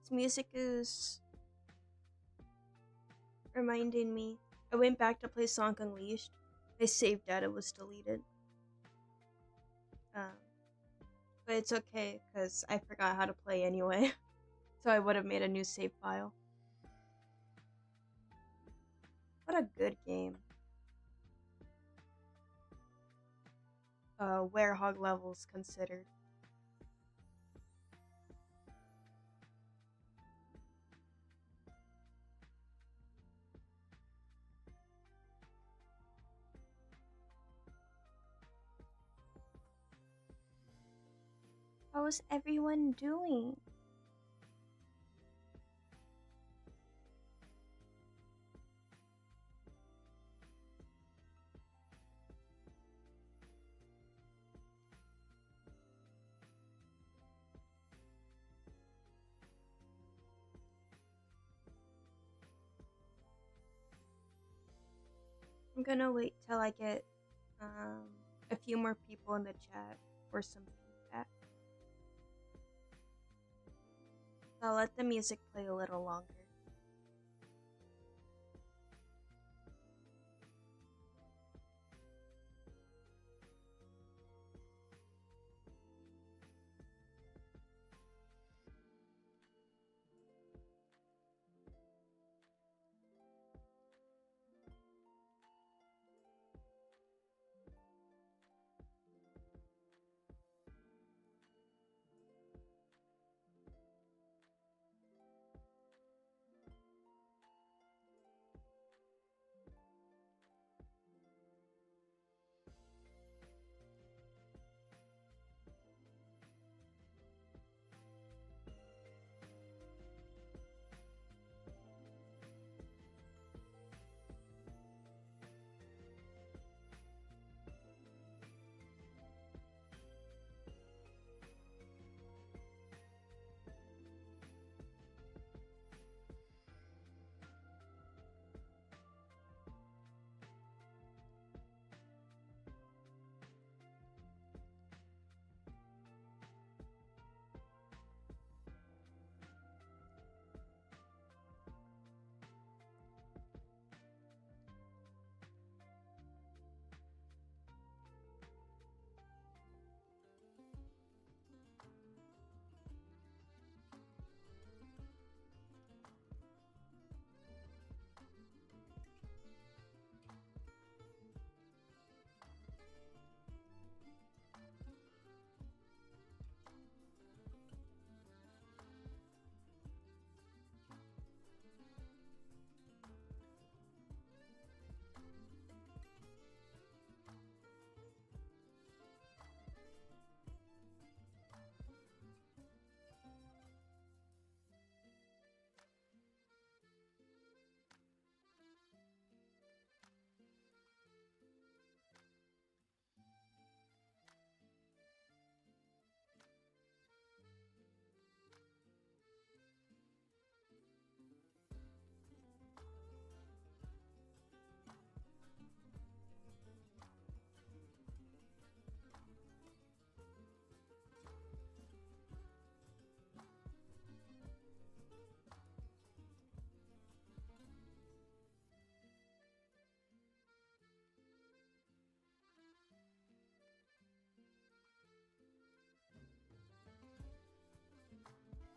This music is reminding me. I went back to play Sonic Unleashed. I saved that, it was deleted. But it's okay, because I forgot how to play anyway. So I would have made a new save file. What a good game. Werehog levels considered. How is everyone doing? I'm gonna wait till I get a few more people in the chat for some feedback. I'll let the music play a little longer.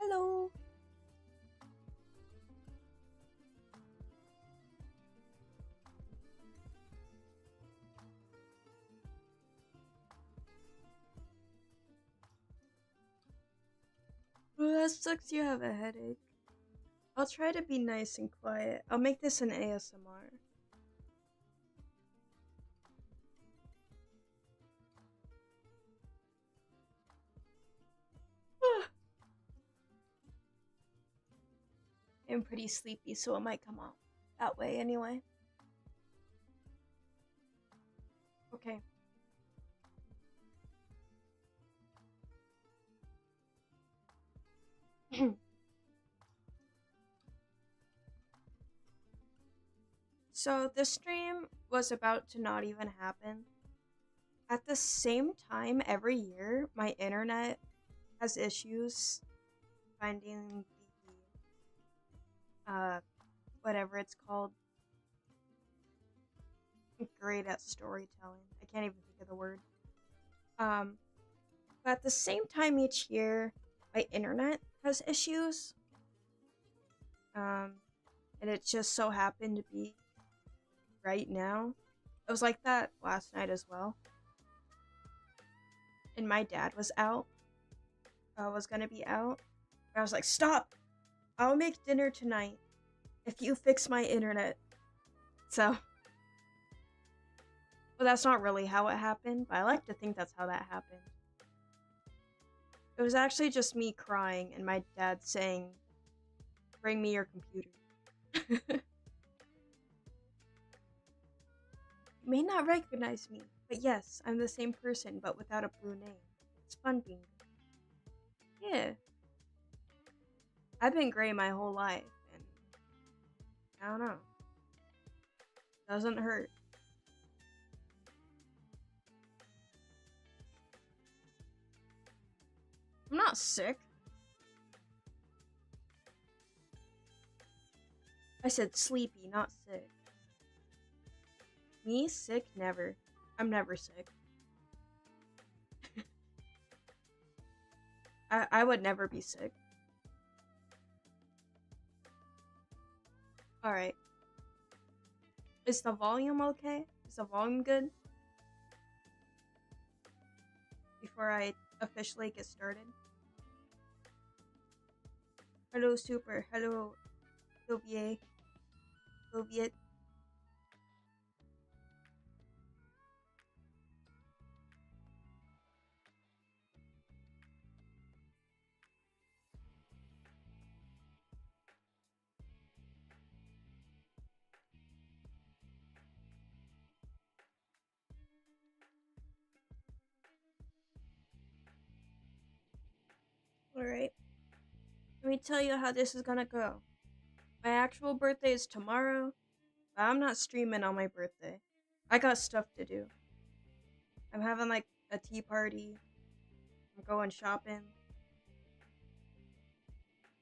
Hello! Oh, that sucks you have a headache. I'll try to be nice and quiet. I'll make this an ASMR. I'm pretty sleepy, so it might come out that way anyway. Okay. So the stream was about to not even happen. At the same time, every year, my internet has issues finding the uh, whatever it's called. I'm great at storytelling. I can't even think of the word. But at the same time each year, my internet has issues. And it just so happened to be right now. It was like that last night as well. And my dad was out. Was gonna be out. And I was like, stop! I'll make dinner tonight if you fix my internet. So, well, that's not really how it happened, but I like to think that's how that happened. It was actually just me crying and my dad saying, bring me your computer. You may not recognize me, but yes, I'm the same person, but without a blue name. It's fun being gray. Yeah. I've been gray my whole life, and I don't know. Doesn't hurt. I'm not sick. I said sleepy, not sick. Me? Sick? Never. I'm never sick. I would never be sick. Alright. Is the volume okay? Is the volume good? Before I officially get started. Hello, Super. Hello, Soviet. Soviet. Alright. Let me tell you how this is gonna go. My actual birthday is tomorrow, but I'm not streaming on my birthday. I got stuff to do. I'm having like a tea party. I'm going shopping.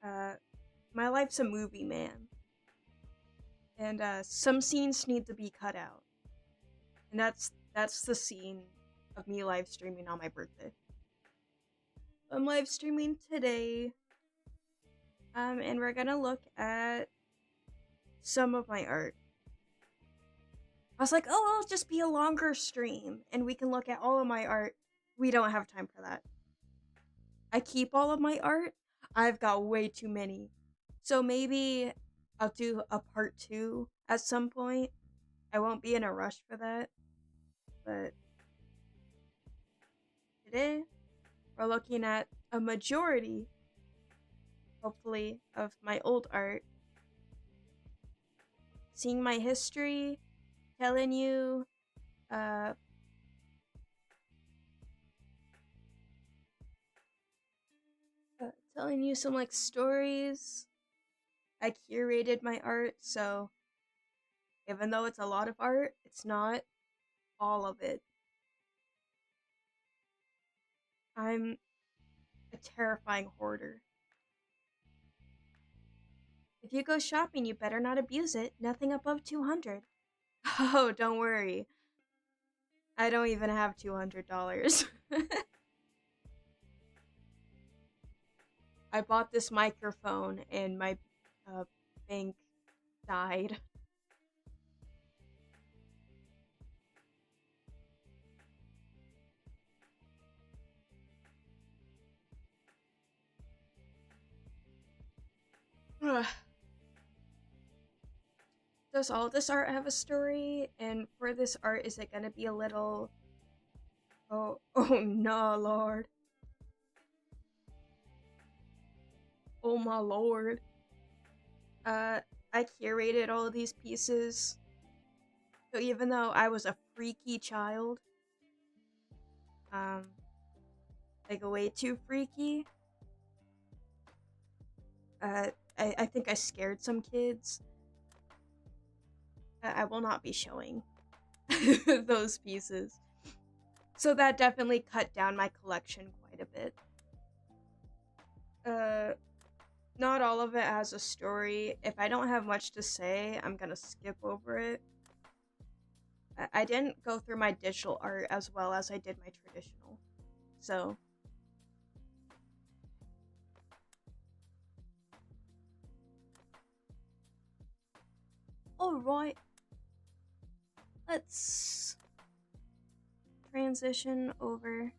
My life's a movie, man. And some scenes need to be cut out. And that's the scene of me live streaming on my birthday. I'm live streaming today. And we're gonna look at some of my art. I was like, oh, it'll just be a longer stream, and we can look at all of my art. We don't have time for that. I keep all of my art. I've got way too many. So maybe I'll do a part 2 at some point. I won't be in a rush for that. But today, we're looking at a majority, hopefully, of my old art. Seeing my history, telling you, telling you some like stories. I curated my art, so even though it's a lot of art, it's not all of it. I'm a terrifying hoarder. If you go shopping, you better not abuse it. Nothing above 200. Oh, don't worry. I don't even have $200. I bought this microphone and my bank died. Does all this art have a story? And for this art, is it gonna be a little... Oh no, Lord. Oh my Lord. I curated all of these pieces. So even though I was a freaky child, like way too freaky, I think I scared some kids. I will not be showing those pieces. So that definitely cut down my collection quite a bit. Not all of it has a story. If I don't have much to say, I'm gonna skip over it. I didn't go through my digital art as well as I did my traditional. So... Alright. Let's transition over.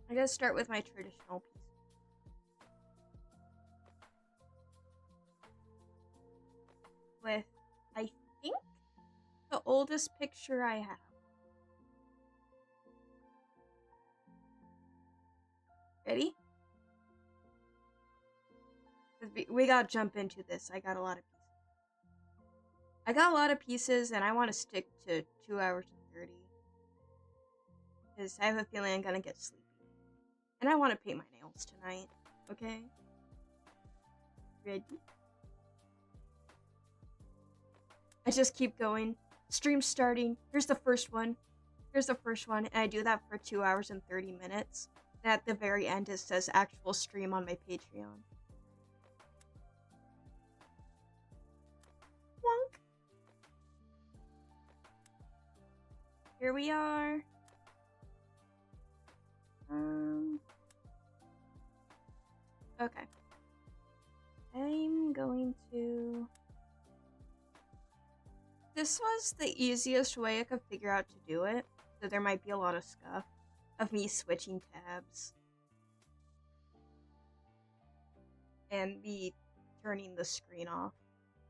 I gotta start with my traditional piece. With, I think, the oldest picture I have. Ready? We gotta jump into this. I got a lot of pieces. And I want to stick to 2 hours and 30. Because I have a feeling I'm gonna get sleepy. And I want to paint my nails tonight. Okay? Ready? I just keep going. Stream starting. Here's the first one. And I do that for 2 hours and 30 minutes. And at the very end, it says actual stream on my Patreon. Wonk. Here we are. Okay. I'm going to... This was the easiest way I could figure out to do it, so there might be a lot of scuff of me switching tabs. And me turning the screen off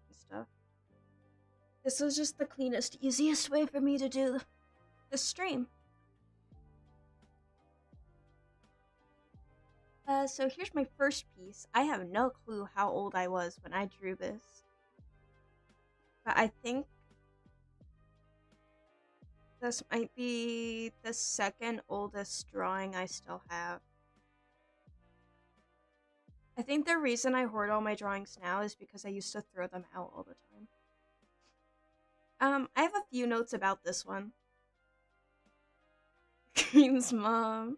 and stuff. This was just the cleanest, easiest way for me to do the stream. So here's my first piece. I have no clue how old I was when I drew this. But I think this might be the second oldest drawing I still have. I think the reason I hoard all my drawings now is because I used to throw them out all the time. I have a few notes about this one. Green's mom.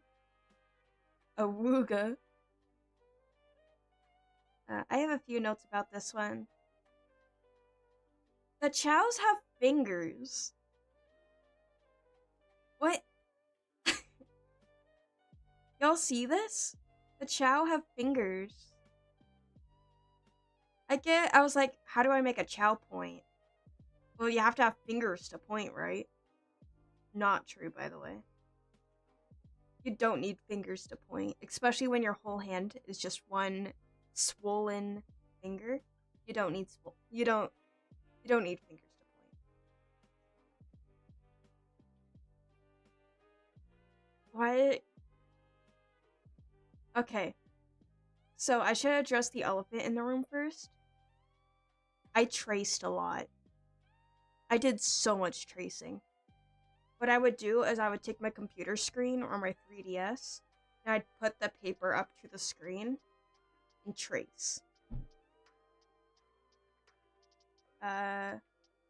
Awooga. I have a few notes about this one. The chows have fingers. What? Y'all see this? The chow have fingers. I was like, how do I make a chow point? Well, you have to have fingers to point, right? Not true, by the way. You don't need fingers to point, especially when your whole hand is just one swollen finger. You don't need you don't need fingers to point. Why? Okay. So I should address the elephant in the room first. I traced a lot. I did so much tracing. What I would do is I would take my computer screen or my 3DS and I'd put the paper up to the screen and trace.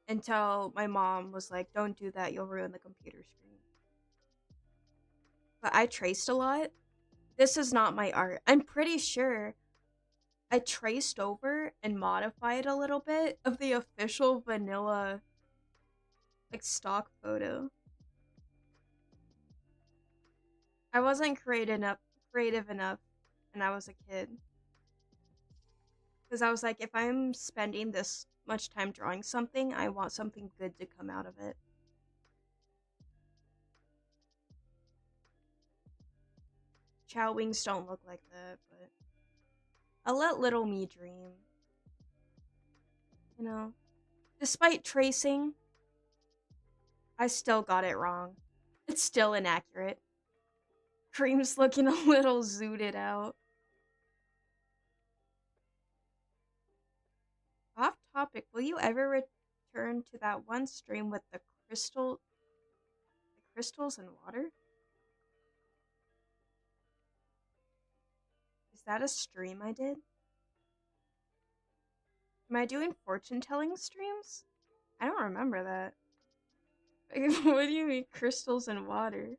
Until my mom was like, don't do that, you'll ruin the computer screen. But I traced a lot. This is not my art. I'm pretty sure I traced over and modified a little bit of the official vanilla, like, stock photo. I wasn't creative enough when I was a kid. Because I was like, if I'm spending this much time drawing something, I want something good to come out of it. Chow wings don't look like that, but I'll let little me dream. You know? Despite tracing, I still got it wrong. It's still inaccurate. Cream's looking a little zooted out. Off topic, will you ever return to that one stream with the crystals and water? Is that a stream I did? Am I doing fortune-telling streams? I don't remember that. What do you mean, crystals and water?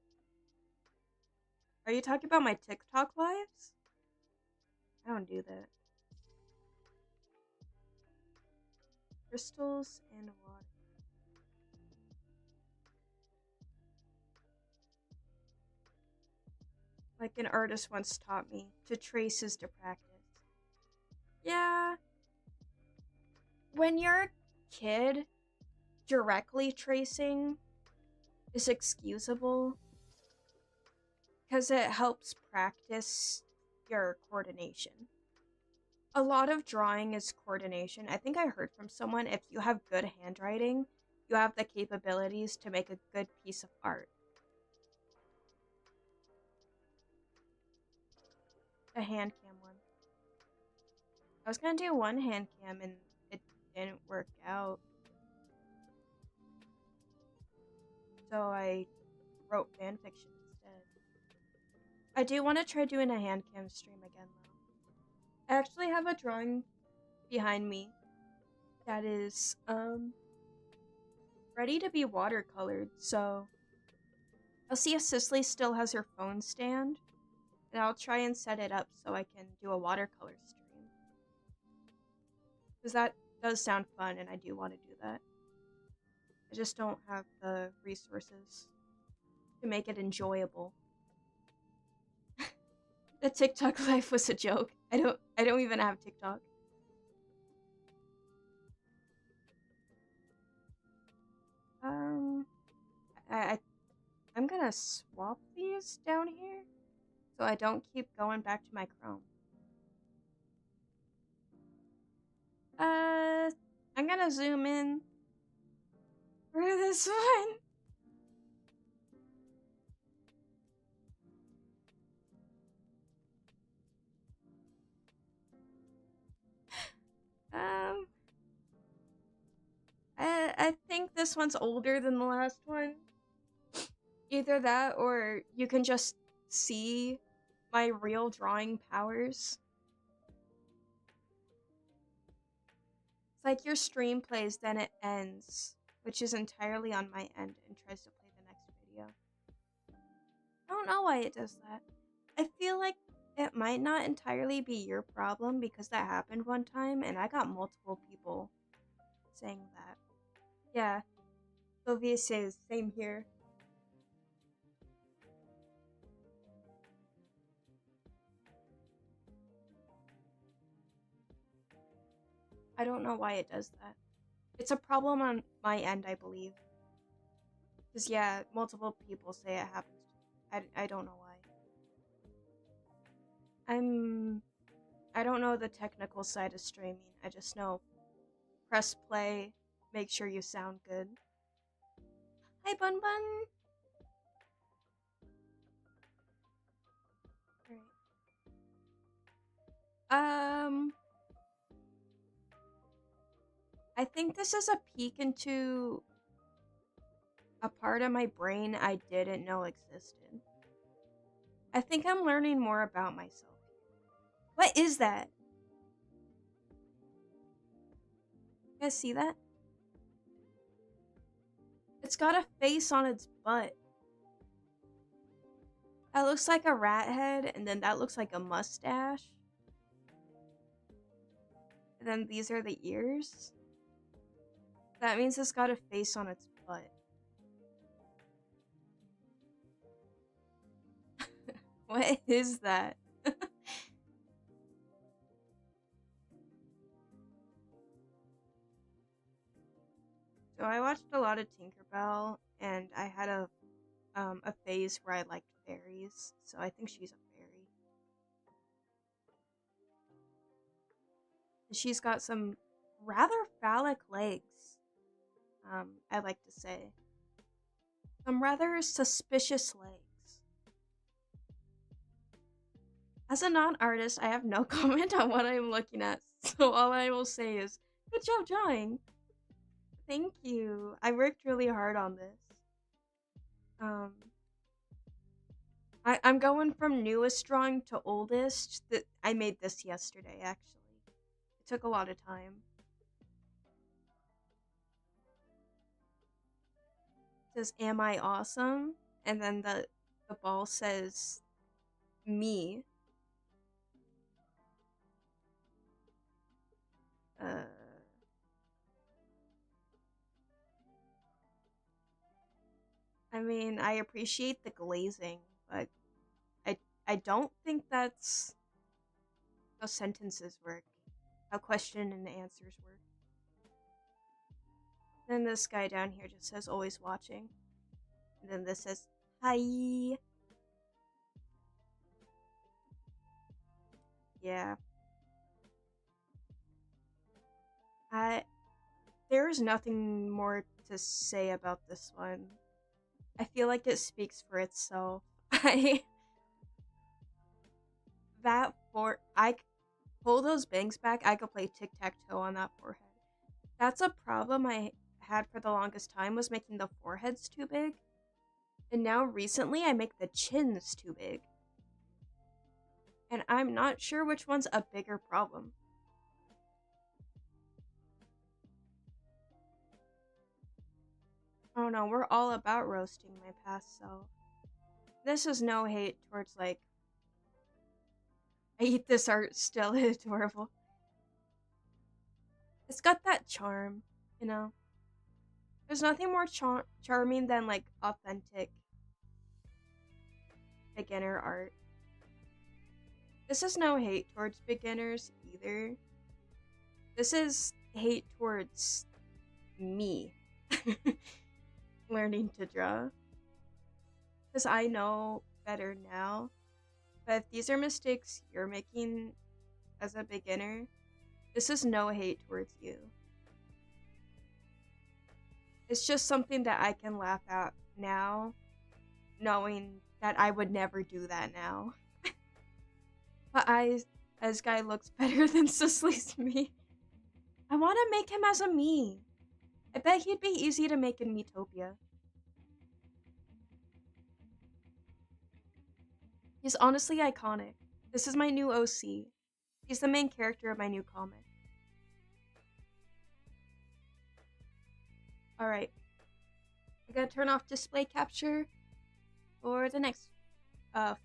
Are you talking about my TikTok lives? I don't do that. Crystals and water. Like an artist once taught me, to trace is to practice. Yeah. When you're a kid, directly tracing is excusable because it helps practice your coordination. A lot of drawing is coordination. I think I heard from someone, if you have good handwriting, you have the capabilities to make a good piece of art. A hand cam one. I was gonna do one hand cam and it didn't work out. So I wrote fanfiction instead. I do want to try doing a hand cam stream again though. I actually have a drawing behind me that is ready to be watercolored, so I'll see if Cicely still has her phone stand, and I'll try and set it up so I can do a watercolor stream. Because that does sound fun and I do want to do that. I just don't have the resources to make it enjoyable. The TikTok life was a joke. I don't even have TikTok. I'm gonna swap these down here so I don't keep going back to my Chrome. I'm gonna zoom in for this one. I think this one's older than the last one. Either that or you can just see my real drawing powers. It's like your stream plays, then it ends, which is entirely on my end, and tries to play the next video. I don't know why it does that. I feel like it might not entirely be your problem because that happened one time and I got multiple people saying that. Yeah. Sylvia says, same here. I don't know why it does that. It's a problem on my end, I believe. Because, yeah, multiple people say it happens. I don't know why. I don't know the technical side of streaming. I just know press play, make sure you sound good. Hi, Bun Bun! Alright. I think this is a peek into a part of my brain I didn't know existed. I think I'm learning more about myself. What is that? You guys see that? It's got a face on its butt. That looks like a rat head, and then that looks like a mustache. And then these are the ears. That means it's got a face on its butt. What is that? So I watched a lot of Tinkerbell, and I had a phase where I liked fairies, so I think she's a fairy. She's got some rather phallic legs, I like to say. Some rather suspicious legs. As a non-artist, I have no comment on what I'm looking at, so all I will say is, good job drawing! Thank you. I worked really hard on this. I'm going from newest drawing to oldest. I made this yesterday, actually. It took a lot of time. says, "Am I awesome?" And then the ball says, "Me." Uh, I mean, I appreciate the glazing, but I I don't think that's how sentences work, how question and answers work. Then this guy down here just says, "Always watching." And then this says, "Hi." Yeah. I There's nothing more to say about this one. I feel like it speaks for itself. I that for I pull those bangs back, I could play tic-tac-toe on that forehead. That's a problem I had for the longest time, was making the foreheads too big. And now recently I make the chins too big. And I'm not sure which one's a bigger problem. Oh no, we're all about roasting my past self. This is no hate towards, like, I eat this art still adorable. It's got that charm, you know? There's nothing more charming than, like, authentic beginner art. This is no hate towards beginners either. This is hate towards me learning to draw. Because I know better now. But if these are mistakes you're making as a beginner, this is no hate towards you. It's just something that I can laugh at now, knowing that I would never do that now. But as guy looks better than Cicely's me. I want to make him as a me. I bet he'd be easy to make in Metopia. He's honestly iconic. This is my new OC. He's the main character of my new comic. Alright. I gotta turn off display capture for the next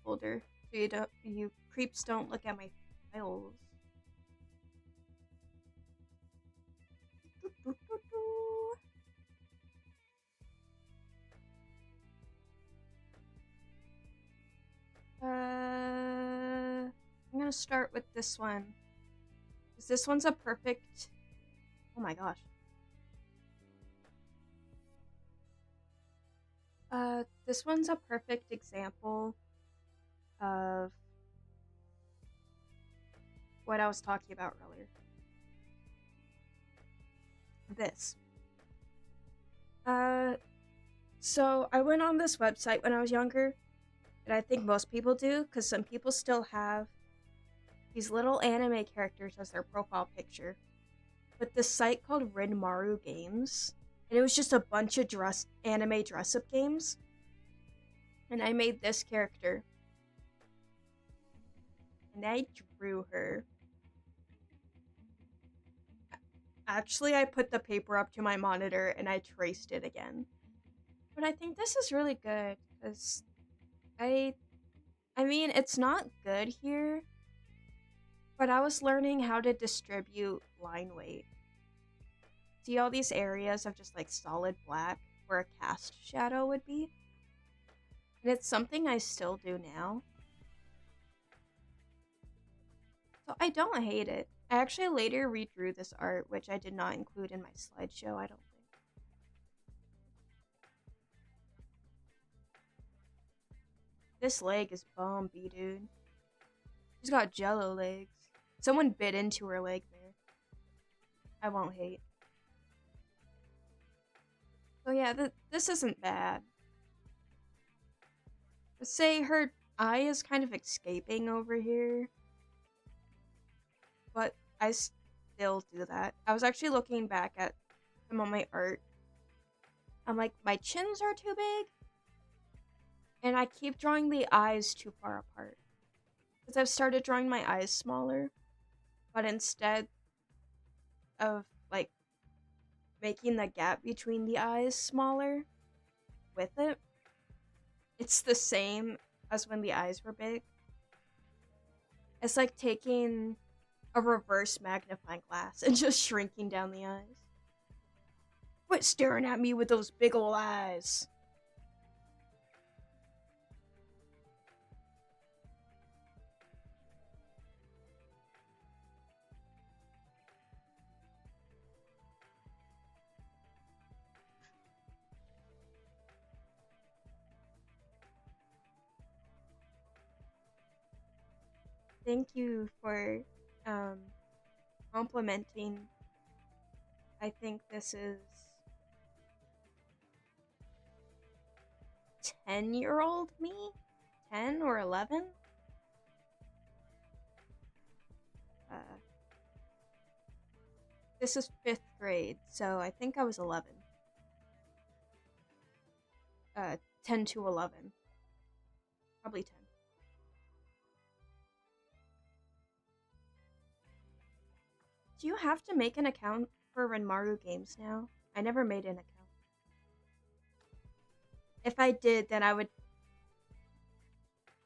folder, so you creeps don't look at my files. I'm gonna start with this one, because this one's a perfect... Oh my gosh. This one's a perfect example of what I was talking about earlier. This. So I went on this website when I was younger, and I think most people do, because some people still have these little anime characters as their profile picture. But this site called Rinmaru Games, and it was just a bunch of anime dress-up games. And I made this character. And I drew her. Actually, I put the paper up to my monitor and I traced it again. But I think this is really good, because I mean, it's not good here, but I was learning how to distribute line weight. See all these areas of just like solid black where a cast shadow would be? And it's something I still do now. So I don't hate it. I actually later redrew this art, which I did not include in my slideshow, I don't think. This leg is bumpy, dude. She's got jello legs. Someone bit into her leg there. I won't hate. So yeah, this isn't bad. Let's say her eye is kind of escaping over here. But I still do that. I was actually looking back at some of my art. I'm like, my chins are too big. And I keep drawing the eyes too far apart. Because I've started drawing my eyes smaller. But instead of, like, making the gap between the eyes smaller, with it, it's the same as when the eyes were big. It's like taking a reverse magnifying glass and just shrinking down the eyes. Quit staring at me with those big ol' eyes. Thank you for complimenting. I think this is 10-year-old me? 10 or 11? This is 5th grade, so I think I was 11. 10 to 11. Probably 10. Do you have to make an account for Renmaru Games now? I never made an account. If I did, then I would...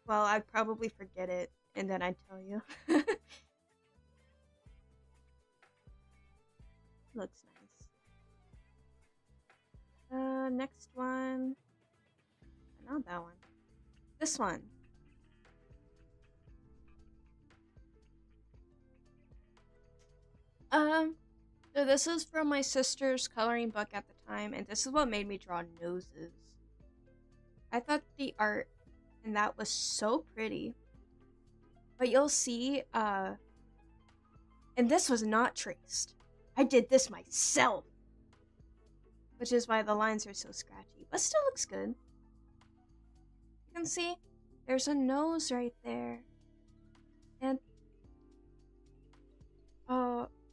Well, I'd probably forget it, and then I'd tell you. Looks nice. Next one. Not that one. This one. So this is from my sister's coloring book at the time, and this is what made me draw noses. I thought the art and that was so pretty. But you'll see, and this was not traced. I did this myself. Which is why the lines are so scratchy, but still looks good. You can see, there's a nose right there. And,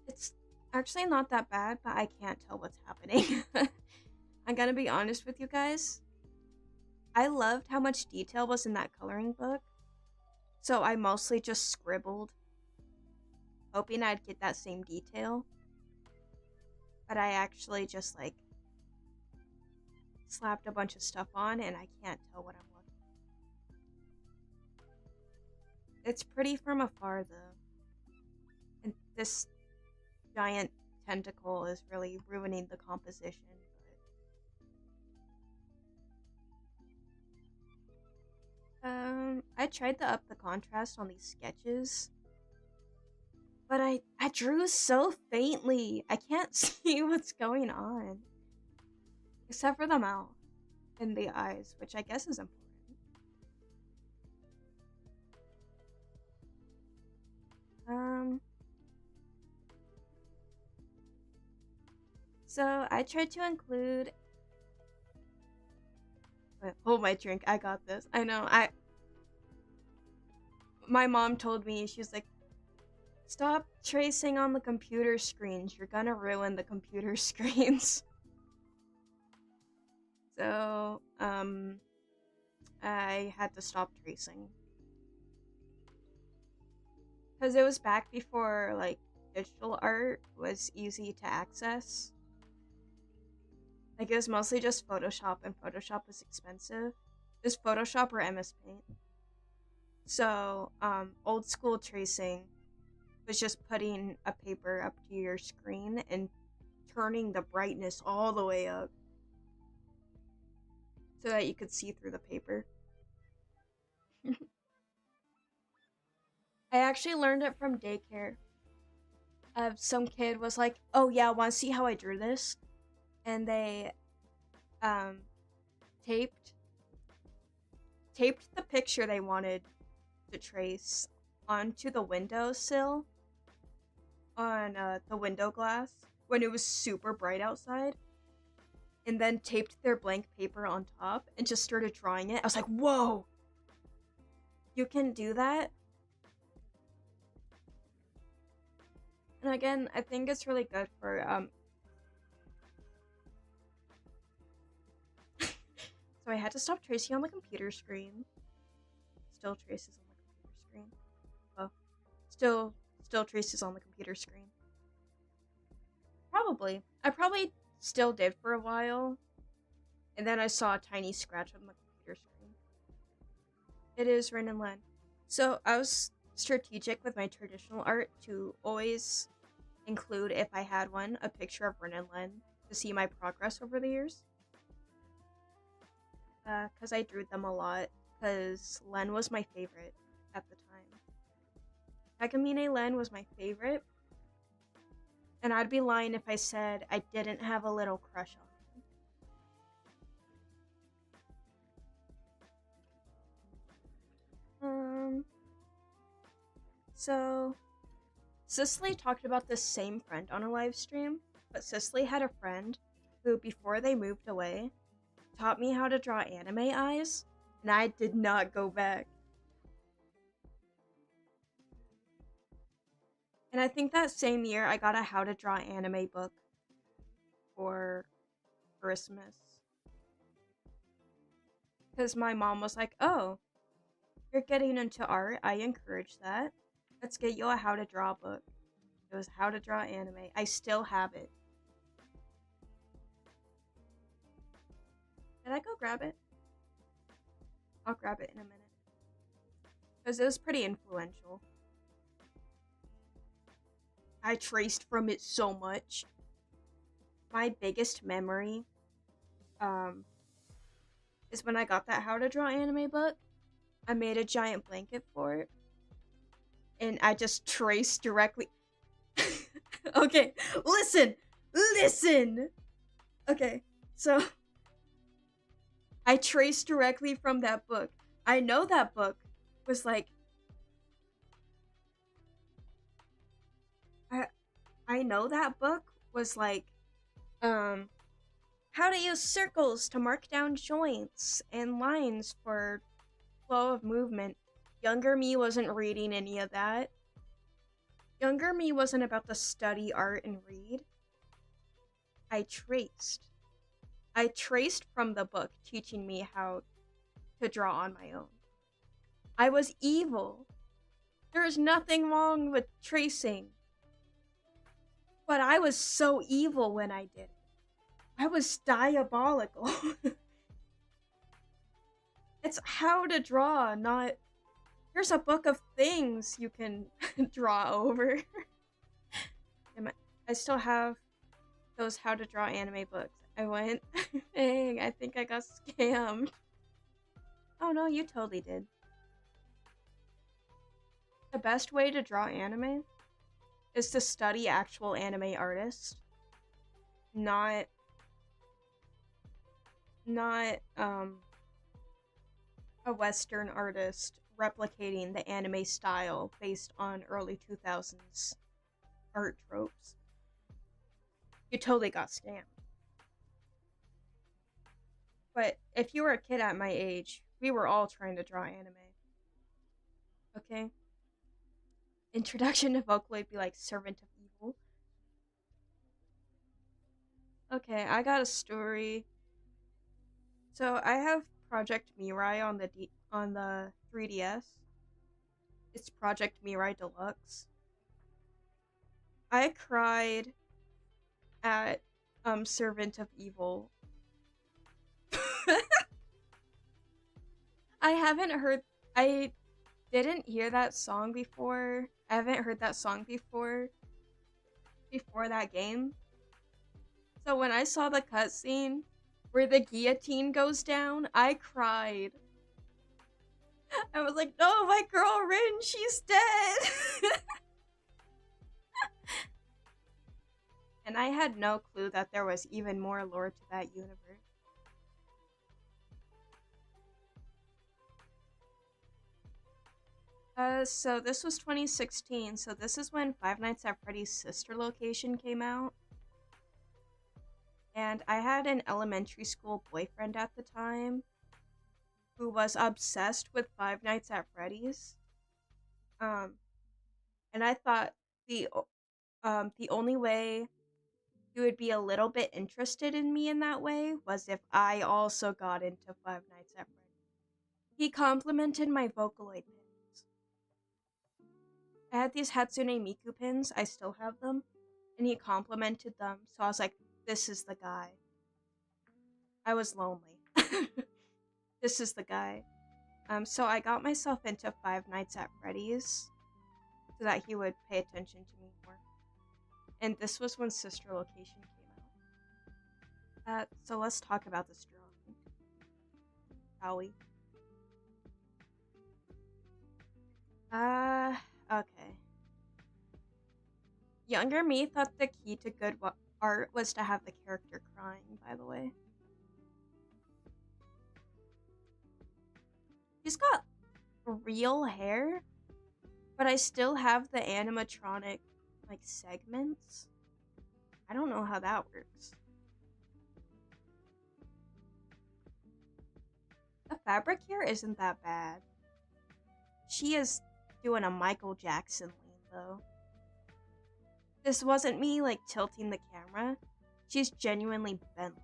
it's actually not that bad, but I can't tell what's happening. I'm gonna be honest with you guys. I loved how much detail was in that coloring book. So I mostly just scribbled, hoping I'd get that same detail. But I actually just, like, slapped a bunch of stuff on, and I can't tell what I'm looking at. It's pretty from afar, though. And this giant tentacle is really ruining the composition. I tried to up the contrast on these sketches, but I drew so faintly. I can't see what's going on. Except for the mouth and the eyes, which I guess is important. So I tried to include... Wait, hold my drink, I got this. I know, my mom told me, she's like, stop tracing on the computer screens, you're gonna ruin the computer screens. So, I had to stop tracing. Because it was back before, like, digital art was easy to access. Like, it was mostly just Photoshop, and Photoshop was expensive. It was Photoshop or MS Paint. So, old school tracing was just putting a paper up to your screen and turning the brightness all the way up so that you could see through the paper. I actually learned it from daycare. Some kid was like, oh yeah, want to see how I drew this? And they taped the picture they wanted to trace onto the windowsill on the window glass when it was super bright outside, and then taped their blank paper on top and just started drawing it. I was like, whoa! You can do that? And again, I think it's really good for so I had to stop tracing on the computer screen. Still traces on the computer screen. Oh, still traces on the computer screen. Probably. I probably still did for a while And then I saw a tiny scratch on the computer screen. It is Rin and Len. So I was strategic with my traditional art to always include, if I had one, a picture of Rin and Len to see my progress over the years. Because I drew them a lot, because Len was my favorite at the time. Takamine Len was my favorite, and I'd be lying if I said I didn't have a little crush on him. So Cicely talked about this same friend on a live stream, but Cicely had a friend who, before they moved away, taught me how to draw anime eyes, and I did not go back. And I think that same year I got a how to draw anime book for Christmas. Because my mom was like, oh, you're getting into art, I encourage that. Let's get you a how to draw book. It was how to draw anime. I still have it. Did I go grab it? I'll grab it in a minute. Because it was pretty influential. I traced from it so much. My biggest memory is when I got that how to draw anime book. I made a giant blanket for it. And I just traced directly. Okay, listen! Okay, so I traced directly from that book. I know that book was like, I know that book was like, how to use circles to mark down joints and lines for flow of movement. Younger me wasn't reading any of that. Younger me wasn't about to study art and read. I traced from the book teaching me how to draw on my own. I was evil. There is nothing wrong with tracing. But I was so evil when I did it. I was diabolical. It's how to draw, not here's a book of things you can draw over. I still have those how to draw anime books. I went, dang, I think I got scammed. Oh no, you totally did. The best way to draw anime is to study actual anime artists, not a Western artist replicating the anime style based on early 2000s art tropes. You totally got scammed. But if you were a kid at my age, we were all trying to draw anime. Okay? Introduction to Vocaloid be like Servant of Evil. Okay, I got a story. So I have Project Mirai on the 3DS. It's Project Mirai Deluxe. I cried at Servant of Evil. I didn't hear that song before. I haven't heard that song before that game. So when I saw the cutscene where the guillotine goes down, I cried. I was like, no, my girl Rin, she's dead! And I had no clue that there was even more lore to that universe. So this was 2016, so this is when Five Nights at Freddy's sister location came out. And I had an elementary school boyfriend at the time who was obsessed with Five Nights at Freddy's. And I thought the only way he would be a little bit interested in me in that way was if I also got into Five Nights at Freddy's. He complimented my Vocaloid pins. I had these Hatsune Miku pins, I still have them, and he complimented them, so I was like, this is the guy. I was lonely. This is the guy. So I got myself into Five Nights at Freddy's so that he would pay attention to me more. And this was when Sister Location came out. So let's talk about this drawing, shall we? Okay. Younger me thought the key to good art was to have the character crying, by the way. He's got real hair, but I still have the animatronic, like, segments. I don't know how that works. The fabric here isn't that bad. She is doing a Michael Jackson lean, though. This wasn't me, like, tilting the camera. She's genuinely bent like that.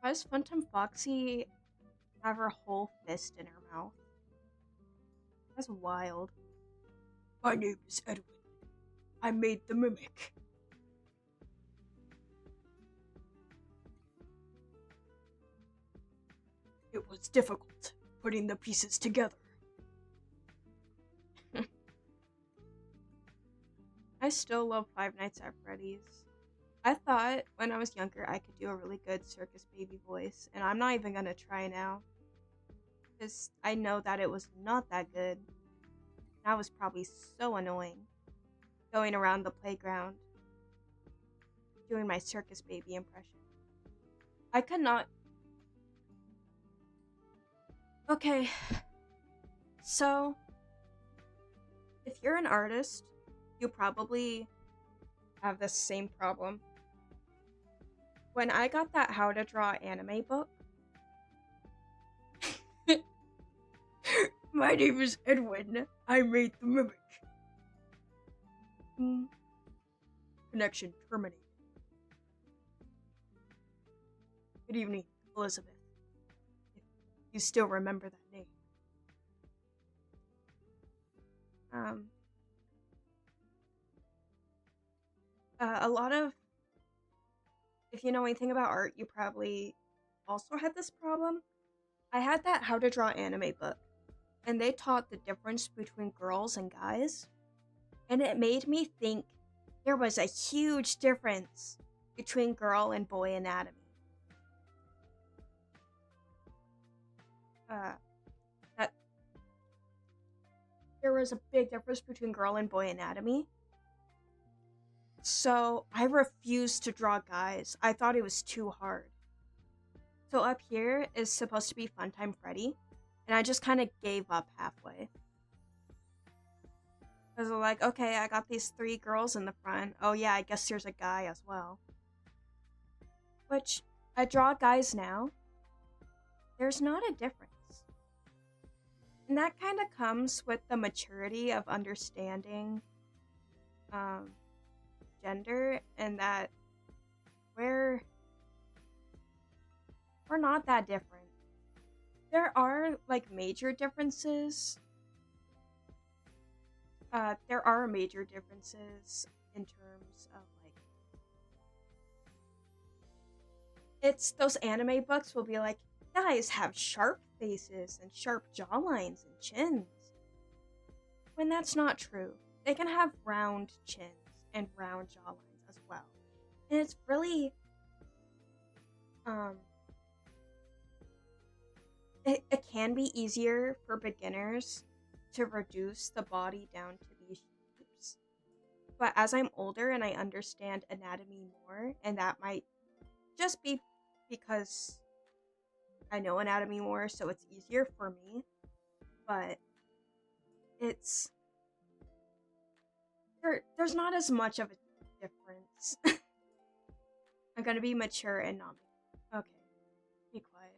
Why does Funtime Foxy have her whole fist in her mouth? That's wild. My name is Edwin. I made the mimic. It was difficult putting the pieces together. I still love Five Nights at Freddy's. I thought when I was younger I could do a really good Circus Baby voice, and I'm not even gonna try now. Because I know that it was not that good. That was probably so annoying. Going around the playground, doing my Circus Baby impression. I could not... Okay, so if you're an artist, you probably have the same problem. When I got that How to Draw Anime book, my name is Edwin. I made the mimic. Connection terminated. Good evening, Elizabeth. If you still remember that name. A lot of... If you know anything about art, you probably also had this problem. I had that How to Draw Anime book, and they taught the difference between girls and guys, and it made me think there was a huge difference between girl and boy anatomy. That there was a big difference between girl and boy anatomy. So I refused to draw guys. I thought it was too hard. So up here is supposed to be Funtime Freddy, and I just kind of gave up halfway. Because I'm like, okay, I got these 3 girls in the front. Oh yeah, I guess there's a guy as well. Which, I draw guys now. There's not a difference. And that kind of comes with the maturity of understanding gender, and that we're not that different. There are, like, major differences. There are major differences in terms of, like... It's those anime books will be like, guys have sharp faces and sharp jawlines and chins. When that's not true. They can have round chins and round jawlines as well. And it's really... It can be easier for beginners to reduce the body down to these shapes. But as I'm older and I understand anatomy more, and that might just be because I know anatomy more, so it's easier for me. But it's... There's not as much of a difference. I'm gonna be mature and not... Okay, be quiet.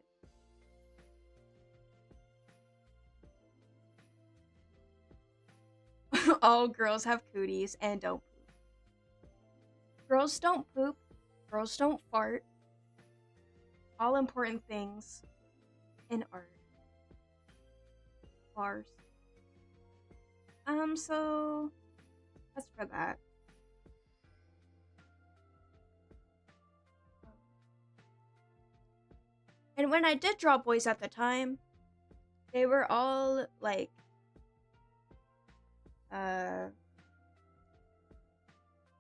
All girls have cooties and don't poop. Girls don't poop. Girls don't fart. All important things in art. Bars. So... That's for that. And when I did draw boys at the time, they were all like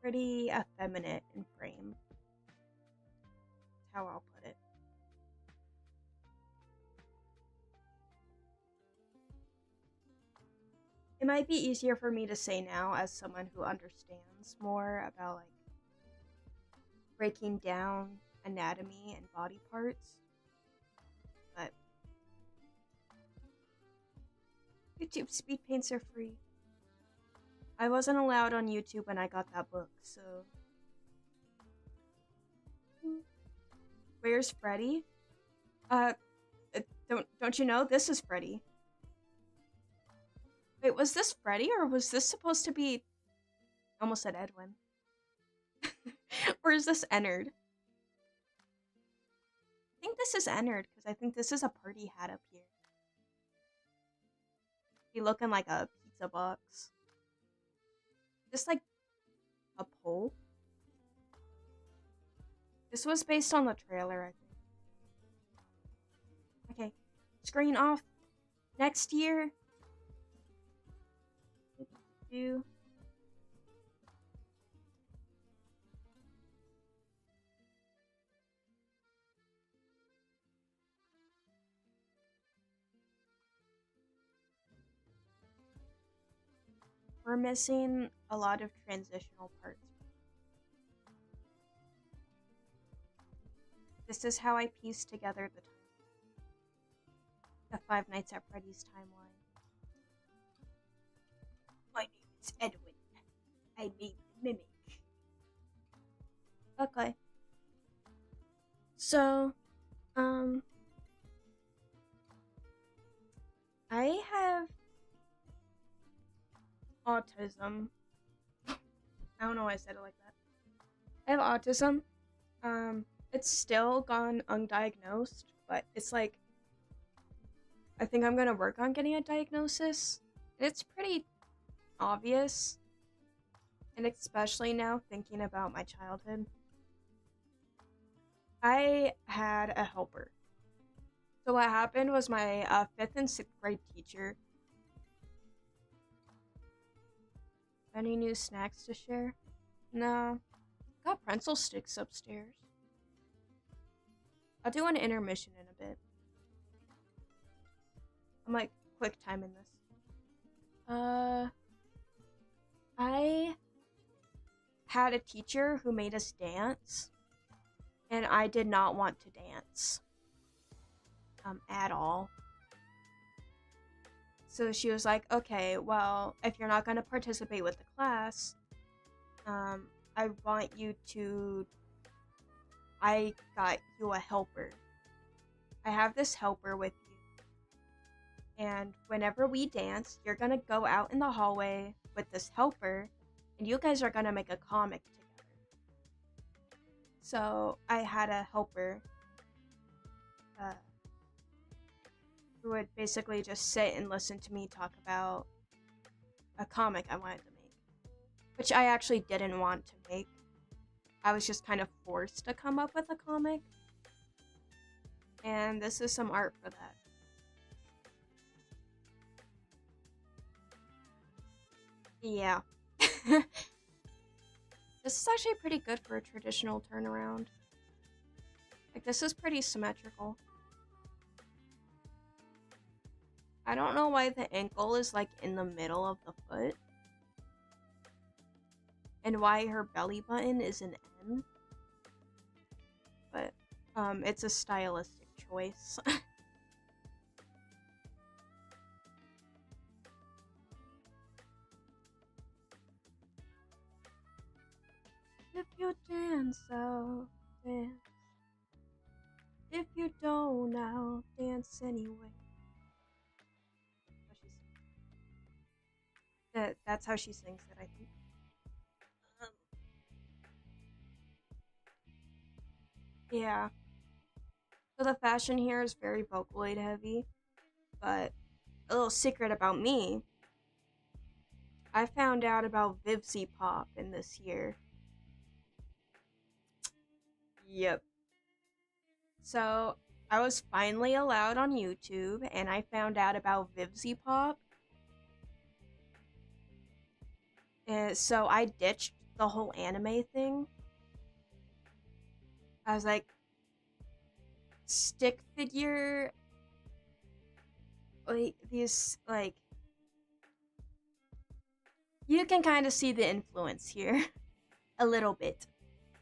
pretty effeminate in frame. That's how I'll put it. It might be easier for me to say now as someone who understands more about like breaking down anatomy and body parts. But YouTube speed paints are free. I wasn't allowed on YouTube when I got that book, so... Where's Freddy? Don't you know? This is Freddy. Wait, was this Freddy, or was this supposed to be... Almost said Edwin. Or is this Ennard? I think this is Ennard, because I think this is a party hat up here. Be looking like a pizza box. Just like a pole. This was based on the trailer, I think. Okay, screen off. Next year. We're missing a lot of transitional parts. This is how I pieced together the Five Nights at Freddy's timeline. My name is Edwin. I made the mimic. Okay. So, I have autism. I don't know why I said it like that. I have autism. It's still gone undiagnosed, but it's like, I think I'm gonna work on getting a diagnosis. It's pretty obvious, and especially now thinking about my childhood. I had a helper. So what happened was my 5th and 6th grade teacher. Any new snacks to share? No. Got pretzel sticks upstairs. I'll do an intermission in a bit. I'm like quick timing this. I had a teacher who made us dance, and I did not want to dance. At all. So she was like, okay, well, if you're not going to participate with the class, I want you to... I got you a helper. I have this helper with you. And whenever we dance, you're going to go out in the hallway with this helper, and you guys are going to make a comic together. So I had a helper who would basically just sit and listen to me talk about a comic I wanted to make. Which I actually didn't want to make. I was just kind of forced to come up with a comic. And this is some art for that. Yeah. This is actually pretty good for a traditional turnaround. Like, this is pretty symmetrical. I don't know why the ankle is like in the middle of the foot. And why her belly button is an N. But, it's a stylistic choice. If you dance, I'll dance. If you don't, I'll dance anyway. That's how she sings it, I think. Yeah. So the fashion here is very Vocaloid heavy, but a little secret about me. I found out about Pop in this year. Yep. So I was finally allowed on YouTube, and I found out about Pop. And so I ditched the whole anime thing. I was like, stick figure, like these, like, you can kind of see the influence here a little bit.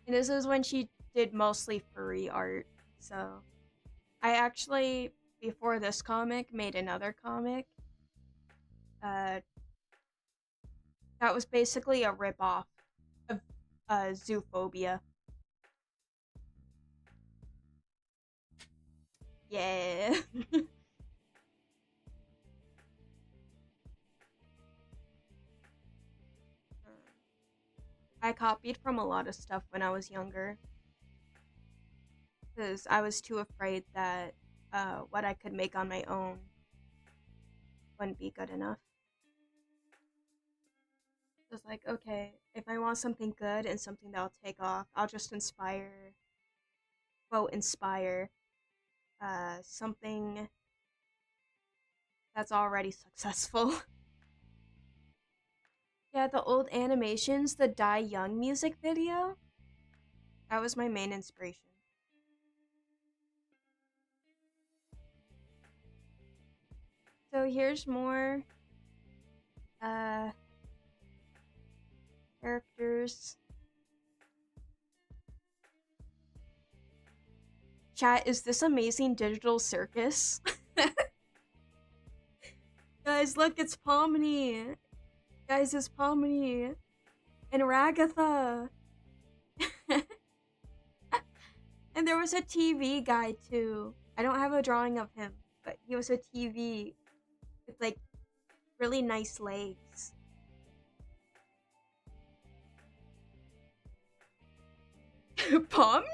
And this is when she did mostly furry art. So I actually, before this comic, made another comic. That was basically a ripoff of Zoophobia. Yeah. I copied from a lot of stuff when I was younger. Because I was too afraid that what I could make on my own wouldn't be good enough. I was like, okay, if I want something good and something that'll take off, I'll just inspire something that's already successful. Yeah, the old animations, the Die Young music video, that was my main inspiration. So here's more characters. Chat, is this amazing digital circus? Guys, look, it's Pomni. Guys, it's Pomni. And Ragatha. And there was a TV guy too. I don't have a drawing of him, but he was a TV with like really nice legs. Pomni?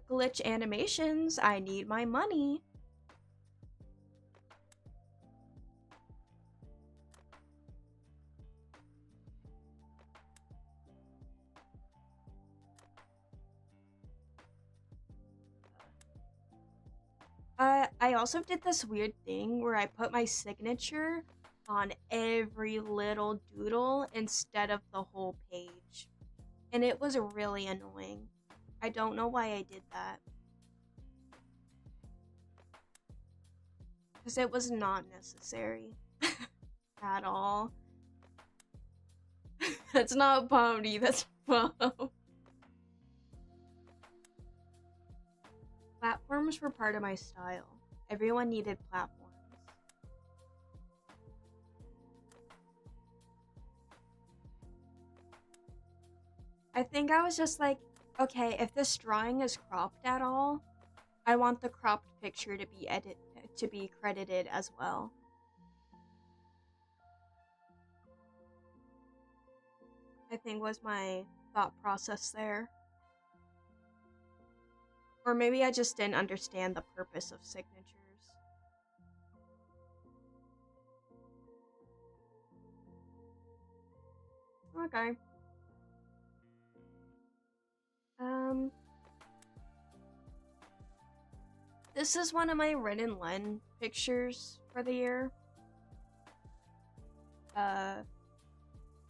Glitch animations. I need my money. I also did this weird thing where I put my signature on every little doodle instead of the whole page. And it was really annoying. I don't know why I did that. Because it was not necessary. At all. That's not Pomni, that's Pom. Platforms were part of my style. Everyone needed platforms. I think I was just like, okay, if this drawing is cropped at all, I want the cropped picture to be credited as well. I think was my thought process there. Or maybe I just didn't understand the purpose of signatures. Okay. This is one of my Ren and Len pictures for the year.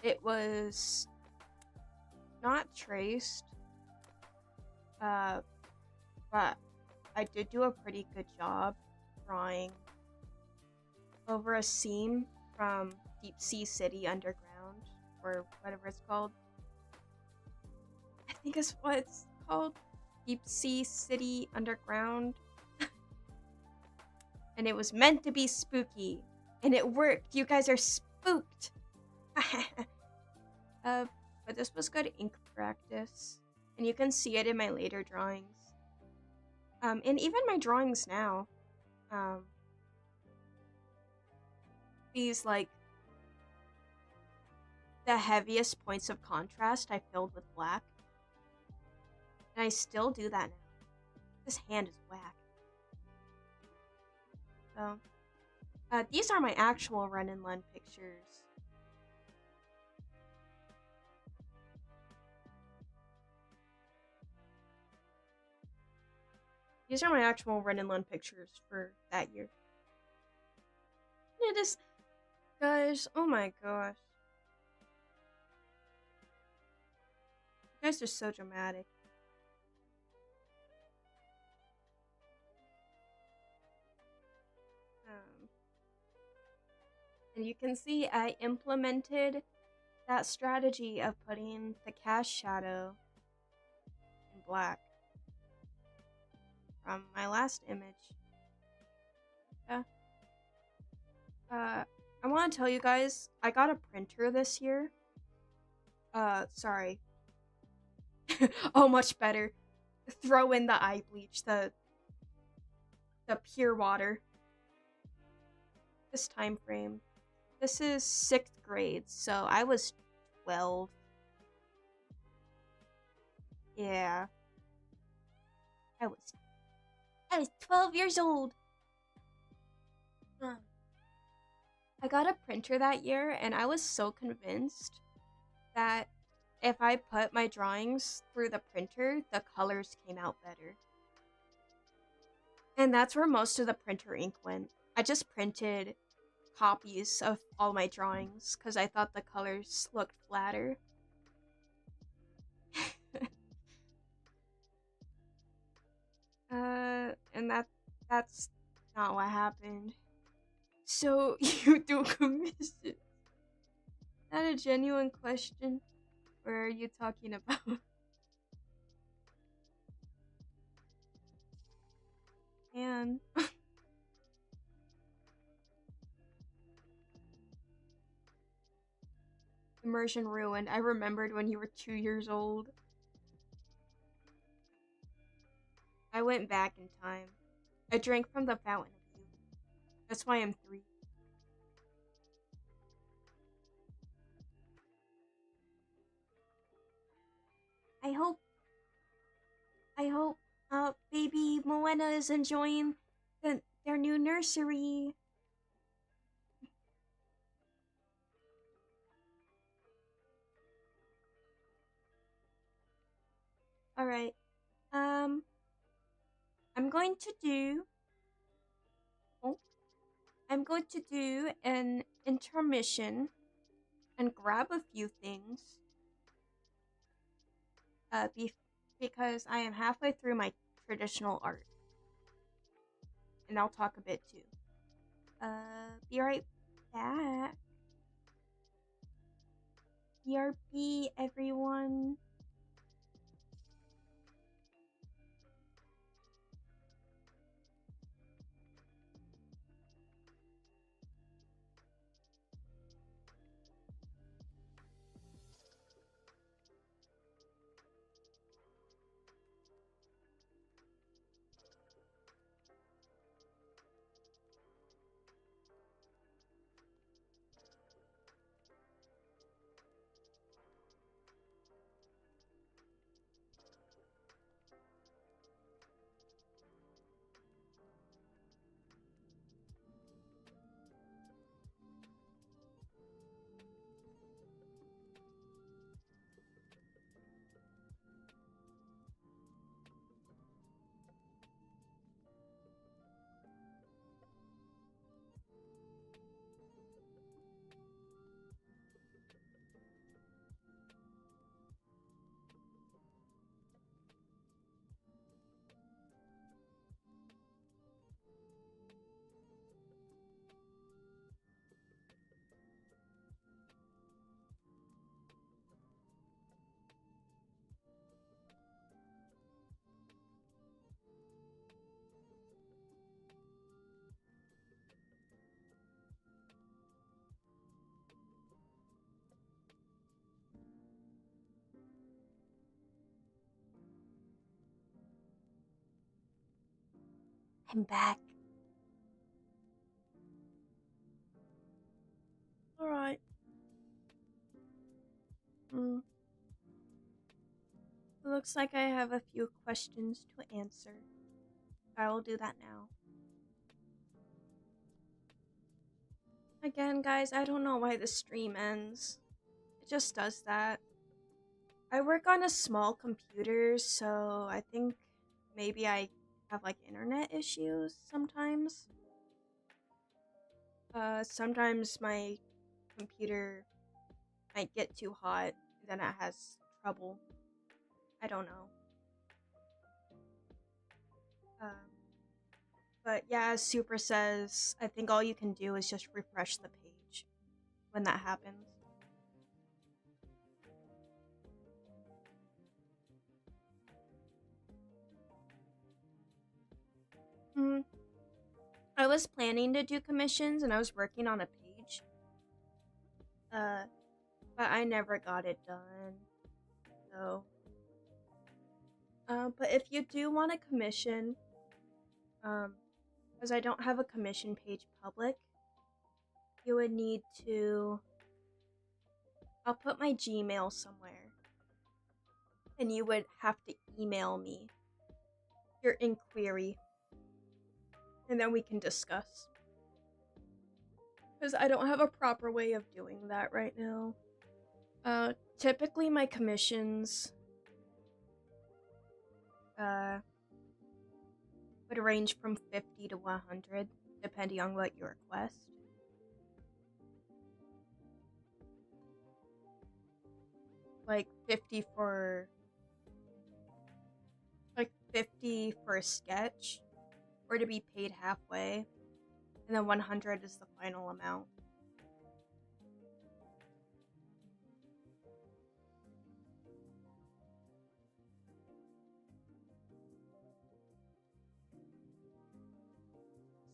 It was not traced, but I did do a pretty good job drawing over a scene from Deep Sea City Underground, or whatever it's called. I think it's what it's called, Deep Sea City Underground. And it was meant to be spooky, and it worked. You guys are spooked. But this was good ink practice, and you can see it in my later drawings. And even my drawings now. These, like, the heaviest points of contrast I filled with black. And I still do that now. This hand is whack. So, these are my actual run and run pictures. These are my actual run and run pictures for that year. It is, guys, oh my gosh. You guys are so dramatic. And you can see I implemented that strategy of putting the cast shadow in black from my last image. Yeah. I want to tell you guys, I got a printer this year. Sorry. Oh, much better. Throw in the eye bleach, the pure water. This time frame. This is 6th grade, so I was 12. Yeah. I was 12 years old. I got a printer that year, and I was so convinced that if I put my drawings through the printer, the colors came out better. And that's where most of the printer ink went. I just printed copies of all my drawings because I thought the colors looked flatter. And that's not what happened. So, you do commission. Is that a genuine question? Or are you talking about? Man. Immersion ruined. I remembered when you were 2 years old. I went back in time. I drank from the fountain of youth. That's why I'm 3. I hope baby Moena is enjoying their new nursery. Alright. I'm going to do an intermission and grab a few things. Because I am halfway through my traditional art. And I'll talk a bit too. Be right back. BRB, everyone. I'm back. Alright. Looks like I have a few questions to answer. I will do that now. Again, guys, I don't know why the stream ends. It just does that. I work on a small computer, so I think maybe I have like internet issues sometimes. Sometimes my computer might get too hot, then it has trouble. I don't know. But yeah, as Super says, I think all you can do is just refresh the page when that happens. I was planning to do commissions and I was working on a page. But I never got it done. So but if you do want a commission, because I don't have a commission page public, you would need to, I'll put my Gmail somewhere, and you would have to email me your inquiry, and then we can discuss. Because I don't have a proper way of doing that right now. Typically my commissions would range from 50 to 100, depending on what you request. Like 50 for a sketch, or to be paid halfway, and then 100 is the final amount.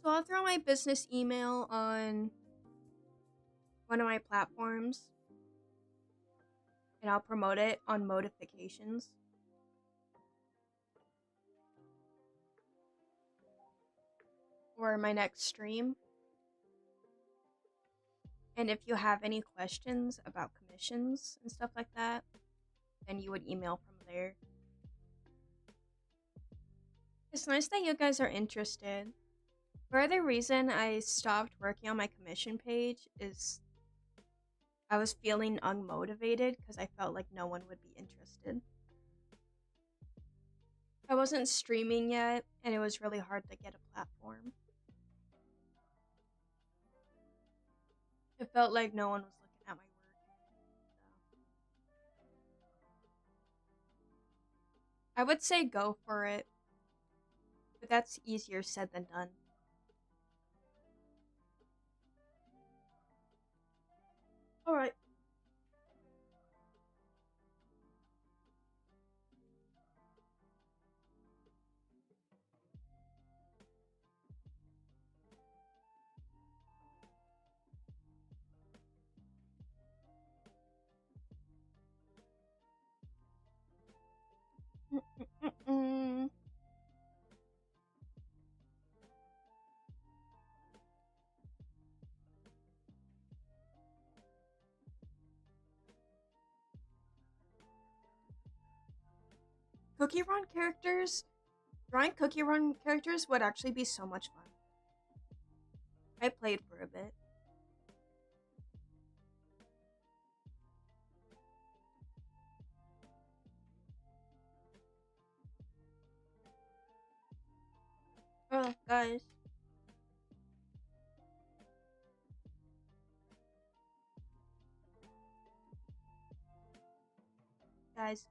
So I'll throw my business email on one of my platforms, and I'll promote it on notifications. Or my next stream. And if you have any questions about commissions and stuff like that, then you would email from there. It's nice that you guys are interested. Part of the reason I stopped working on my commission page is I was feeling unmotivated because I felt like no one would be interested. I wasn't streaming yet, and it was really hard to get a platform. It felt like no one was looking at my work. So. I would say go for it, but that's easier said than done. Alright. Cookie Run characters? Drawing Cookie Run characters would actually be so much fun. I played for a bit. Oh, guys. Guys.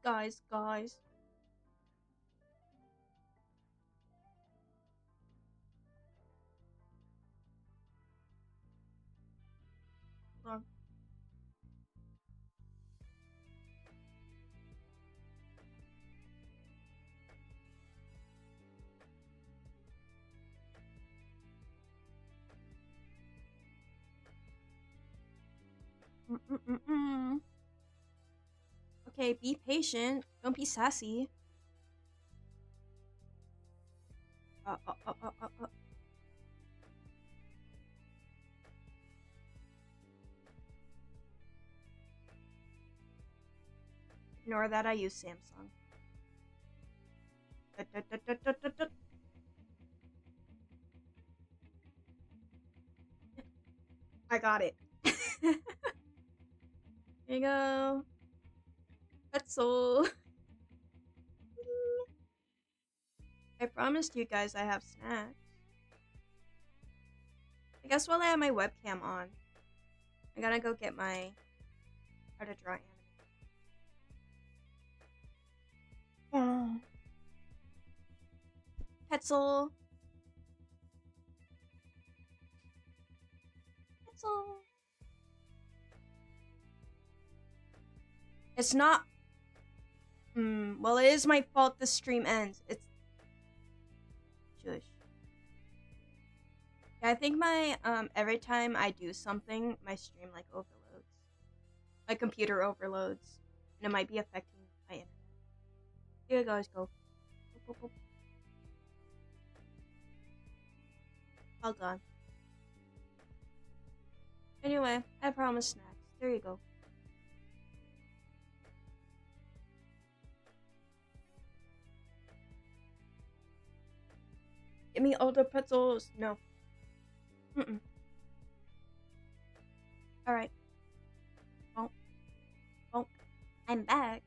Okay, be patient. Don't be sassy. Ignore that, I use Samsung. I got it. Here you go. Pretzel. I promised you guys I have snacks. I guess while I have my webcam on, I gotta go get my how to draw anime. Pretzel. Pretzel. It's not. Well, it is my fault the stream ends. It's. Shush. Yeah, I think my, every time I do something, my stream, like, overloads. My computer overloads. And it might be affecting my internet. Here you guys go. Boop, boop, boop. All gone. Anyway, I promise snacks. There you go. Give me all the pretzels. No. Alright. Oh. I'm back.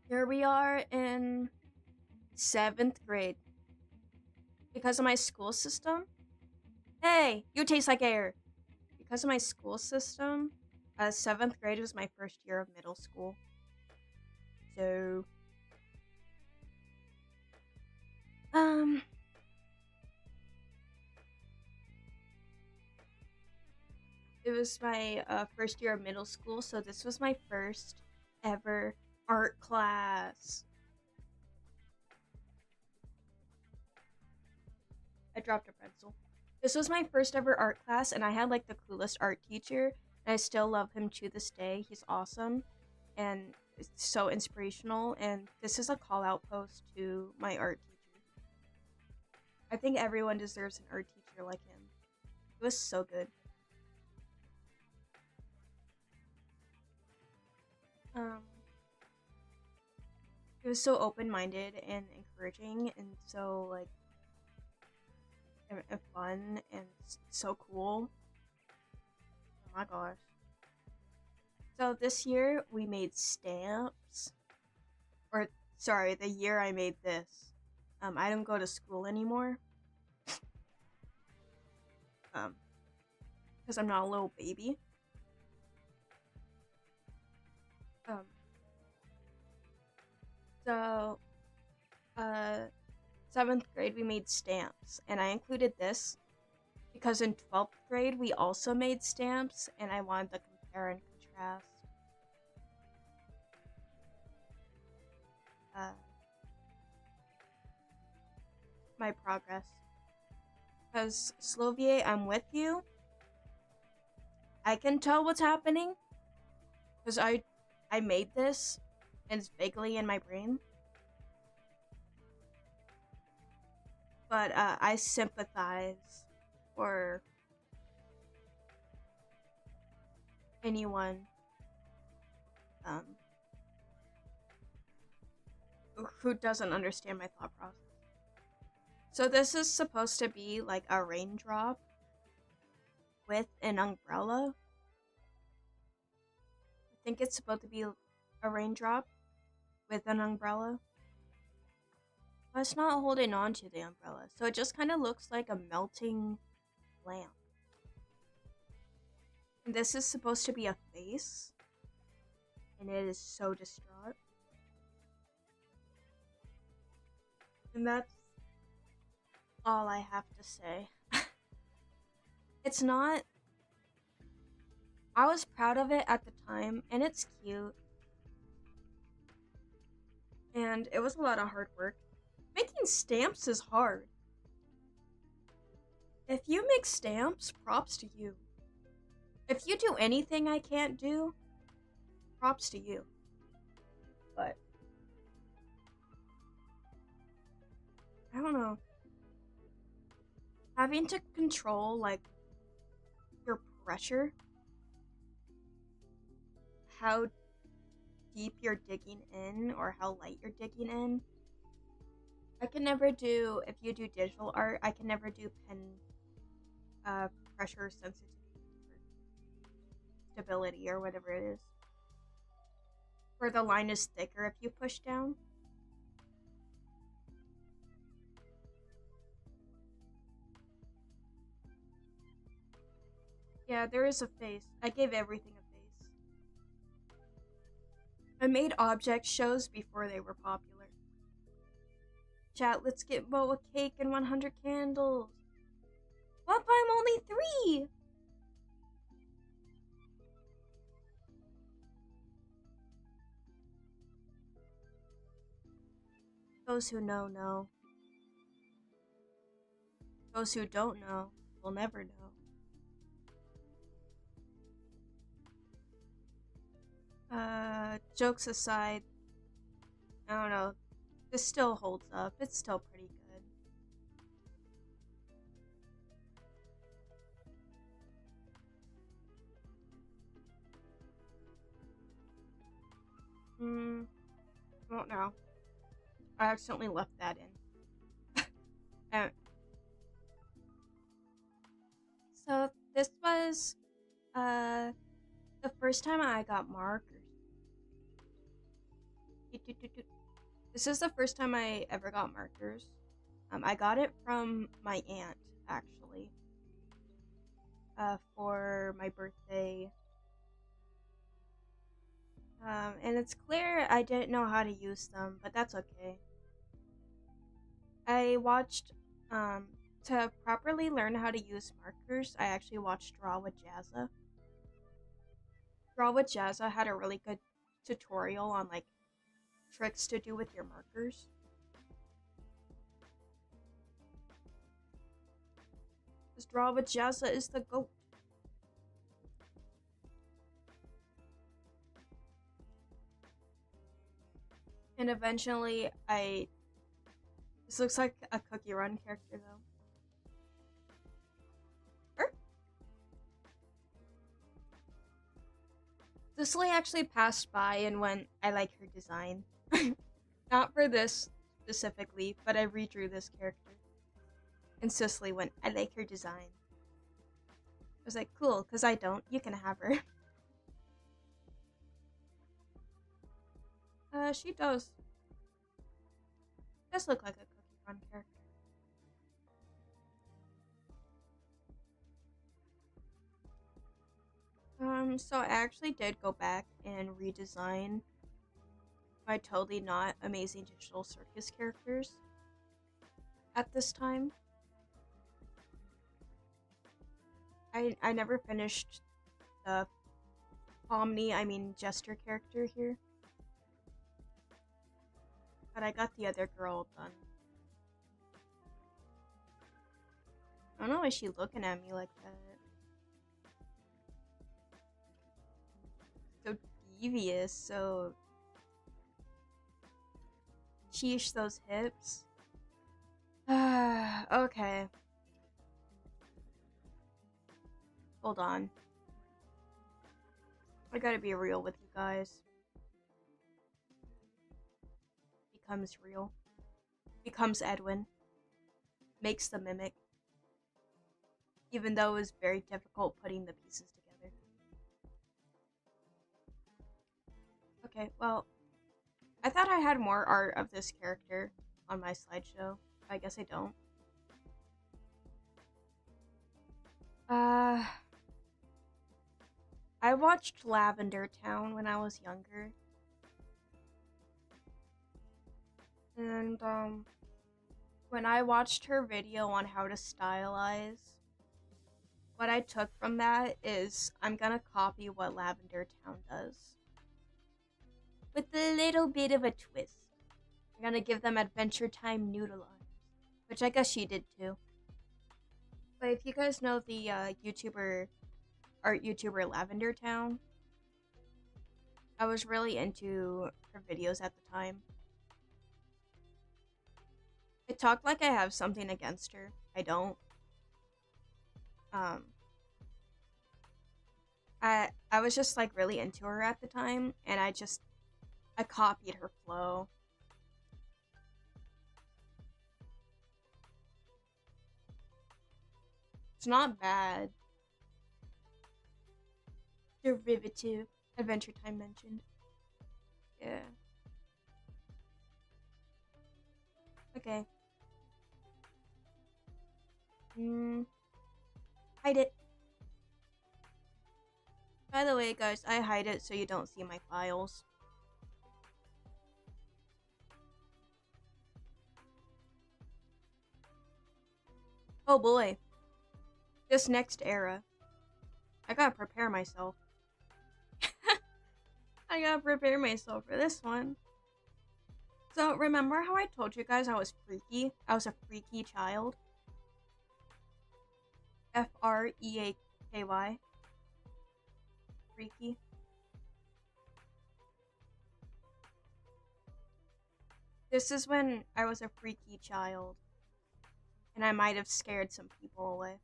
Here we are in 7th grade. Because of my school system. Hey, you taste like air. Because of my school system, 7th grade was my first year of middle school. So, it was my first year of middle school, so this was my first ever art class. I dropped a pretzel. This was my first ever art class, and I had like the coolest art teacher, and I still love him to this day. He's awesome, and it's so inspirational, and this is a call-out post to my art teacher. I think everyone deserves an art teacher like him. It was so good. It was so open-minded and encouraging, and so like and fun and so cool. Oh my gosh. So this year we made stamps. Or sorry, the year I made this. I don't go to school anymore. Because I'm not a little baby. So 7th grade we made stamps, and I included this because in 12th grade we also made stamps, and I wanted to compare and contrast. My progress. Because Slovier, I'm with you. I can tell what's happening. Because I made this, and it's vaguely in my brain. But I sympathize for anyone who doesn't understand my thought process. So this is supposed to be like a raindrop with an umbrella. I think it's supposed to be a raindrop with an umbrella. But it's not holding on to the umbrella, so it just kind of looks like a melting lamp. And this is supposed to be a face, and it is so distraught. And that's all I have to say. It's not... I was proud of it at the time, and it's cute. And it was a lot of hard work. Making stamps is hard. If you make stamps, props to you. If you do anything I can't do, props to you. But I don't know. Having to control, like, your pressure, how deep you're digging in, or how light you're digging in. I can never do, if you do digital art, I can never do pen pressure sensitivity or stability or whatever it is. Where the line is thicker if you push down. Yeah, there is a face. I gave everything a face. I made object shows before they were popular. Chat, let's get Mo a cake and 100 candles. What? I'm only 3! Those who know, know. Those who don't know will never know. Jokes aside, I don't know. This still holds up. It's still pretty good. I don't know. I accidentally left that in. So this was the first time I got markers. This is the first time I ever got markers. I got it from my aunt, actually. For my birthday. And it's clear I didn't know how to use them, but that's okay. I watched, to properly learn how to use markers, I actually watched Draw with Jazza. Draw with Jazza had a really good tutorial on, like, tricks to do with your markers. Because Draw with Jazza is the GOAT. And eventually, this looks like a Cookie Run character, though. Cicely actually passed by and went, I like her design. Not for this specifically, but I redrew this character. And Cicely went, I like her design. I was like, cool, because I don't. You can have her. She does. Does look like a Cookie Run character. So I actually did go back and redesign my totally not Amazing Digital Circus characters at this time. I never finished the Jester character here. But I got the other girl done. I don't know why she's looking at me like that. So devious, so... Sheesh, those hips. Okay. Hold on. I gotta be real with you guys. Becomes real. Becomes Edwin. Makes the mimic. Even though it was very difficult putting the pieces together. Okay, well, I thought I had more art of this character on my slideshow. I guess I don't. I watched Lavender Town when I was younger. And, when I watched her video on how to stylize, what I took from that is I'm gonna copy what Lavender Town does. With a little bit of a twist. I'm gonna give them Adventure Time noodle arms, which I guess she did too. But if you guys know the art YouTuber Lavender Town, I was really into her videos at the time. I talk like I have something against her. I don't. I was just like really into her at the time, and I copied her flow. It's not bad. Derivative. Adventure Time mentioned. Yeah. Okay. Hide it. By the way, guys, I hide it so you don't see my files. Oh boy. This next era. I gotta prepare myself. I gotta prepare myself for this one. So, remember how I told you guys I was freaky? I was a freaky child? Freaky. Freaky. This is when I was a freaky child. And I might have scared some people away.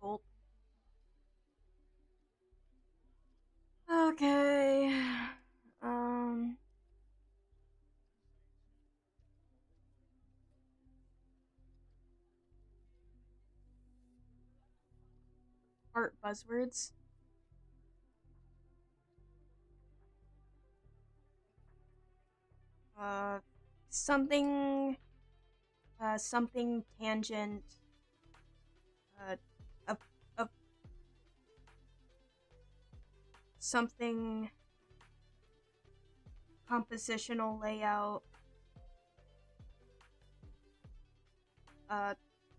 Gulp. Okay. Art buzzwords. Something. Something tangent. Of something compositional layout.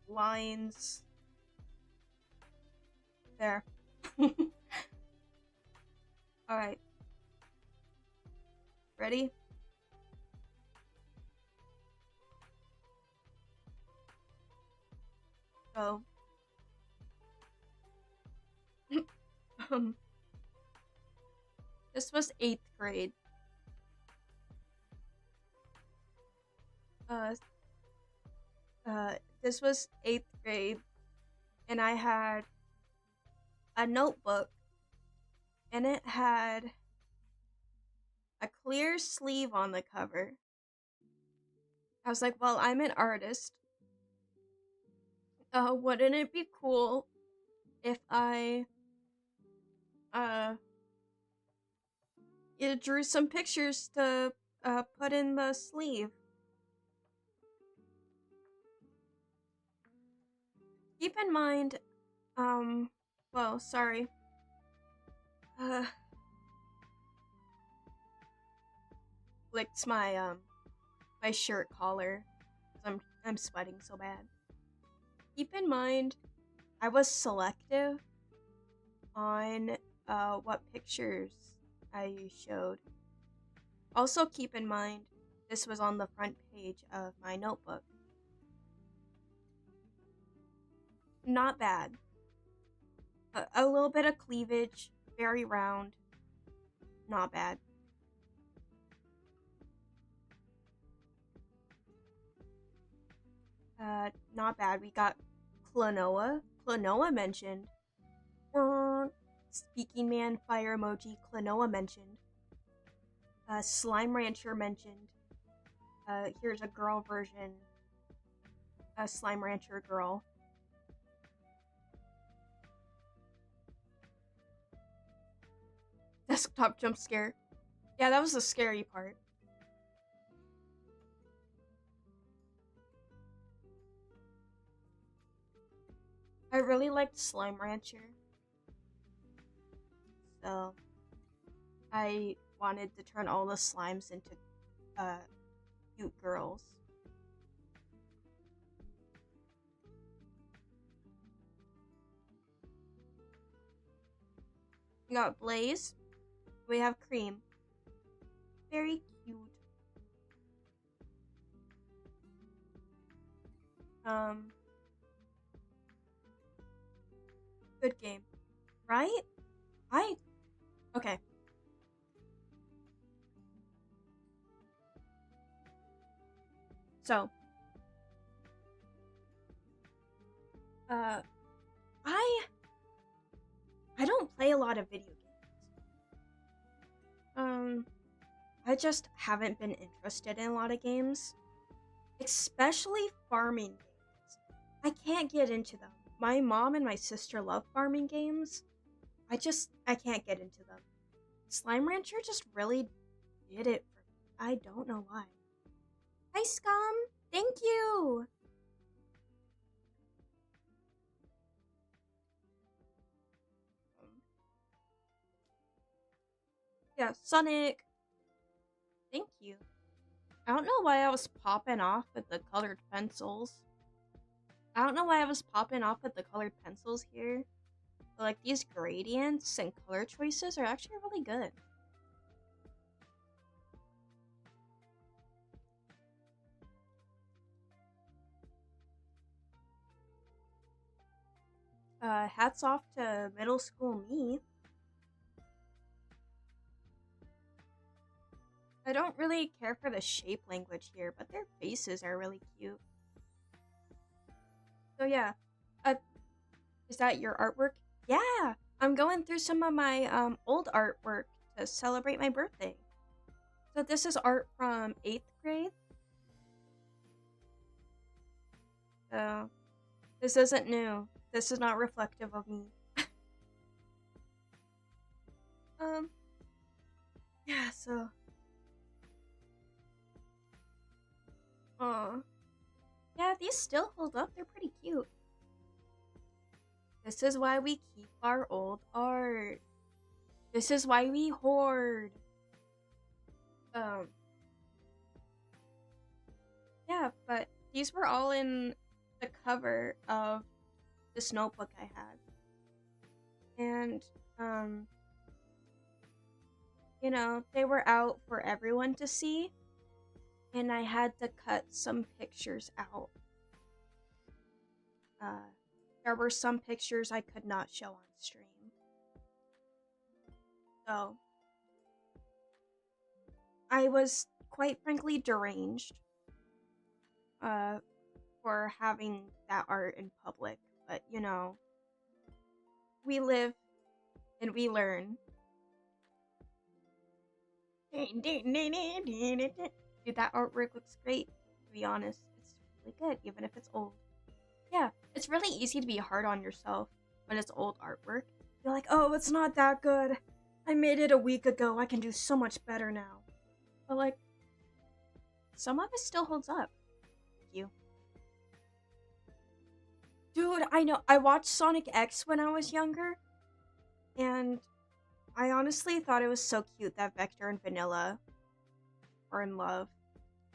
Lines. There. Alright. Ready? Go. This was 8th grade. This was 8th grade, and I had a notebook, and it had a clear sleeve on the cover. I was like, well, I'm an artist. Wouldn't it be cool if I, drew some pictures to, put in the sleeve? Keep in mind, well, sorry. Licked my, my shirt collar. I'm sweating so bad. Keep in mind, I was selective on, what pictures I showed. Also keep in mind, this was on the front page of my notebook. Not bad. A little bit of cleavage, very round. Not bad. Not bad. We got Klonoa. Klonoa mentioned. Speaking Man, fire emoji. Klonoa mentioned. Slime Rancher mentioned. Here's a girl version. Slime Rancher girl. Desktop jump scare. Yeah, that was the scary part. I really liked Slime Rancher. So, I wanted to turn all the slimes into, cute girls. We got Blaze. We have Cream. Very cute. Good game. Right? Okay. So. I don't play a lot of video games. I just haven't been interested in a lot of games. Especially farming games. I can't get into them. My mom and my sister love farming games. I can't get into them. Slime Rancher just really did it for me. I don't know why. Hi, Scum! Thank you! Yeah, Sonic! Thank you. I don't know why I was popping off with the colored pencils. I don't know why I was popping off with the colored pencils here. But, like, these gradients and color choices are actually really good. Hats off to middle school me. I don't really care for the shape language here, but their faces are really cute. So yeah, is that your artwork? Yeah, I'm going through some of my old artwork to celebrate my birthday. So this is art from 8th grade. So this isn't new. This is not reflective of me. Yeah, so yeah, these still hold up. They're pretty cute. This is why we keep our old art. This is why we hoard. Yeah, but these were all in the cover of this notebook I had. And, you know, they were out for everyone to see. And I had to cut some pictures out. There were some pictures I could not show on stream. So, I was quite frankly deranged for having that art in public. But, you know, we live and we learn. Dude, that artwork looks great, to be honest. It's really good, even if it's old. Yeah, it's really easy to be hard on yourself when it's old artwork. You're like, oh, it's not that good. I made it a week ago. I can do so much better now. But, like, some of it still holds up. Thank you. Dude, I know. I watched Sonic X when I was younger. And I honestly thought it was so cute that Vector and Vanilla are in love.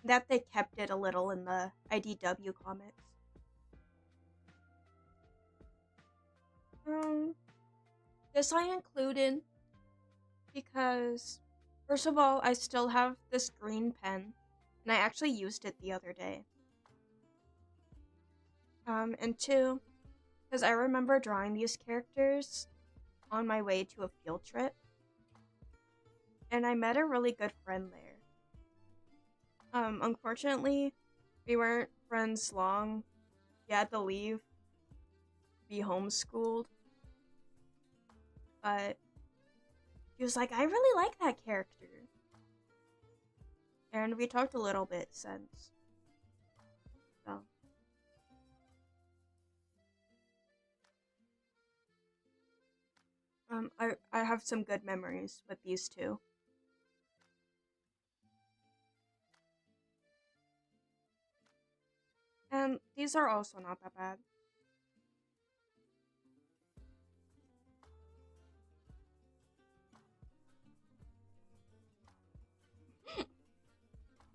That they kept it a little in the IDW comics. This I included because, first of all, I still have this green pen, and I actually used it the other day. And two, because I remember drawing these characters on my way to a field trip, and I met a really good friend there. Unfortunately, we weren't friends long. He had to leave, be homeschooled. But he was like, I really like that character. And we talked a little bit since. So. I have some good memories with these two. And these are also not that bad.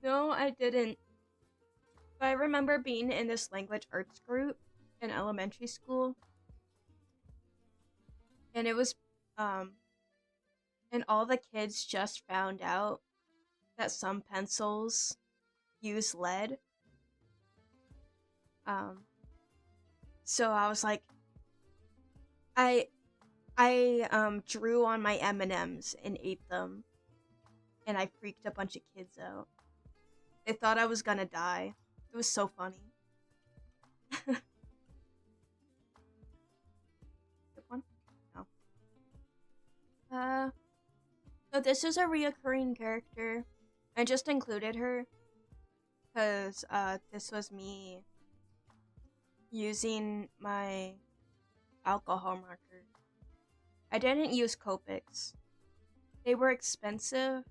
No, I didn't. But I remember being in this language arts group in elementary school. And it was, and all the kids just found out that some pencils use lead. So I was like, I drew on my M&Ms and ate them. And I freaked a bunch of kids out. They thought I was gonna die. It was so funny. Good one? No. So this is a reoccurring character. I just included her because this was me using my alcohol marker. I didn't use Copics. They were expensive,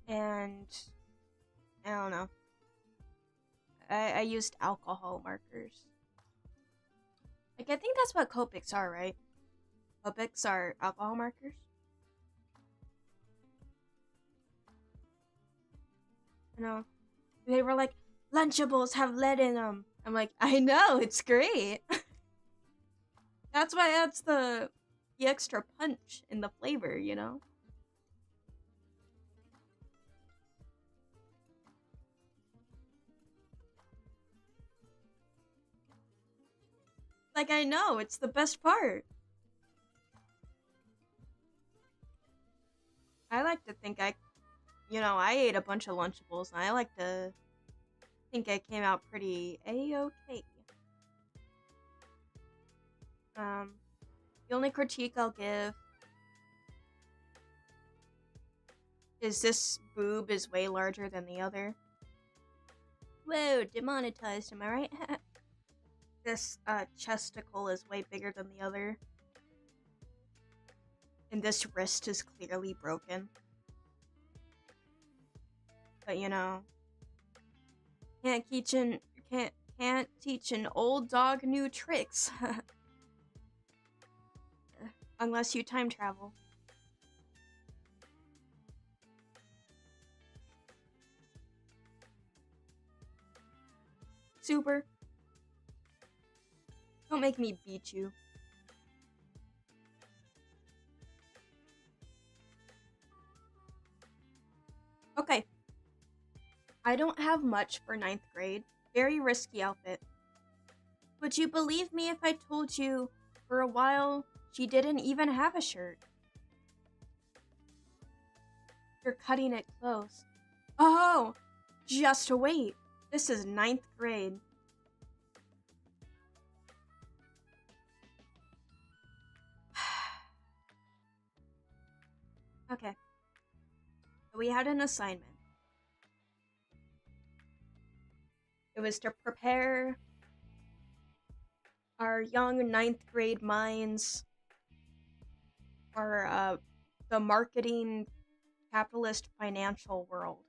and I don't know. I used alcohol markers. Like, I think that's what Copics are, right? Copics are alcohol markers? No. They were like, Lunchables have lead in them. I'm like, I know, it's great. That's why that's the extra punch in the flavor, you know? Like, I know, it's the best part. I like to think I ate a bunch of Lunchables, and I like to think I came out pretty A-okay. The only critique I'll give is this boob is way larger than the other. Whoa, demonetized, am I right? This chesticle is way bigger than the other. And this wrist is clearly broken. But you know, can't teach an old dog new tricks. Unless you time travel. Super. Don't make me beat you. Okay. I don't have much for 9th grade. Very risky outfit. Would you believe me if I told you for a while she didn't even have a shirt? You're cutting it close. Oh, just wait. This is 9th grade. Okay. So we had an assignment. It was to prepare our young 9th grade minds for the marketing capitalist financial world.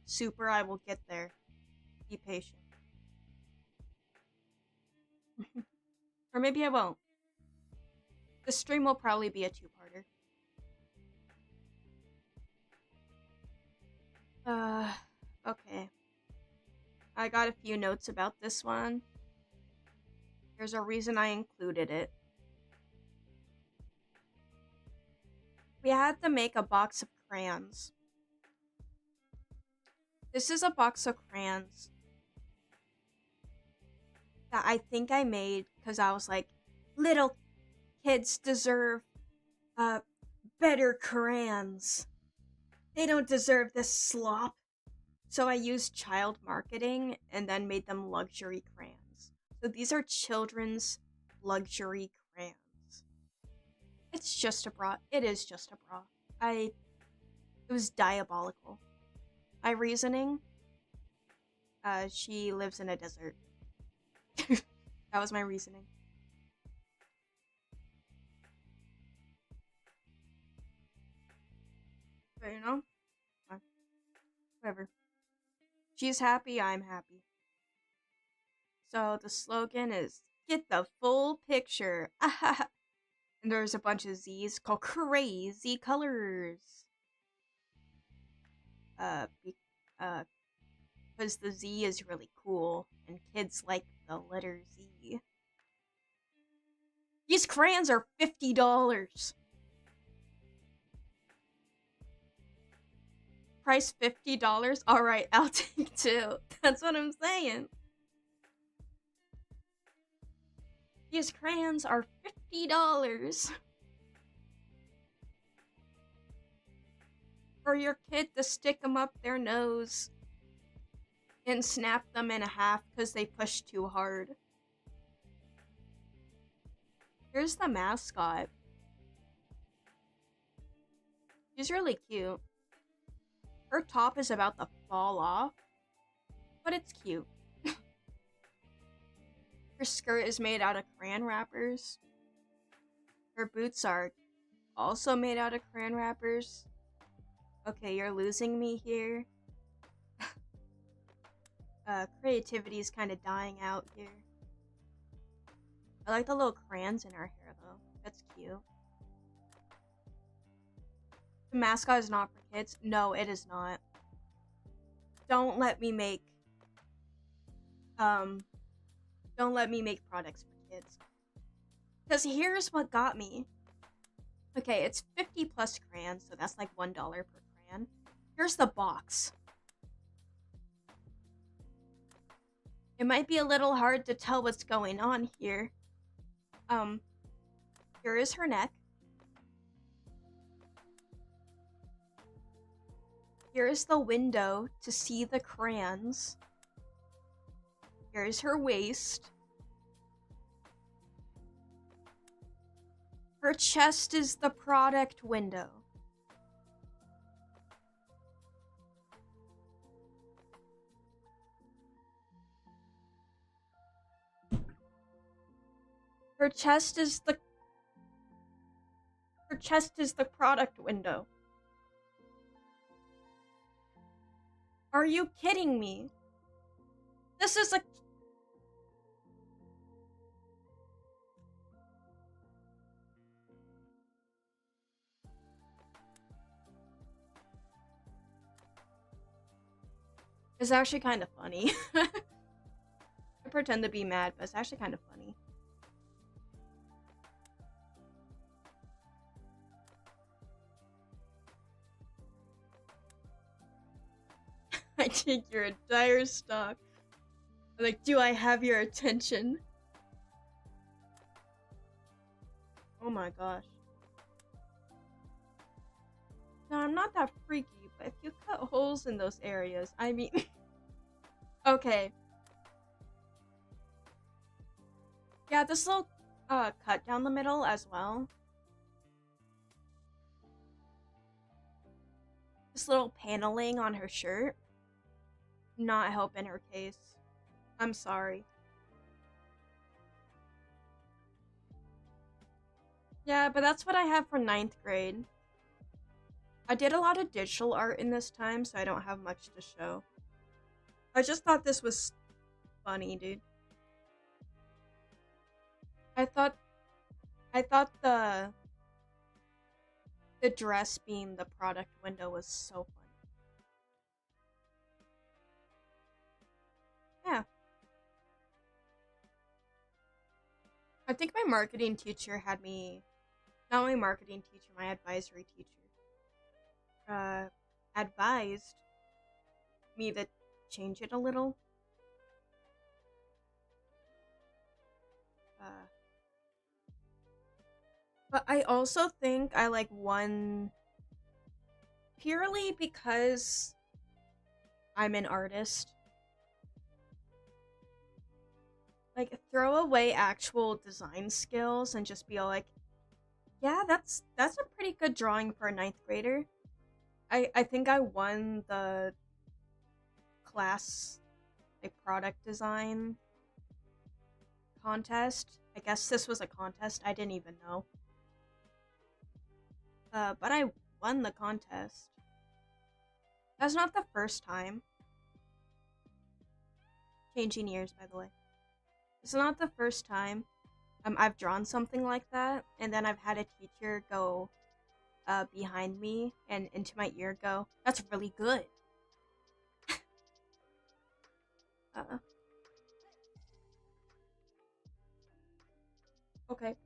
Super, I will get there. Be patient. Or maybe I won't. The stream will probably be a 2-parter. Okay. I got a few notes about this one. There's a reason I included it. We had to make a box of crayons. This is a box of crayons that I think I made because I was like, little kids deserve better crayons. They don't deserve this slop. So I used child marketing and then made them luxury crayons. So these are children's luxury crayons. It's just a bra. It is just a bra. It was diabolical. My reasoning, she lives in a desert. That was my reasoning. But you know, whatever. She's happy, I'm happy. So the slogan is, get the full picture. And there's a bunch of Z's called Crazy Colors. Because the Z is really cool, and kids like the letter Z. These crayons are $50. Price $50? Alright, I'll take 2. That's what I'm saying. These crayons are $50. For your kid to stick them up their nose and snap them in half because they push too hard. Here's the mascot. She's really cute. Her top is about the fall off, but it's cute. Her skirt is made out of crayon wrappers. Her boots are also made out of crayon wrappers. Okay, you're losing me here. Creativity is kind of dying out here. I like the little crayons in her hair, though. That's cute. The mascot is not for kids. No, it is not. Don't let me make products for kids. Because here's what got me. Okay, it's 50 plus crayons, so that's like $1 per crayon. Here's the box. It might be a little hard to tell what's going on here. Here is her neck. Here is the window to see the crayons. Here is her waist. Her chest is the product window. Her chest is the product window. Are you kidding me? This is a... It's actually kind of funny. I pretend to be mad, but it's actually kind of funny. I think you're a dire stock. Like, do I have your attention? Oh my gosh. No, I'm not that freaky, but if you cut holes in those areas, I mean... Okay. Yeah, this little cut down the middle as well. This little paneling on her shirt. Not helping her case. I'm sorry. Yeah, but that's what I have for 9th grade. I did a lot of digital art in this time, so I don't have much to show. I just thought this was funny, dude. I thought the dress being the product window was so funny. Yeah. I think my marketing teacher had me, not my marketing teacher, my advisory teacher, advised me to change it a little. But I also think I like won purely because I'm an artist. Like, throw away actual design skills and just be all like, yeah, that's a pretty good drawing for a 9th grader. I think I won the class, like, product design contest. I guess this was a contest. I didn't even know. But I won the contest. That's not the first time. Changing years, by the way. It's not the first time I've drawn something like that, and then I've had a teacher go behind me and into my ear go, "That's really good." Okay.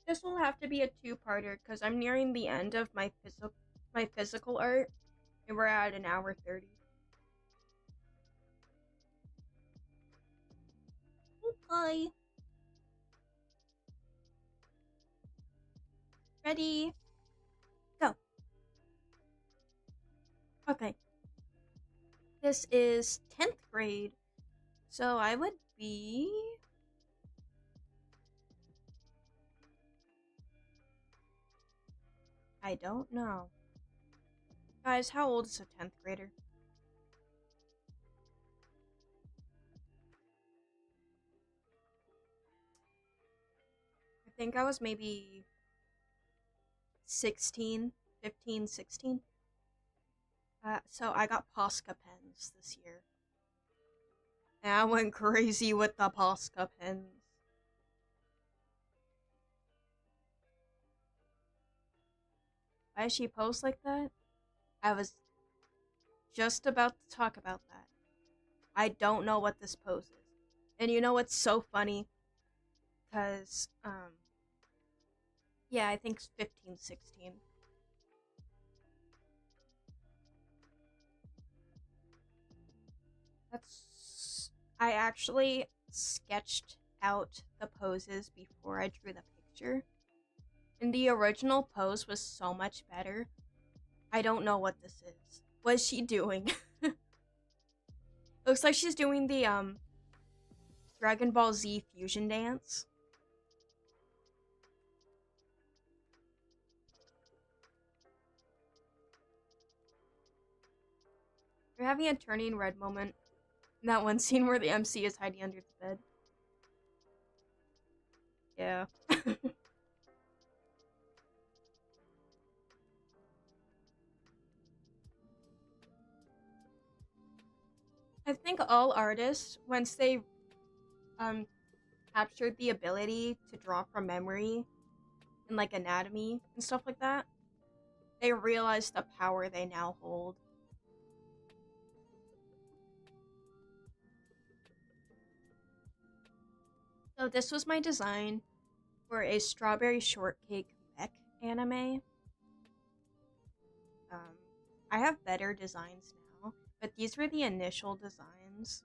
This will have to be a 2-parter because I'm nearing the end of my physical art, and we're at 1 hour 30. Okay. Ready? Go. Okay. This is 10th grade, so I would be... I don't know. Guys, how old is a 10th grader? I think I was maybe 16, 15, 16. So I got Posca pens this year. And I went crazy with the Posca pens. Why did she pose like that? I was just about to talk about that. I don't know what this pose is. And you know what's so funny? Because, yeah, I think 15, 16. I actually sketched out the poses before I drew the picture. And the original pose was so much better. I don't know what this is. What is she doing? Looks like she's doing the, Dragon Ball Z fusion dance. You're having a turning red moment in that one scene where the MC is hiding under the bed. Yeah. I think all artists, once they captured the ability to draw from memory and like anatomy and stuff like that, they realized the power they now hold. So this was my design for a strawberry shortcake mech anime. I have better designs now, but these were the initial designs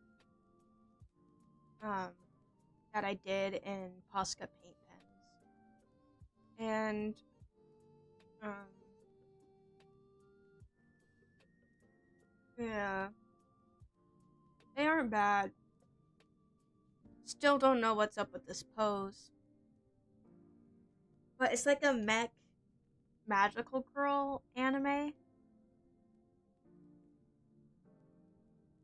that I did in Posca paint pens. And yeah, they aren't bad. Still don't know what's up with this pose. But it's like a mech magical girl anime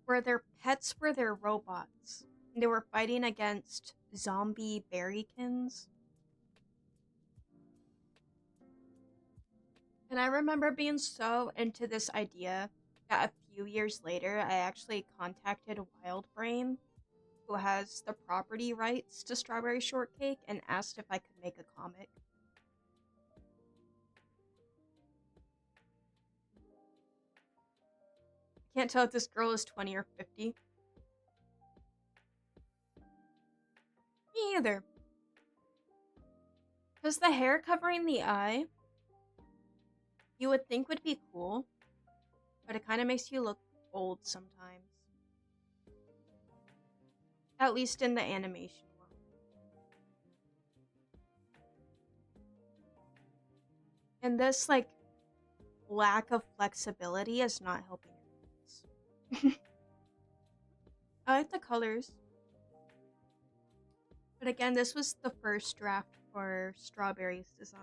where their pets were their robots. And they were fighting against zombie berrykins. And I remember being so into this idea that a few years later I actually contacted Wildbrain, who has the property rights to Strawberry Shortcake, and asked if I could make a comic. Can't tell if this girl is 20 or 50. Me either. Because the hair covering the eye, you would think would be cool, but it kind of makes you look old sometimes. At least in the animation world. And this, like, lack of flexibility is not helping her. I like the colors. But again, this was the first draft for Strawberry's design.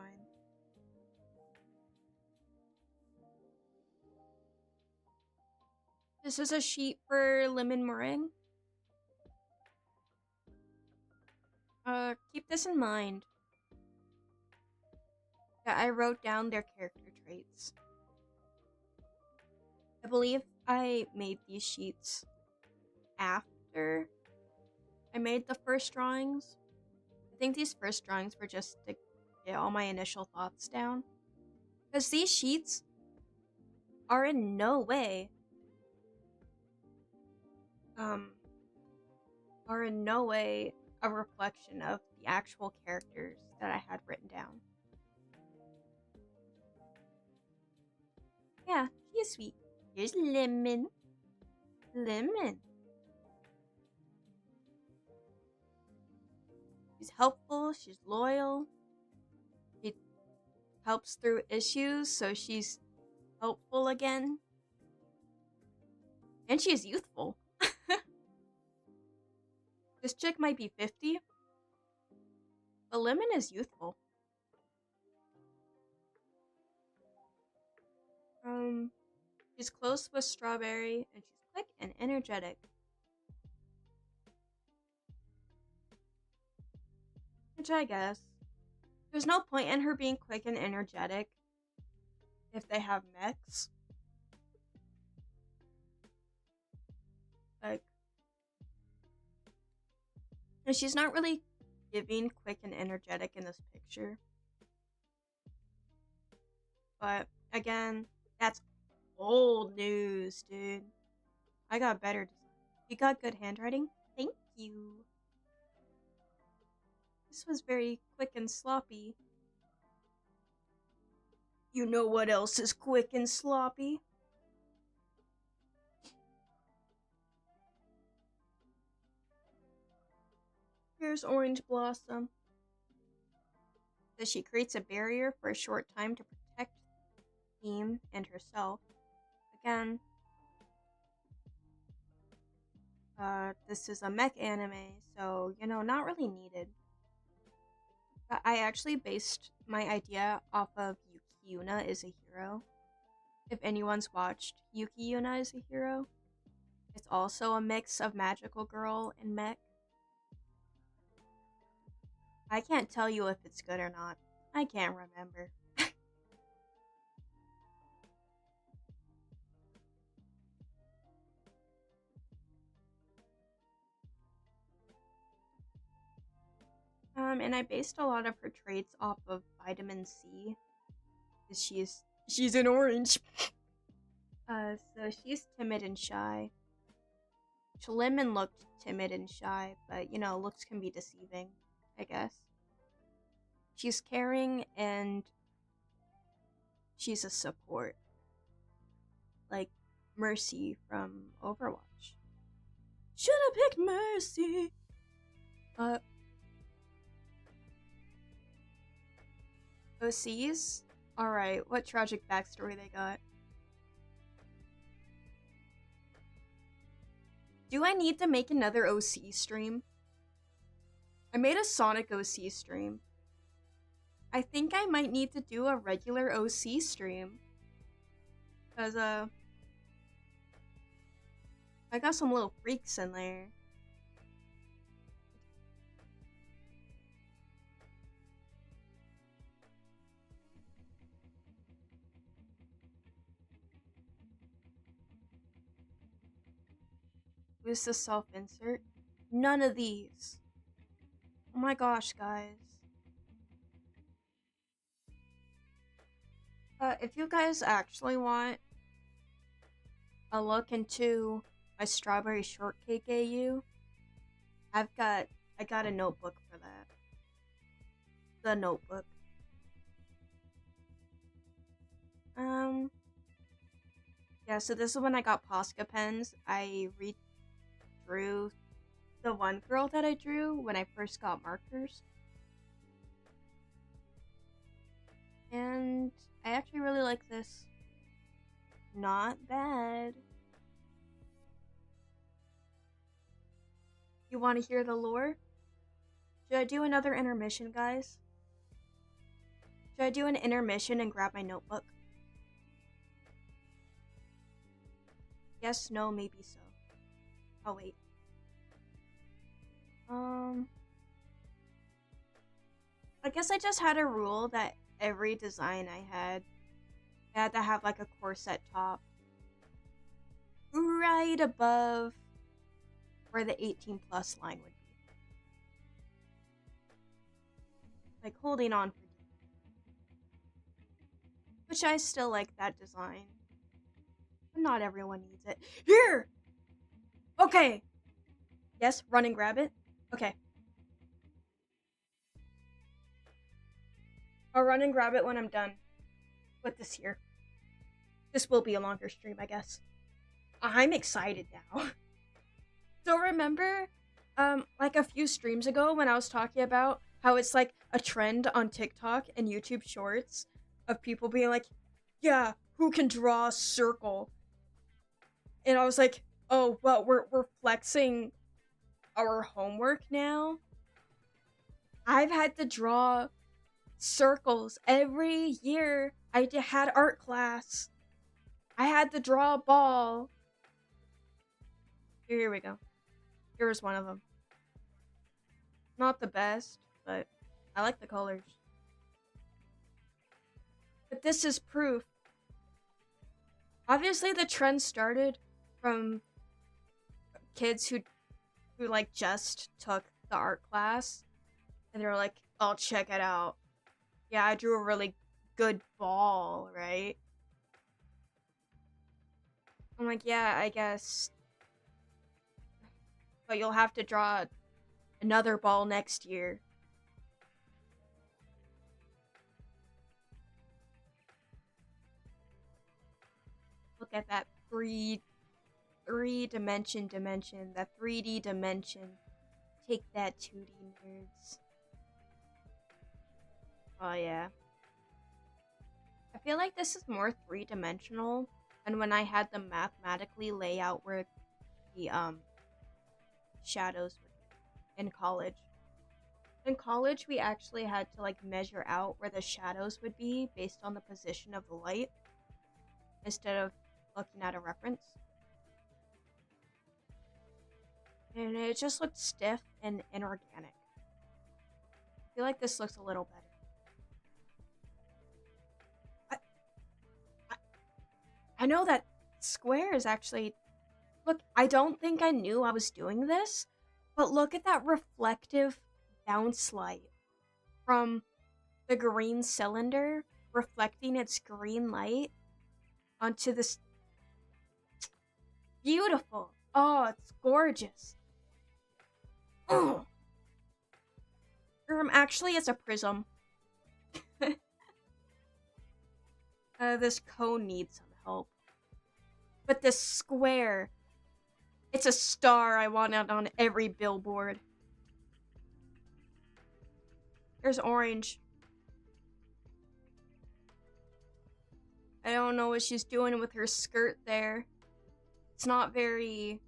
This is a sheet for Lemon Meringue. Keep this in mind. That I wrote down their character traits. I believe I made these sheets after I made the first drawings. I think these first drawings were just to get all my initial thoughts down. Because these sheets are in no way a reflection of the actual characters that I had written down. Yeah, she is sweet. Here's Lemon. Lemon. She's helpful, she's loyal. She helps through issues, so she's helpful again. And she's youthful. This chick might be 50, but Lemon is youthful. She's close with Strawberry, and she's quick and energetic. Which I guess. There's no point in her being quick and energetic if they have mechs. Like, and she's not really giving quick and energetic in this picture. But again, that's old news, dude. I got better design. You got good handwriting? Thank you. This was very quick and sloppy. You know what else is quick and sloppy? Here's Orange Blossom. So she creates a barrier for a short time to protect the team and herself. Again, this is a mech anime, so, you know, not really needed. But I actually based my idea off of Yuki Yuna is a Hero. If anyone's watched Yuki Yuna is a Hero, it's also a mix of magical girl and mech. I can't tell you if it's good or not. I can't remember. And I based a lot of her traits off of Vitamin C. Because she's an orange. So she's timid and shy. Lemon looked timid and shy, but, you know, looks can be deceiving, I guess. She's caring and she's a support. Like Mercy from Overwatch. Should've picked Mercy! OCs? Alright, what tragic backstory they got? Do I need to make another OC stream? I made a Sonic OC stream. I think I might need to do a regular OC stream. Because, I got some little freaks in there. Who's the self-insert? None of these. Oh my gosh, guys. If you guys actually want a look into my Strawberry Shortcake AU, I got a notebook for that. The notebook. Yeah, so this is when I got Posca pens. I redrew the one girl that I drew when I first got markers. And I actually really like this. Not bad. You want to hear the lore? Should I do another intermission, guys? Should I do an intermission and grab my notebook? Yes, no, maybe so. Oh, wait. I guess I just had a rule that every design I had to have like a corset top right above where the 18 plus line would be. Like holding on for which I still like that design. But not everyone needs it. Here! Okay! Yes, run and grab it? Okay. I'll run and grab it when I'm done with this here. This will be a longer stream, I guess. I'm excited now. So remember, like a few streams ago when I was talking about how it's like a trend on TikTok and YouTube Shorts of people being like, yeah, who can draw a circle? And I was like, oh, well, we're flexing our homework now. I've had to draw circles every year I had art class. I had to draw a ball. Here we go. Here's one of them. Not the best, but I like the colors. But this is proof. Obviously, the trend started from kids who like just took the art class, and they're like, "Oh, check it out. Yeah, I drew a really good ball, right?" I'm like, "Yeah, I guess, but you'll have to draw another ball next year." Look at that dimension, that 3D dimension. Take that, 2D nerds. Oh yeah. I feel like this is more three-dimensional than when I had them mathematically lay out where the shadows would be in college. In college, we actually had to like measure out where the shadows would be based on the position of the light instead of looking at a reference. And it just looked stiff and inorganic. I feel like this looks a little better. I know that square is actually... Look, I don't think I knew I was doing this, but look at that reflective bounce light from the green cylinder reflecting its green light onto this... Beautiful. Oh, it's gorgeous. Oh. Actually, it's a prism. This cone needs some help. But this square, it's a star I want out on every billboard. There's orange. I don't know what she's doing with her skirt there. It's not very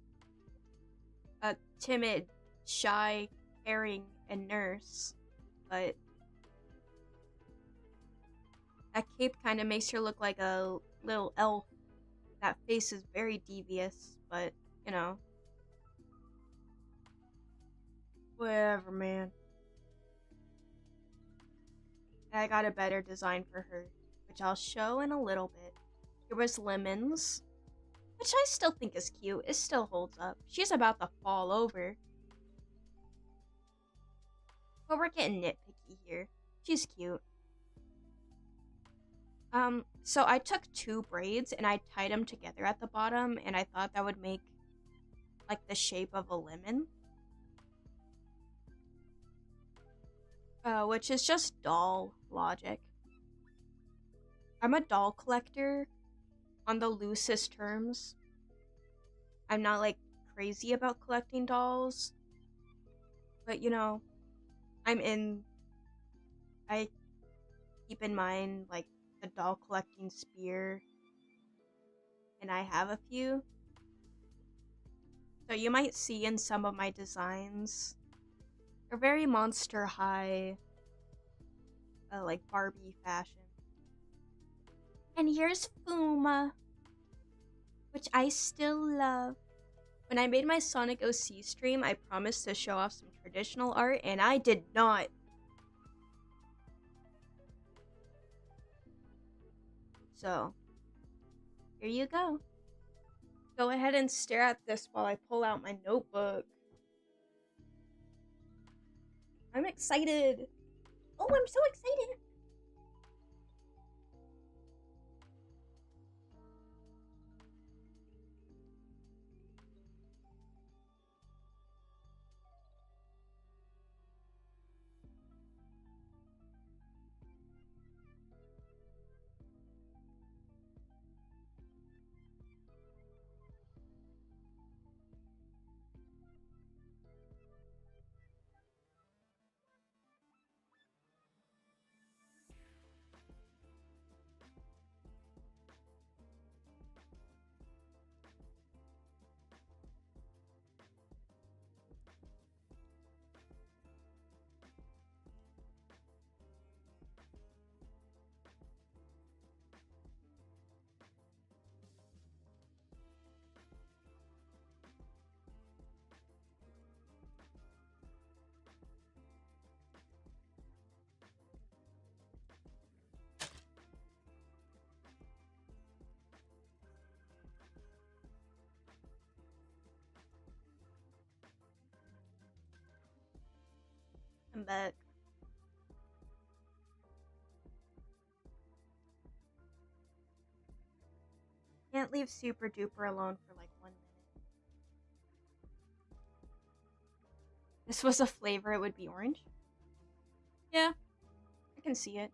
timid, shy, caring, and nurse, but that cape kind of makes her look like a little elf. That face is very devious, but, you know. Whatever, man. I got a better design for her, which I'll show in a little bit. Here was Lemons, which I still think is cute. It still holds up. She's about to fall over. But we're getting nitpicky here. She's cute. So I took 2 braids and I tied them together at the bottom, and I thought that would make like the shape of a lemon. Which is just doll logic. I'm a doll collector on the loosest terms. I'm not like crazy about collecting dolls, but you know, I keep in mind like the doll collecting sphere, and I have a few. So you might see in some of my designs, they're very Monster High, like Barbie fashion. And here's Fuma, which I still love. When I made my Sonic OC stream, I promised to show off some traditional art, and I did not. So, here you go. Go ahead and stare at this while I pull out my notebook. I'm excited. Oh, I'm so excited. I'm back. Can't leave Super Duper alone for like 1 minute. This was a flavor, it would be orange. Yeah, I can see it.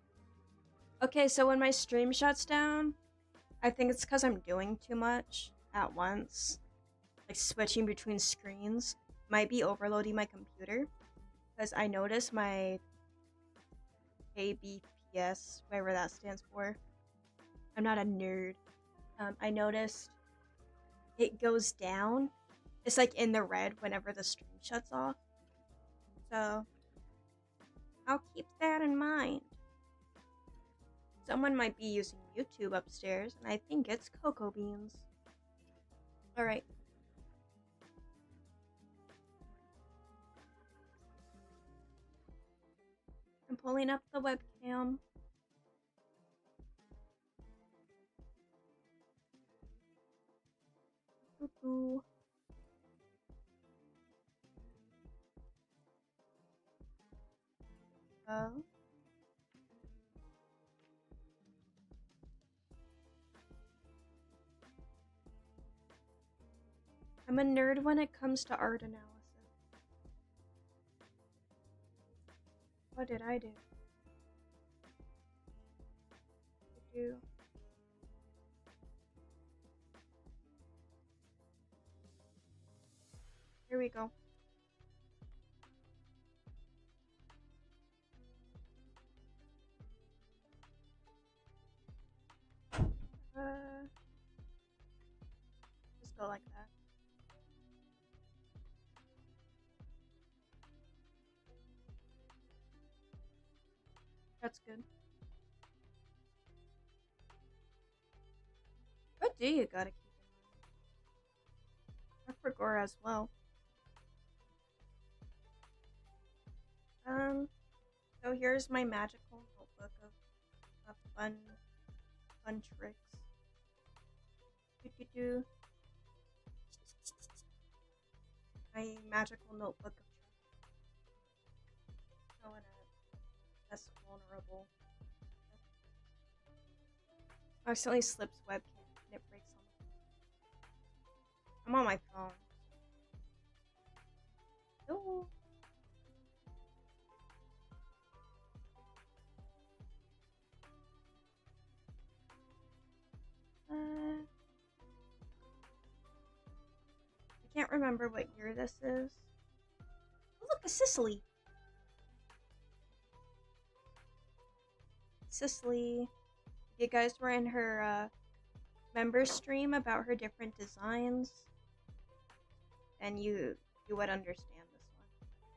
Okay, so when my stream shuts down, I think it's because I'm doing too much at once. Like switching between screens might be overloading my computer. Because I noticed my KBPS, whatever that stands for. I'm not a nerd. I noticed it goes down. It's like in the red whenever the stream shuts off. So I'll keep that in mind. Someone might be using YouTube upstairs, and I think it's cocoa beans. Alright. I'm pulling up the webcam. Ooh. Oh. I'm a nerd when it comes to art analysis. What did I do? Here we go. Just go like that. That's good. What do you gotta keep in mind? I forgot as well. So here's my magical notebook of fun tricks. My magical notebook of tricks. So in a less vulnerable. I accidentally slips webcam and it breaks on me. I'm on my phone. Ooh. I can't remember what year this is. Oh, look, a Sicily. Sicily. If you guys were in her member stream about her different designs, then you would understand this one.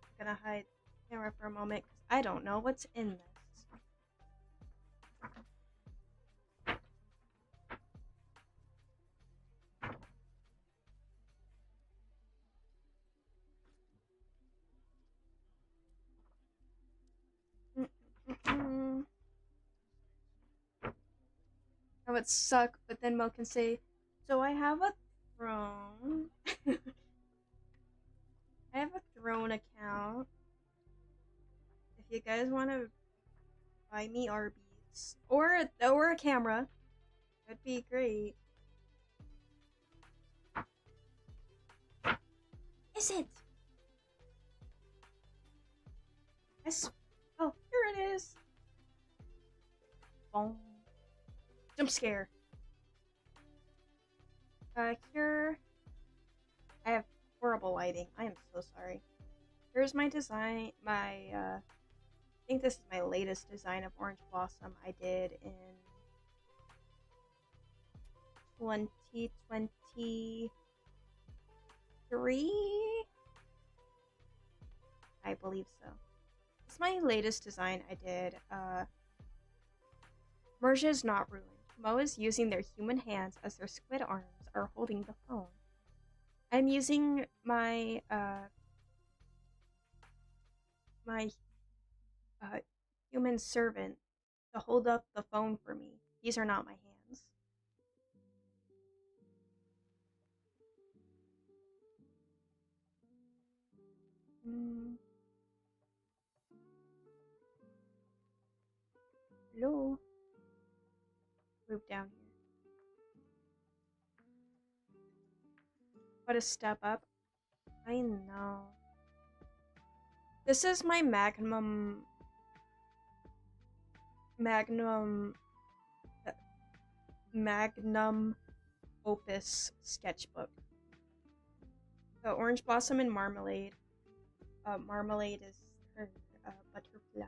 I'm gonna hide the camera for a moment because I don't know what's in this. That would suck, but then Mo can say, so I have a throne. I have a throne account. If you guys want to buy me Arby's or a camera, that'd be great. Is it? Oh, here it is. Boom. Jump scare. Here I have horrible lighting. I am so sorry. Here's my design. I think this is my latest design of Orange Blossom I did in 2023. I believe so. It's my latest design I did. Merge is not ruined. Mo is using their human hands as their squid arms are holding the phone. I'm using my human servant to hold up the phone for me. These are not my hands. Mm. Hello? Move down here. What a step up. I know. This is my magnum opus sketchbook. The Orange Blossom and Marmalade. Marmalade is her butterfly.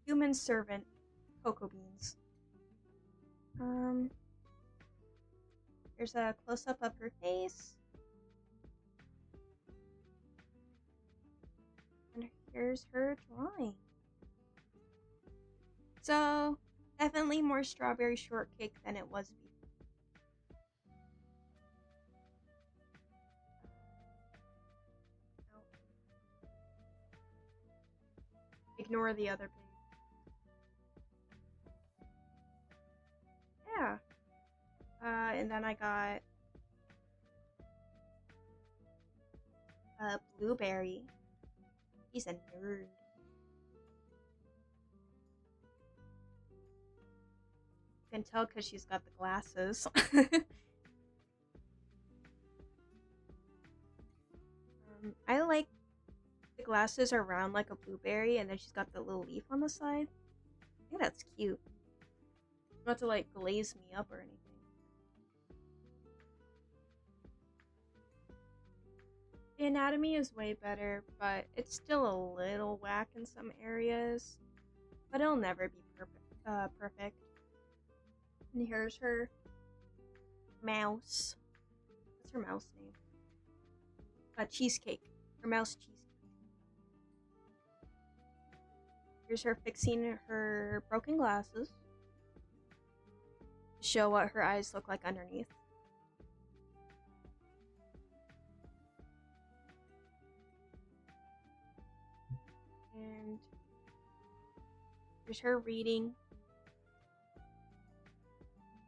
Human servant, cocoa beans. Here's a close-up of her face. And here's her drawing. So, definitely more strawberry shortcake than it was before. Ignore the other page. Yeah. And then I got a blueberry. He's a nerd. You can tell because she's got the glasses. I like the glasses are round like a blueberry, and then she's got the little leaf on the side. I think that's cute. Not to like glaze me up or anything. The anatomy is way better, but it's still a little whack in some areas. But it'll never be perfect. And here's her mouse. What's her mouse name? Cheesecake. Her mouse cheesecake. Here's her fixing her broken glasses to show what her eyes look like underneath. And here's her reading.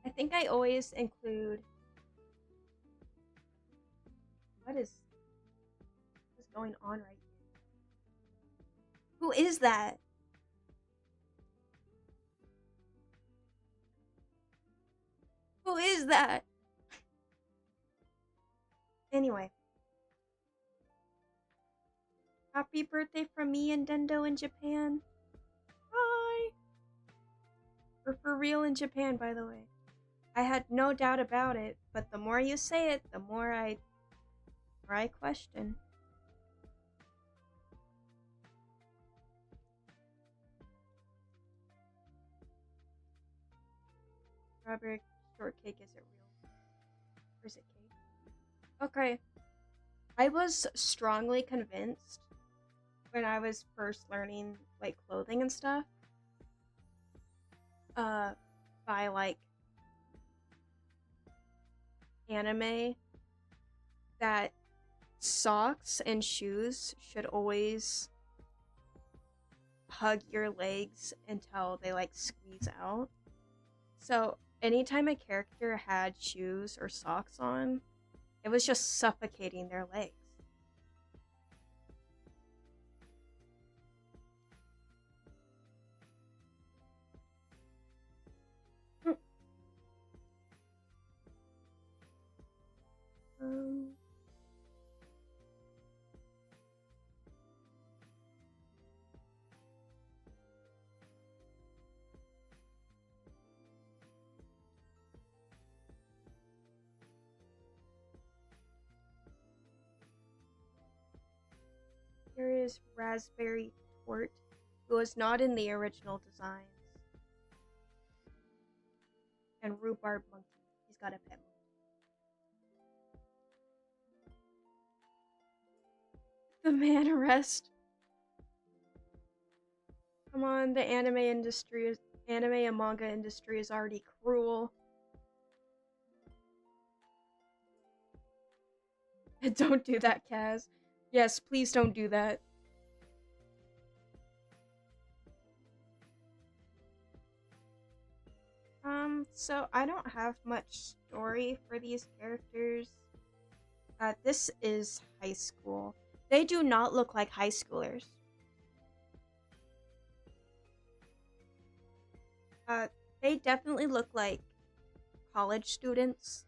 I think I always include... What is going on right here? Who is that? Who is that? Anyway. Happy birthday from me and Dendo in Japan. Hi! We're for real in Japan, by the way. I had no doubt about it, but the more you say it, the more I question. Strawberry shortcake isn't real. Or is it cake? Okay. I was strongly convinced when I was first learning like clothing and stuff by like anime that socks and shoes should always hug your legs until they like squeeze out. So anytime a character had shoes or socks on, it was just suffocating their legs. Here is Raspberry Tort, who was not in the original designs. And Rhubarb Monkey. He's got a pet monkey. The man arrest. Come on, the anime and manga industry is already cruel. Don't do that, Kaz. Yes, please don't do that. So I don't have much story for these characters. This is high school. They do not look like high schoolers. Uh, they definitely look like college students,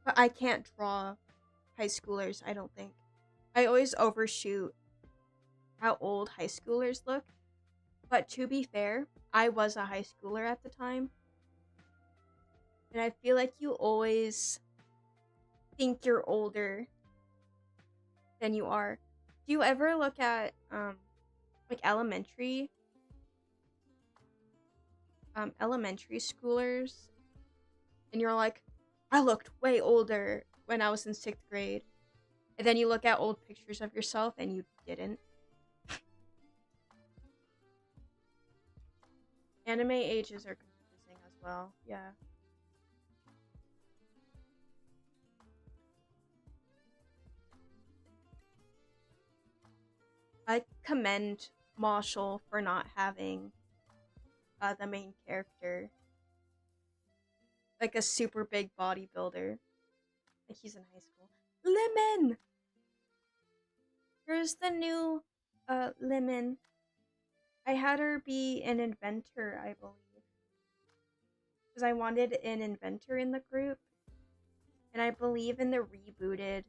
but I can't draw high schoolers, I don't think. I always overshoot how old high schoolers look, but to be fair, I was a high schooler at the time, and I feel like you always think you're older than you are. Do you ever look at like elementary schoolers and you're like, I looked way older when I was in 6th grade. And then you look at old pictures of yourself and you didn't. Anime ages are confusing as well. Yeah. I commend Marshall for not having the main character like a super big bodybuilder. Like he's in high school. Lemon! Here's the new Lemon. I had her be an inventor, I believe. Because I wanted an inventor in the group. And I believe in the rebooted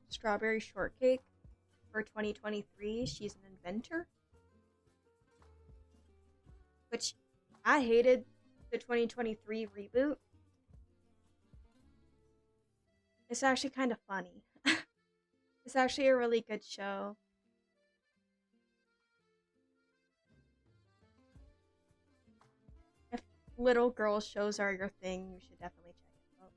Strawberry Shortcake for 2023, she's an inventor. Which I hated the 2023 reboot. It's actually kind of funny. It's actually a really good show. If little girl shows are your thing, you should definitely check it out.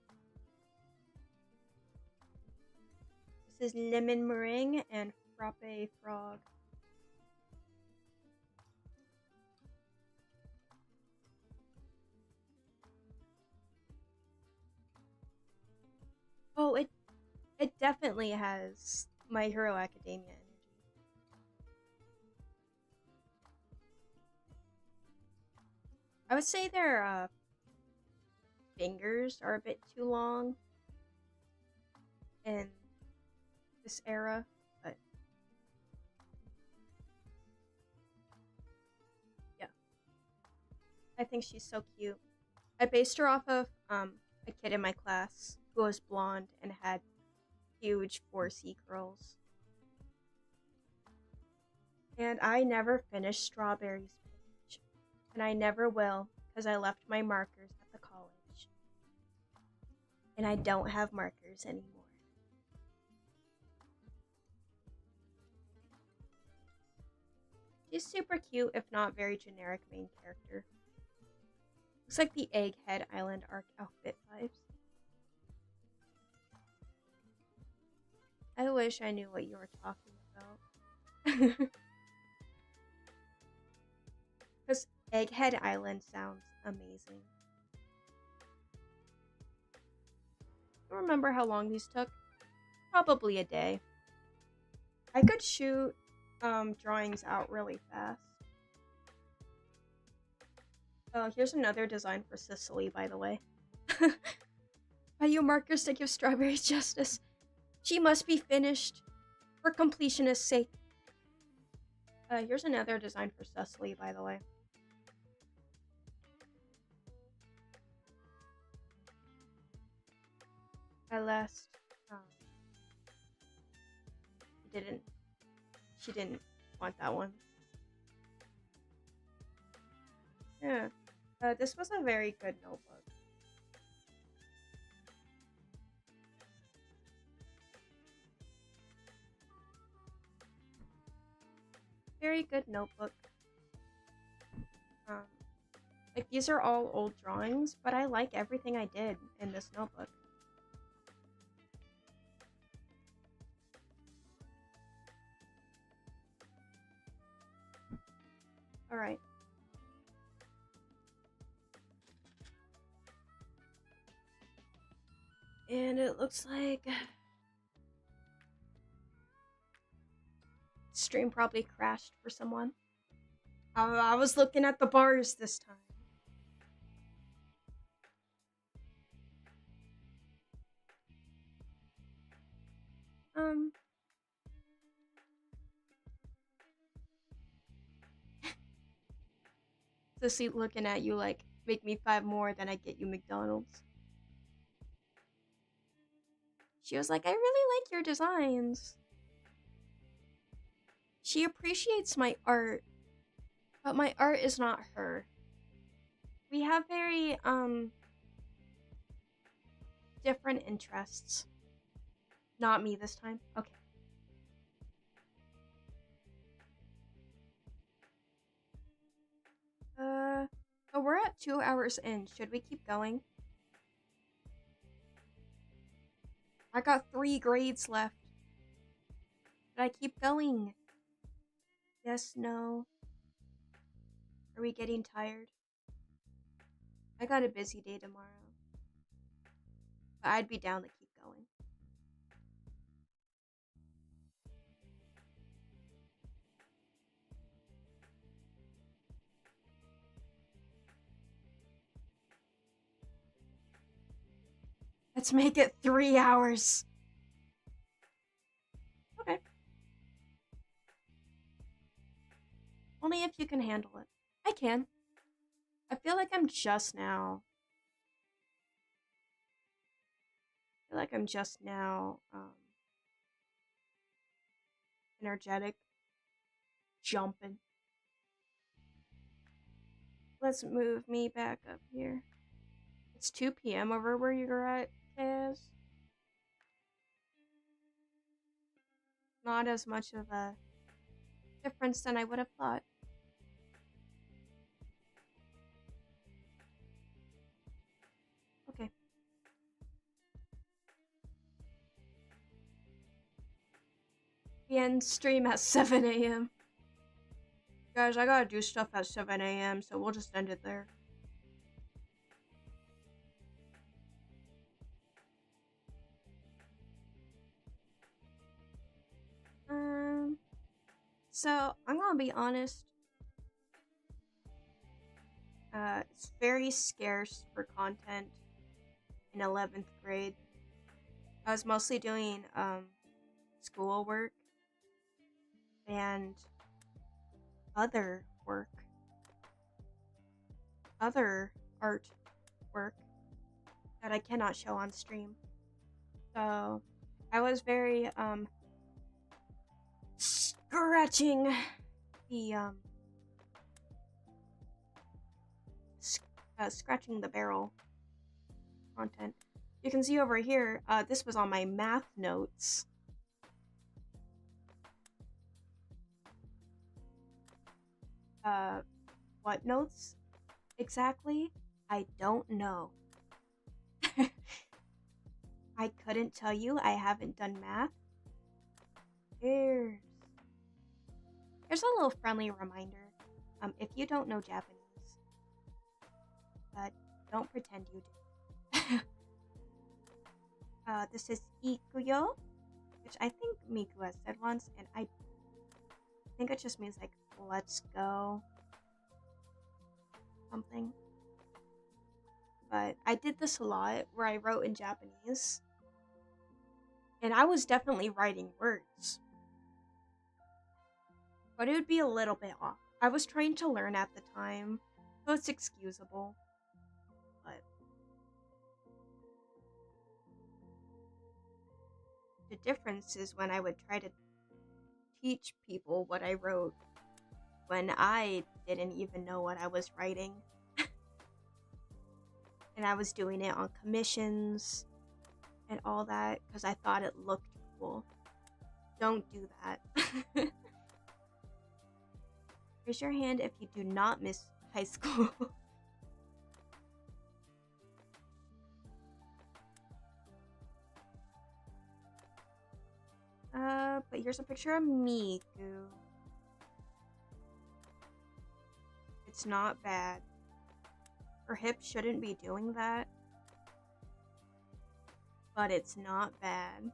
This is Lemon Meringue and Frappe Frog. Oh, it definitely has My Hero Academia energy. I would say their fingers are a bit too long in this era, but yeah, I think she's so cute. I based her off of a kid in my class who was blonde and had huge 4C curls. And I never finished Strawberry's page. And I never will, because I left my markers at the college. And I don't have markers anymore. She's super cute, if not very generic main character. Looks like the Egghead Island arc outfit vibes. I wish I knew what you were talking about. Because Egghead Island sounds amazing. I don't remember how long these took. Probably a day. I could shoot drawings out really fast. Oh, here's another design for Cicely, by the way. By you markers to give Strawberry justice. She must be finished for completionist's sake. Here's another design for Cecily, by the way. I last she didn't want that one. Yeah. This was a very good notebook. Very good notebook. Like these are all old drawings, but I like everything I did in this notebook. Alright. And it looks like stream probably crashed for someone. I was looking at the bars this time. purposelessly looking at you like, make me 5 more, then I get you McDonald's. She was like, I really like your designs. She appreciates my art, but my art is not her. We have very, different interests. Not me this time. Okay. So we're at 2 hours in. Should we keep going? I got 3 grades left. Should I keep going? Yes, no. Are we getting tired? I got a busy day tomorrow. But I'd be down to keep going. Let's make it 3 hours. Okay. Only if you can handle it. I can. I feel like I'm just now. Energetic. Jumping. Let's move me back up here. It's 2 p.m. over where you're at, Kaz. Not as much of a difference than I would have thought. Okay. We end stream at 7 a.m. Guys, I gotta do stuff at 7 a.m., so we'll just end it there. So, I'm gonna be honest. It's very scarce for content in 11th grade. I was mostly doing, schoolwork and other work. Other art work that I cannot show on stream. So, I was very, scratching the, scratching the barrel content. You can see over here, this was on my math notes. What notes exactly? I don't know. I couldn't tell you. I haven't done math. Here's a little friendly reminder. If you don't know Japanese, don't pretend you do. This is ikuyo, which I think Miku has said once, and I think it just means like, let's go. Something. But I did this a lot where I wrote in Japanese. And I was definitely writing words. But it would be a little bit off. I was trying to learn at the time, so it's excusable. But the difference is when I would try to teach people what I wrote when I didn't even know what I was writing. And I was doing it on commissions and all that because I thought it looked cool. Don't do that. Raise your hand if you do not miss high school. But here's a picture of Miku. It's not bad. Her hips shouldn't be doing that. But it's not bad.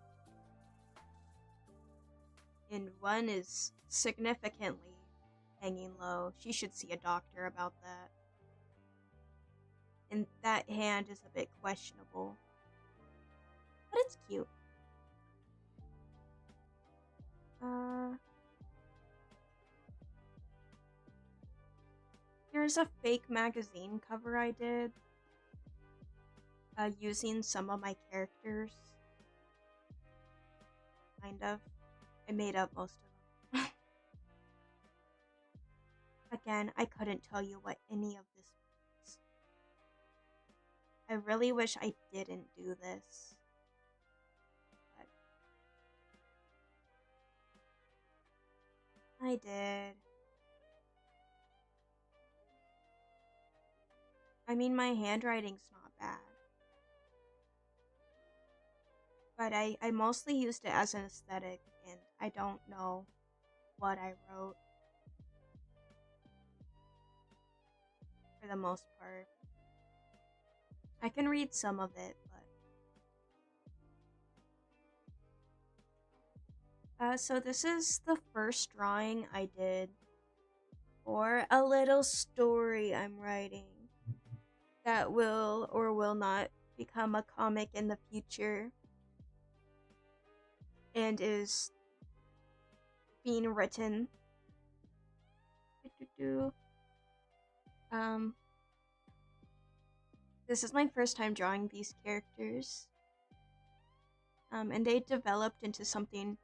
And one is significantly hanging low. She should see a doctor about that. And that hand is a bit questionable. But it's cute. Here's a fake magazine cover I did, using some of my characters. Kind of. I made up most of them. Again, I couldn't tell you what any of this means. I really wish I didn't do this. But I did. I mean, my handwriting's not bad. But I mostly used it as an aesthetic, and I don't know what I wrote. For the most part. I can read some of it, but... so this is the first drawing I did for a little story I'm writing that will or will not become a comic in the future and is being written. This is my first time drawing these characters. And they developed into something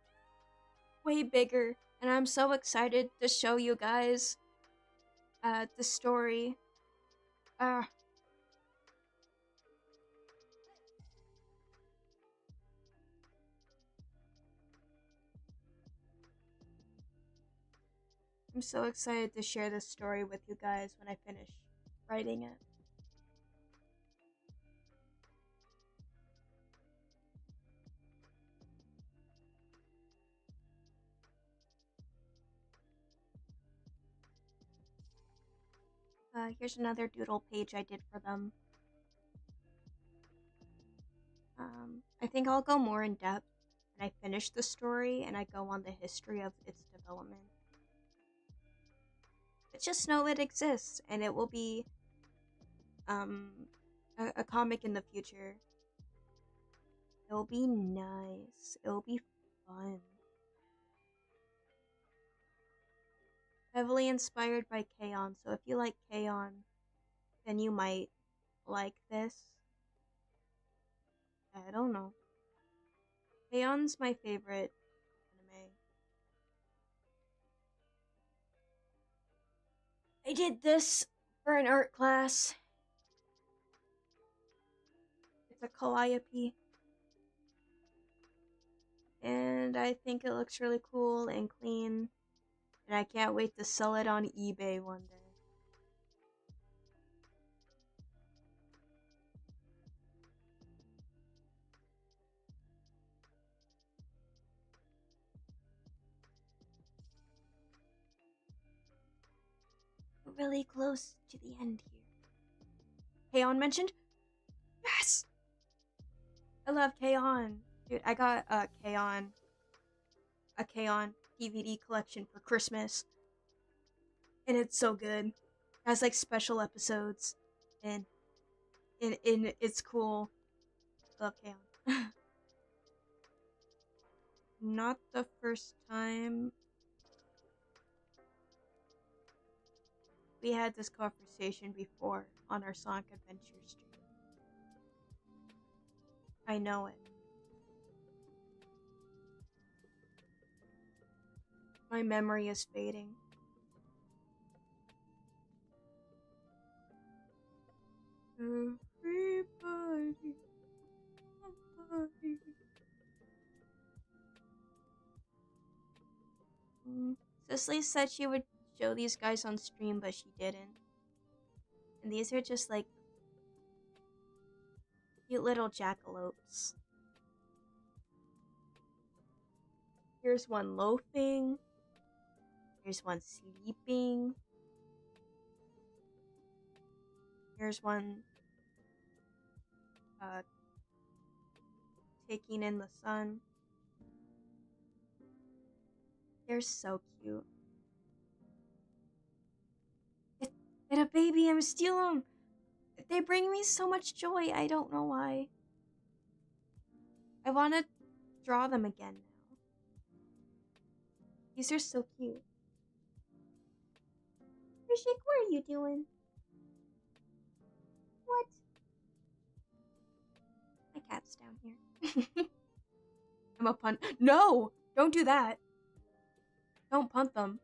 way bigger, and I'm so excited to show you guys the story. I'm so excited to share this story with you guys when I finish writing it. Here's another doodle page I did for them. I think I'll go more in depth when I finish the story and I go on the history of its development. But just know it exists, and it will be a comic in the future. It'll be nice. It'll be fun. Heavily inspired by K-On!, so if you like K-On!, then you might like this. I don't know. K-On!'s my favorite anime. I did this for an art class. It's a calliope. And I think it looks really cool and clean. And I can't wait to sell it on eBay one day. We're really close to the end here. K-On! Mentioned? Yes! I love K-On! Dude, I got a K-On! DVD collection for Christmas. And it's so good. It has like special episodes. And it's cool. I love K-On! Not the first time we had this conversation before on our Sonic Adventure stream. I know it. My memory is fading. Everybody. Cicely said she would show these guys on stream, but she didn't. And these are just like cute little jackalopes. Here's one loafing. Here's one sleeping. Here's one taking in the sun. They're so cute. And a baby, I'm stealing them. They bring me so much joy. I don't know why. I want to draw them again now. These are so cute. Rishik, what are you doing? What? My cat's down here. I'm a punt. No! Don't do that. Don't punt them.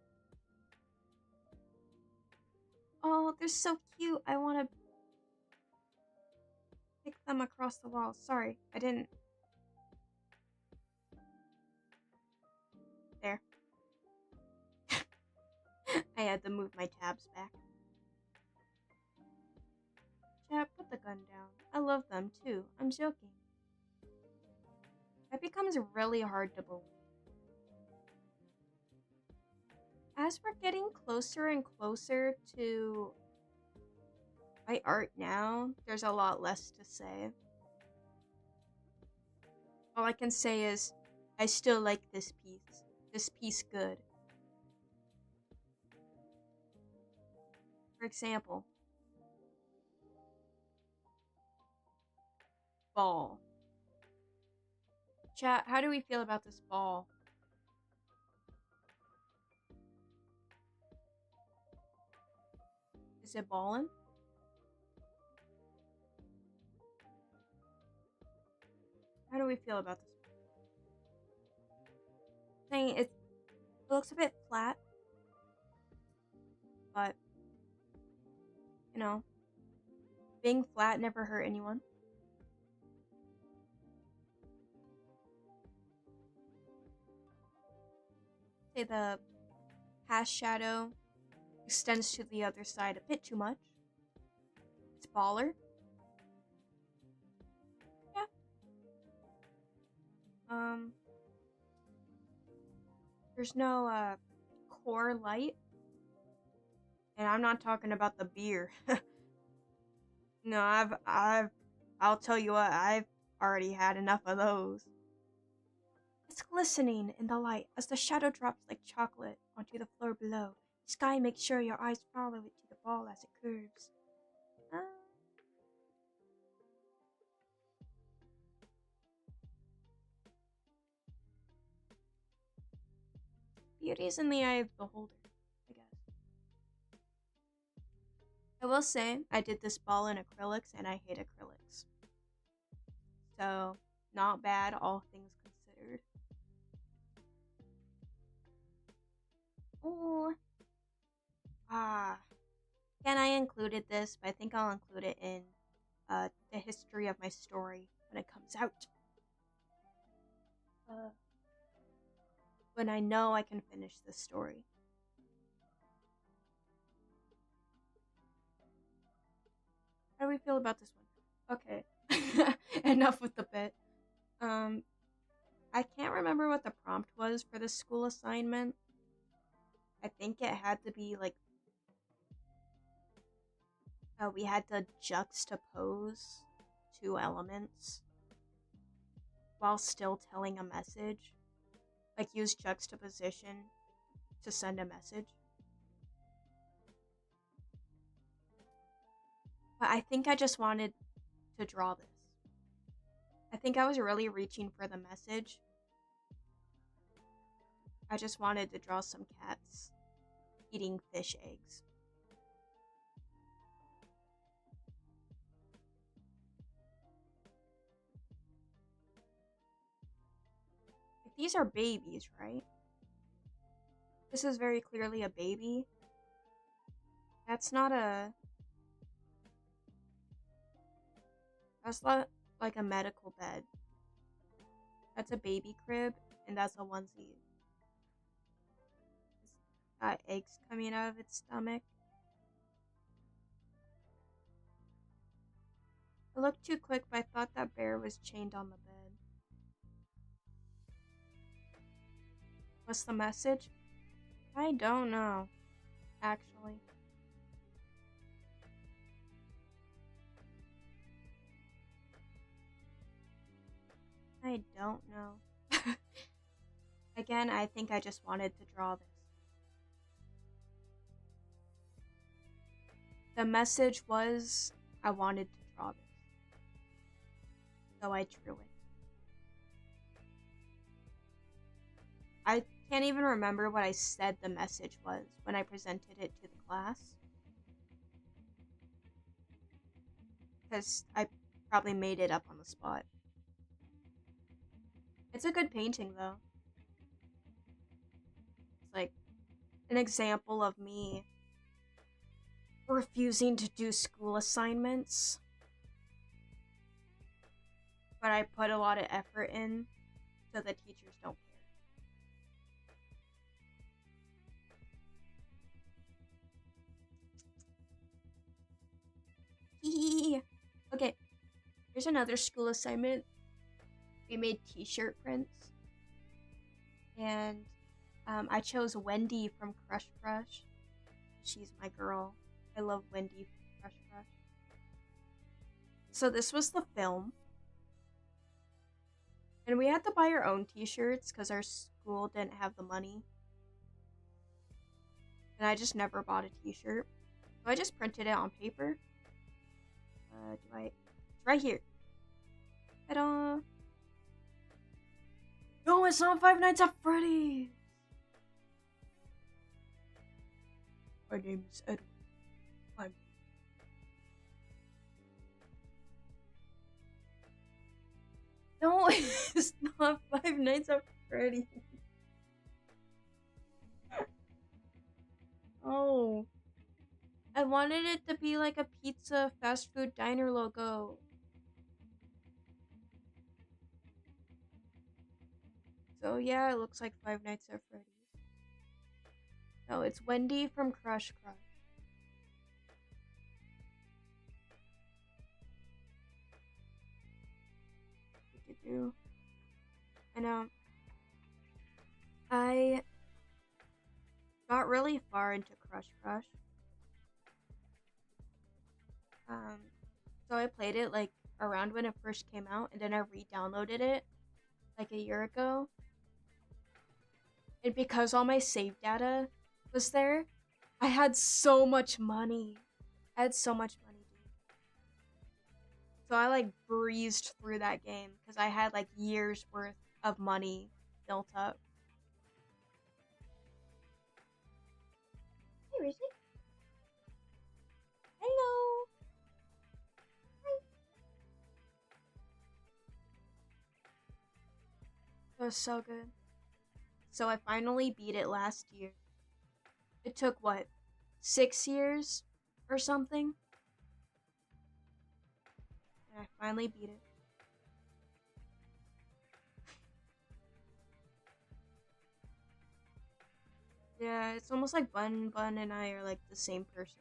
Oh, they're so cute. I want to pick them across the wall. Sorry, I didn't. There. I had to move my tabs back. Chat, put the gun down. I love them too. I'm joking. That becomes really hard to believe. As we're getting closer and closer to my art now, there's a lot less to say. All I can say is, I still like this piece. This piece good. For example, ball. Chat, how do we feel about this ball? Is it ballin'? How do we feel about this? Saying it looks a bit flat, but you know, being flat never hurt anyone. Say the past shadow extends to the other side a bit too much. It's baller. Yeah. There's no core light. And I'm not talking about the beer. No, I'll tell you what, I've already had enough of those. It's glistening in the light as the shadow drops like chocolate onto the floor below. Sky, make sure your eyes follow it to the ball as it curves. Beauty is in the eye of the beholder, I guess. I will say, I did this ball in acrylics, and I hate acrylics. So, not bad, all things considered. Ooh. Again, I included this, but I think I'll include it in the history of my story when it comes out. When I know I can finish this story. How do we feel about this one? Okay. Enough with the bit. I can't remember what the prompt was for the school assignment. I think it had to be like we had to juxtapose two elements while still telling a message. Like use juxtaposition to send a message. But I think I just wanted to draw this. I think I was really reaching for the message. I just wanted to draw some cats eating fish eggs. These are babies, right? This is very clearly a baby. That's not like a medical bed. That's a baby crib, and that's a onesie. It's got eggs coming out of its stomach. I looked too quick, but I thought that bear was chained on the bed. What's the message? I don't know, actually. I don't know. Again, I think I just wanted to draw this. The message was I wanted to draw this. So I drew it. I can't even remember what I said the message was when I presented it to the class. Because I probably made it up on the spot. It's a good painting, though. It's like an example of me refusing to do school assignments. But I put a lot of effort in so the teachers don't care. Okay, here's another school assignment. We made t-shirt prints. And I chose Wendy from Crush Crush. She's my girl. I love Wendy from Crush Crush. So this was the film. And we had to buy our own t-shirts because our school didn't have the money. And I just never bought a t-shirt. So I just printed it on paper. It's right here. Ta-da! No, it's not Five Nights at Freddy's! My name is Edward. No, it's not Five Nights at Freddy's. Oh. I wanted it to be like a pizza fast food diner logo. So yeah, it looks like Five Nights at Freddy's. No, it's Wendy from Crush Crush. And I got really far into Crush Crush. So I played it like around when it first came out, and then I re-downloaded it like a year ago. And because all my save data was there, I had so much money. I had so much money, dude. So I like breezed through that game because I had like years worth of money built up. Hey, Richie. Hello. Hi. It was so good. So I finally beat it last year. It took what, 6 years or something? And I finally beat it. Yeah, it's almost like Bun and I are like the same person.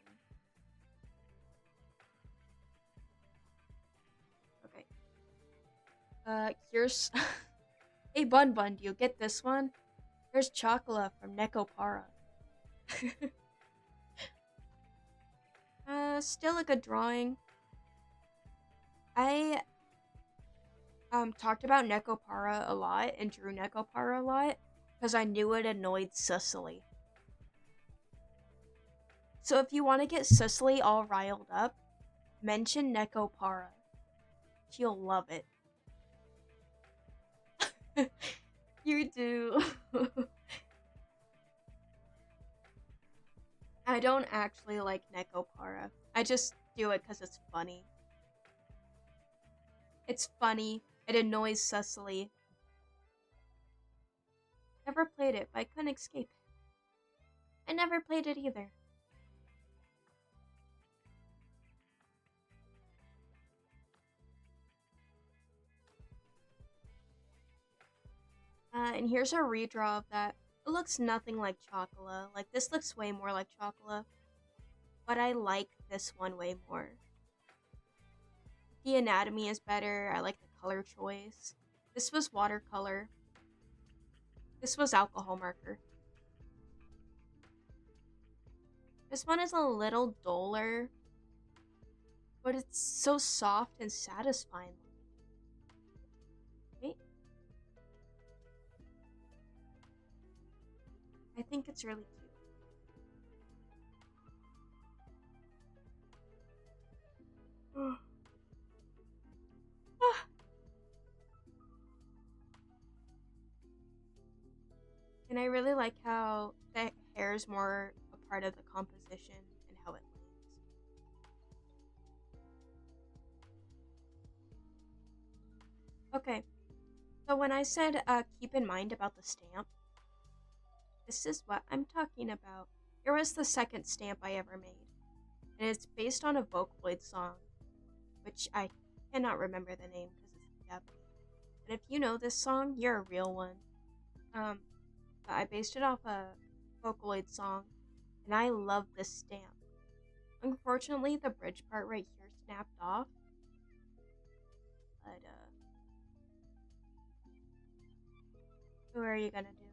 Okay. Here's... Hey Bun, do you get this one? Here's Chocola from Nekopara. Still a good drawing. I talked about Nekopara a lot and drew Nekopara a lot because I knew it annoyed Cicely. So if you want to get Cicely all riled up, mention Nekopara. She'll love it. You do. I don't actually like Nekopara. I just do it because it's funny. It's funny. It annoys Cicely. Never played it, but I couldn't escape it. I never played it either. And here's a redraw of that. It looks nothing like Chocola. Like, this looks way more like Chocola. But I like this one way more. The anatomy is better. I like the color choice. This was watercolor. This was alcohol marker. This one is a little duller, but it's so soft and satisfying. Wait. I think it's really cute. And I really like how the hair is more a part of the composition and how it lands. Okay, so when I said keep in mind about the stamp, this is what I'm talking about. Here was the second stamp I ever made, and it's based on a Vocaloid song, which I cannot remember the name because it's Japanese. And if you know this song, you're a real one. But I based it off a Vocaloid song, and I love this stamp. Unfortunately, the bridge part right here snapped off, but what are you gonna do?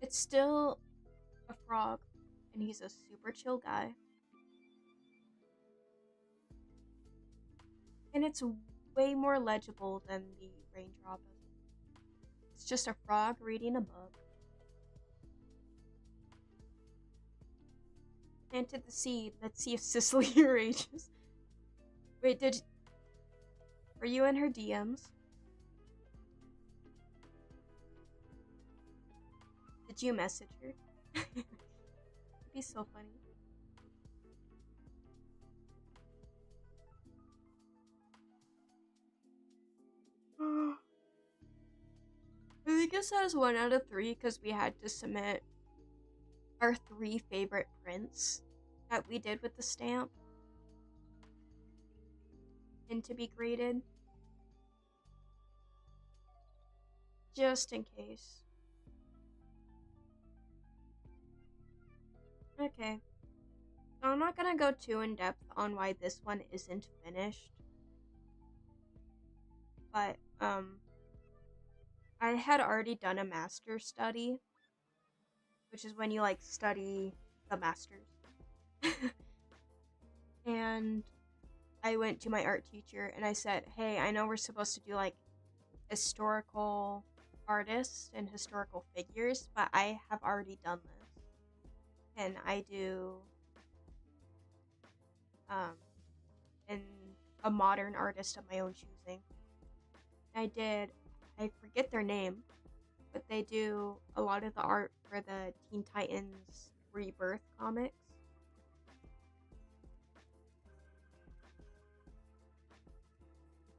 It's still a frog, and he's a super chill guy. And it's way more legible than the raindrop. It's just a frog reading a book. Planted the seed. Let's see if Cicely rages. Wait, were you in her DMs? Did you message her? It'd be so funny. I think it says 1 out of 3 because we had to submit our 3 favorite prints that we did with the stamp and to be graded. Just in case. Okay. So I'm not gonna go too in depth on why this one isn't finished. But, I had already done a master study, which is when you, like, study the masters. And I went to my art teacher and I said, hey, I know we're supposed to do, like, historical artists and historical figures, but I have already done this. And I do, and a modern artist of my own choosing. I forget their name, but they do a lot of the art for the Teen Titans Rebirth comics.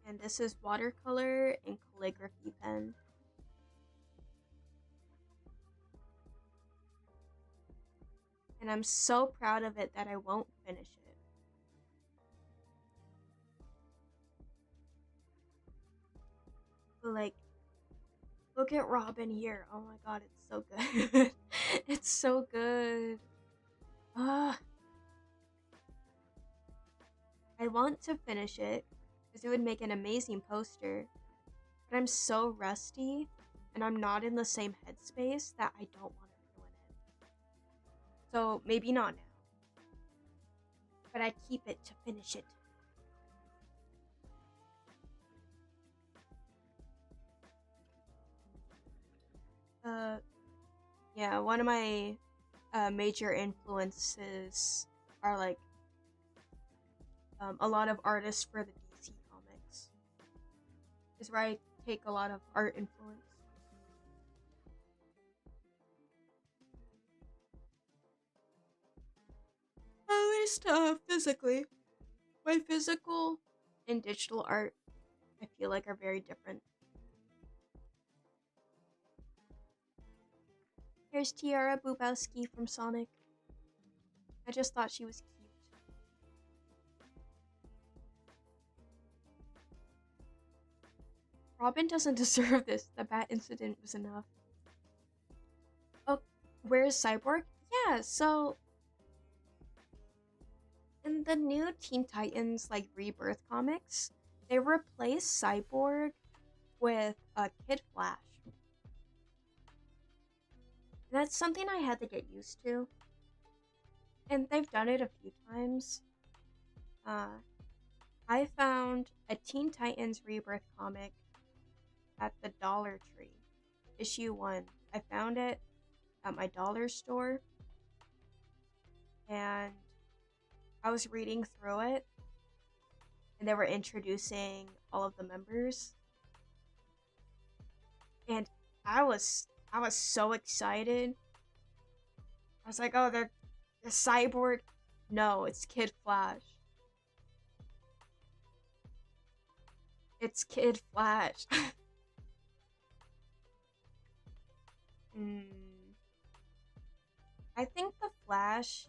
And this is watercolor and calligraphy pen. And I'm so proud of it that I won't finish it. But, like, look at Robin here. Oh my god, it's so good. It's so good. Ah. I want to finish it because it would make an amazing poster. But I'm so rusty and I'm not in the same headspace that I don't want to ruin it. So maybe not now. But I keep it to finish it. Yeah, one of my major influences are, like, a lot of artists for the DC comics. Is where I take a lot of art influence. At least physically. My physical and digital art, I feel like, are very different. Here's Tiara Bubowski from Sonic. I just thought she was cute. Robin doesn't deserve this. The bat incident was enough. Oh, where's Cyborg? Yeah, so in the new Teen Titans, like, Rebirth comics, they replaced Cyborg with Kid Flash. That's something I had to get used to. And they've done it a few times. I found a Teen Titans Rebirth comic at the Dollar Tree. Issue 1. I found it at my dollar store. And I was reading through it. And they were introducing all of the members. And I was I was so excited. I was like, oh, they're the Cyborg. No, it's Kid Flash. It's Kid Flash. I think the Flash,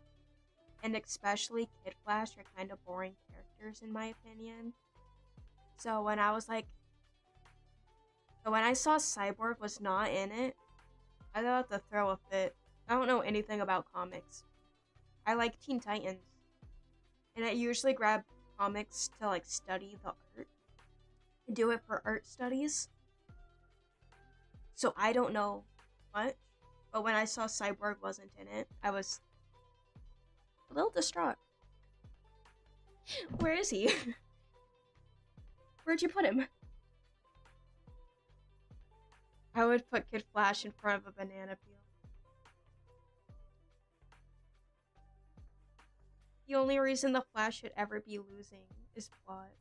and especially Kid Flash, are kind of boring characters in my opinion. So when I saw Cyborg was not in it, I thought to throw a fit. I don't know anything about comics. I like Teen Titans, and I usually grab comics to like study the art. I do it for art studies. So I don't know much, but when I saw Cyborg wasn't in it, I was a little distraught. Where is he? Where'd you put him? I would put Kid Flash in front of a banana peel. The only reason the Flash should ever be losing is plot.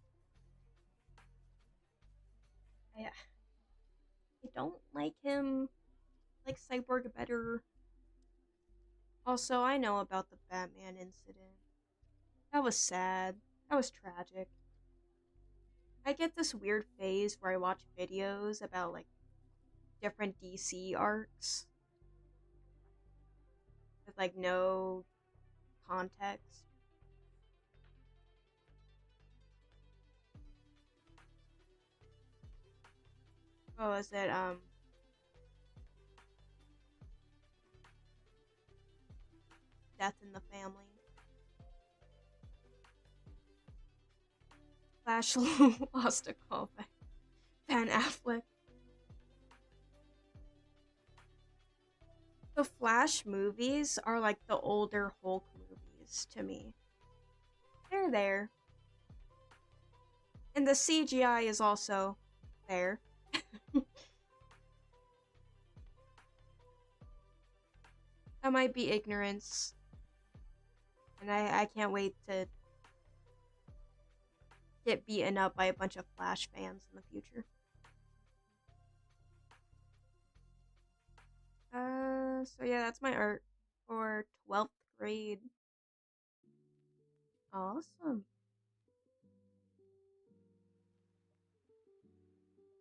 I don't like him. I like Cyborg better. Also, I know about the Batman incident. That was sad. That was tragic. I get this weird phase where I watch videos about like different DC arcs with like no context. What was it? Death in the Family. Flash lost a callback. Ben Affleck. The Flash movies are like the older Hulk movies to me. They're there. And the CGI is also there. That might be ignorance. And I can't wait to get beaten up by a bunch of Flash fans in the future. So yeah, that's my art for 12th grade. Awesome.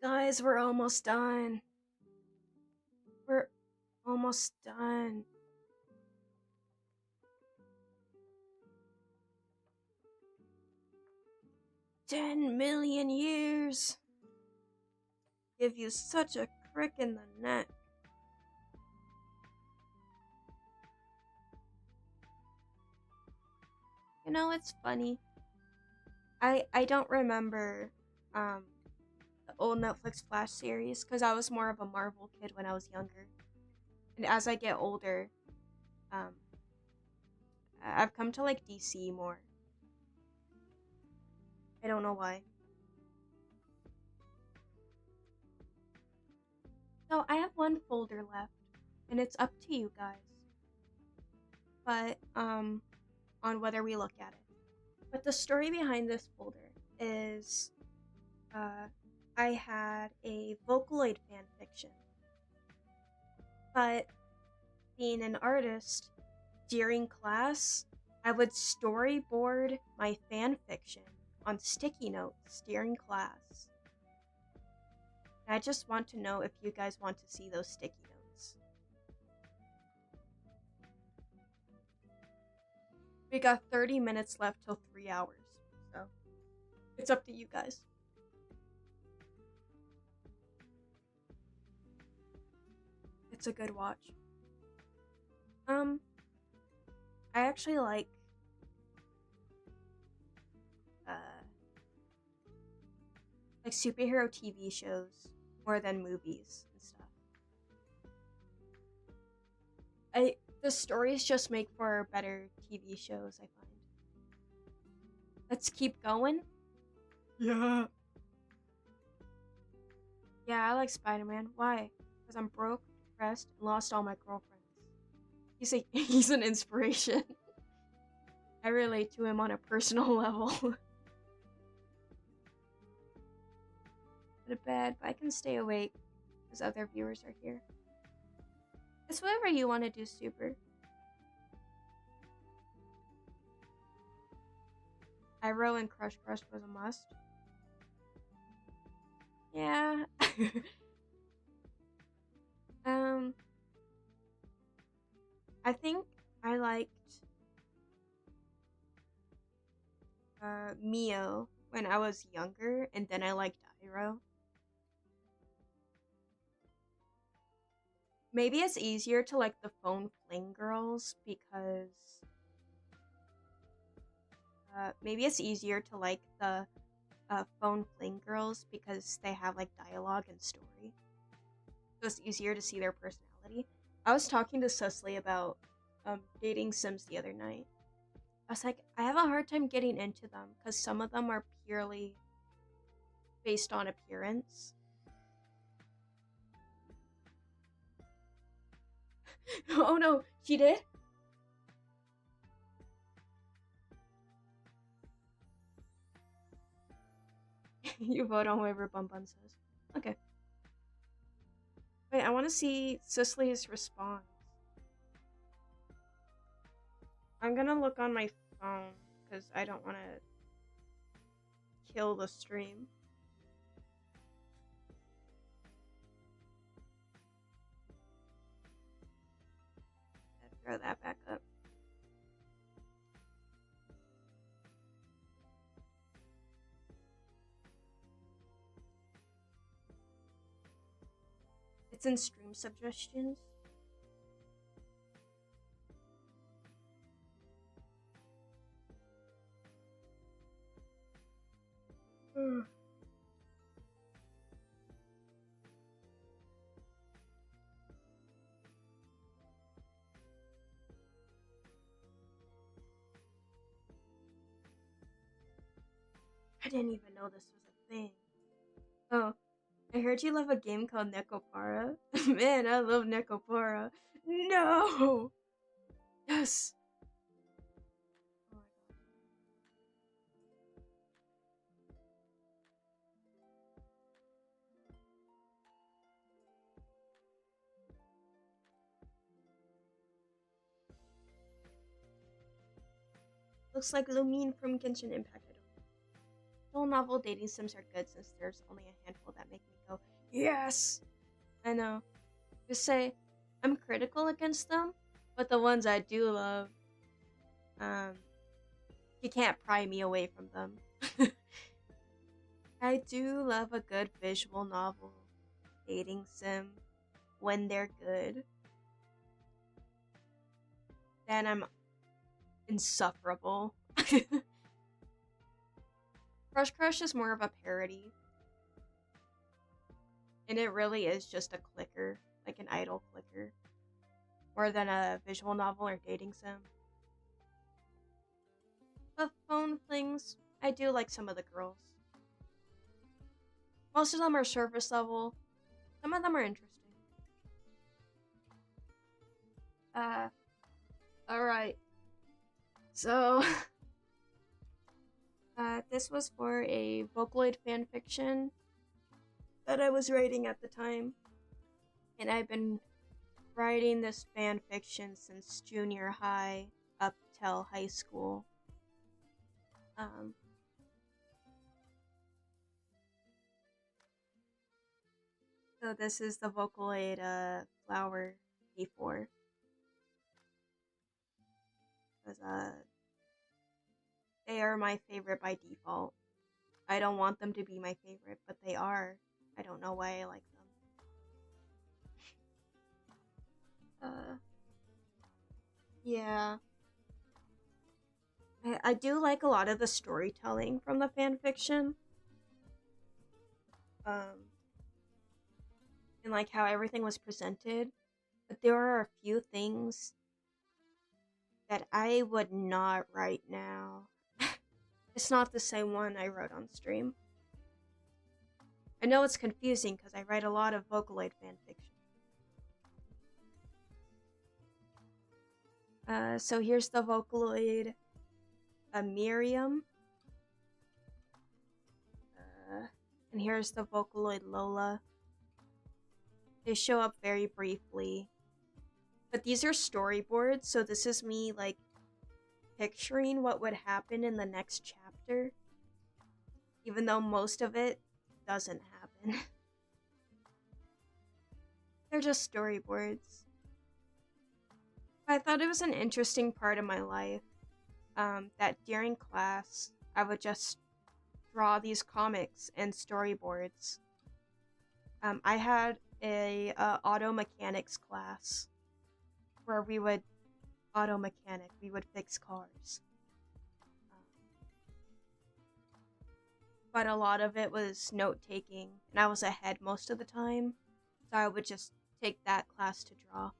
Guys, we're almost done. We're almost done. $10,000,000 years. Give you such a crick in the neck. You know, it's funny. I don't remember the old Netflix Flash series because I was more of a Marvel kid when I was younger. And as I get older, I've come to like DC more. I don't know why. So I have one folder left, and it's up to you guys. But on whether we look at it. But the story behind this folder is I had a Vocaloid fanfiction. But being an artist, during class, I would storyboard my fanfiction on sticky notes during class. And I just want to know if you guys want to see those sticky notes. We got 30 minutes left till 3 hours, so it's up to you guys. It's a good watch. I actually like superhero TV shows more than movies and stuff. The stories just make for better TV shows, I find. Let's keep going. Yeah. Yeah, I like Spider-Man. Why? Because I'm broke, depressed, and lost all my girlfriends. He's an inspiration. I relate to him on a personal level. Go to bed, but I can stay awake because other viewers are here. It's whatever you want to do, Super. Iroh and Crush Crush was a must. Yeah. um, I think I liked Mio when I was younger, and then I liked Iroh. Maybe it's easier to like the phone fling girls because maybe it's easier to like the phone fling girls because they have like dialogue and story. So it's easier to see their personality. I was talking to Cecily about dating sims the other night. I was like, I have a hard time getting into them because some of them are purely based on appearance. Oh no, she did? You vote on whatever Bun Bun says. Okay. Wait, I want to see Cicely's response. I'm gonna look on my phone because I don't want to kill the stream. Throw that back up. It's in stream suggestions. I didn't even know this was a thing. Oh, I heard you love a game called Nekopara. Man, I love Nekopara. No! Yes! Oh my god. Looks like Lumine from Genshin Impact. Full novel dating sims are good since there's only a handful that make me go, yes! I know. Just say, I'm critical against them, but the ones I do love, you can't pry me away from them. I do love a good visual novel dating sim when they're good. Then I'm insufferable. Crush Crush is more of a parody. And it really is just a clicker, like an idle clicker. More than a visual novel or dating sim. But phone flings, I do like some of the girls. Most of them are surface level. Some of them are interesting. Alright. So, this was for a Vocaloid fanfiction that I was writing at the time. And I've been writing this fanfiction since junior high up till high school. So this is the Vocaloid flower before. Because they are my favorite by default. I don't want them to be my favorite, but they are. I don't know why I like them. Yeah. I do like a lot of the storytelling from the fanfiction. And like how everything was presented. But there are a few things that I would not write now. It's not the same one I wrote on stream. I know it's confusing because I write a lot of Vocaloid fanfiction. So here's the Vocaloid Miriam. And here's the Vocaloid Lola. They show up very briefly. But these are storyboards, so this is me, like, picturing what would happen in the next chapter, even though most of it doesn't happen. They're just storyboards. I thought it was an interesting part of my life, that during class, I would just draw these comics and storyboards. I had a auto mechanics class where we would fix cars. But a lot of it was note taking, and I was ahead most of the time, so I would just take that class to draw.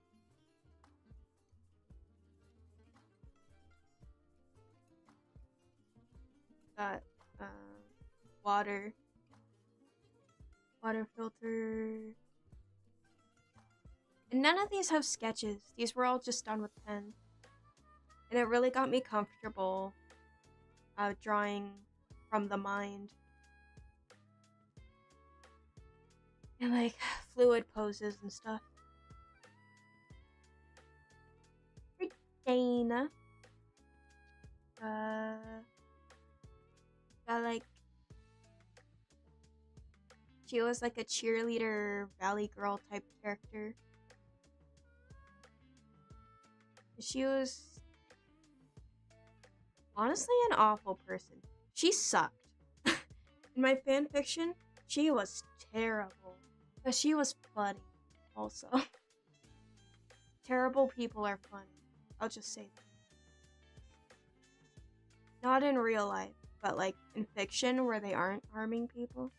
Got water filter. And none of these have sketches. These were all just done with pen. And it really got me comfortable drawing from the mind. And like fluid poses and stuff. Dana. Got like, she was like a cheerleader valley girl type character. She was honestly an awful person. She sucked. In my fanfiction, she was terrible. But she was funny, also. Terrible people are funny. I'll just say that. Not in real life, but like in fiction where they aren't harming people.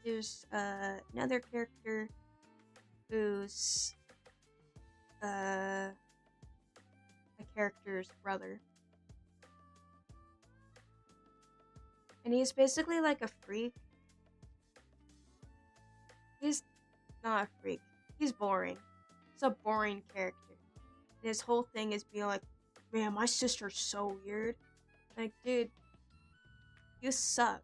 There's another character who's a character's brother. And he's basically like a freak. He's not a freak. He's boring. He's a boring character. And his whole thing is being like, man, my sister's so weird. Like, dude, you suck.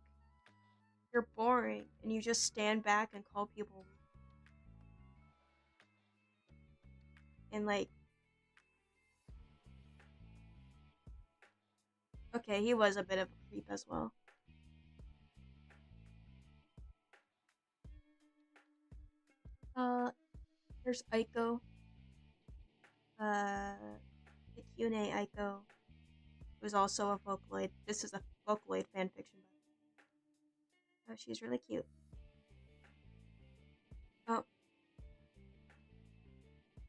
You're boring. And you just stand back and call people weird. And like, okay, he was a bit of a creep as well. There's Aiko. Kikune Aiko was also a Vocaloid. This is a Vocaloid fanfiction. Oh, she's really cute. Oh.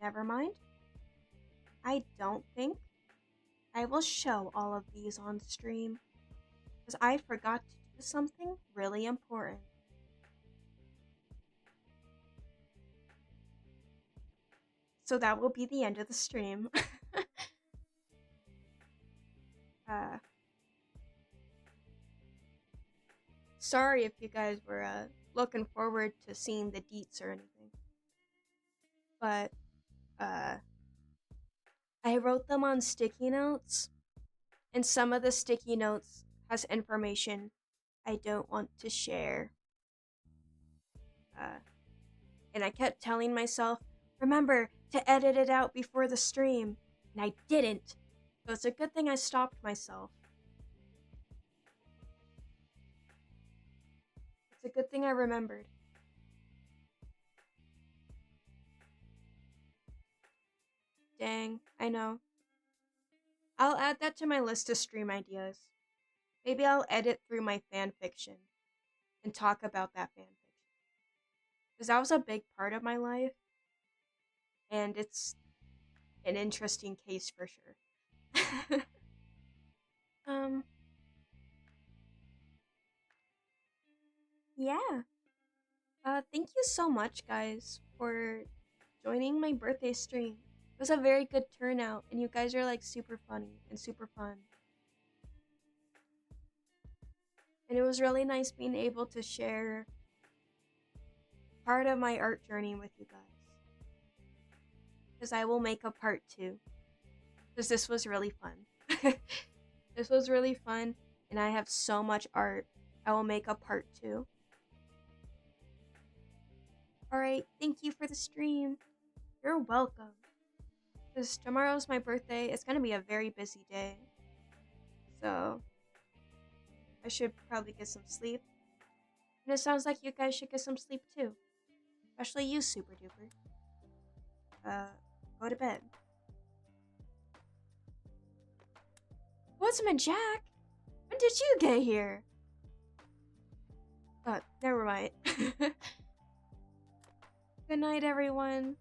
Never mind. I don't think I will show all of these on stream, because I forgot to do something really important. So that will be the end of the stream. Sorry if you guys were looking forward to seeing the deets or anything. But I wrote them on sticky notes, and some of the sticky notes has information I don't want to share. And I kept telling myself, remember to edit it out before the stream, and I didn't. So it's a good thing I stopped myself. It's a good thing I remembered. Dang, I know. I'll add that to my list of stream ideas. Maybe I'll edit through my fanfiction and talk about that fanfiction. Because that was a big part of my life, and it's an interesting case for sure. Yeah. Thank you so much, guys, for joining my birthday stream. It was a very good turnout, and you guys are like super funny and super fun. And it was really nice being able to share part of my art journey with you guys. Because I will make a part 2. Because this was really fun. This was really fun, and I have so much art. I will make a part 2. Alright, thank you for the stream. You're welcome. Because tomorrow's my birthday, it's gonna be a very busy day. So, I should probably get some sleep. And it sounds like you guys should get some sleep too. Especially you, Super Duper. Go to bed. Woodsman Jack? When did you get here? Oh, never mind. Good night, everyone.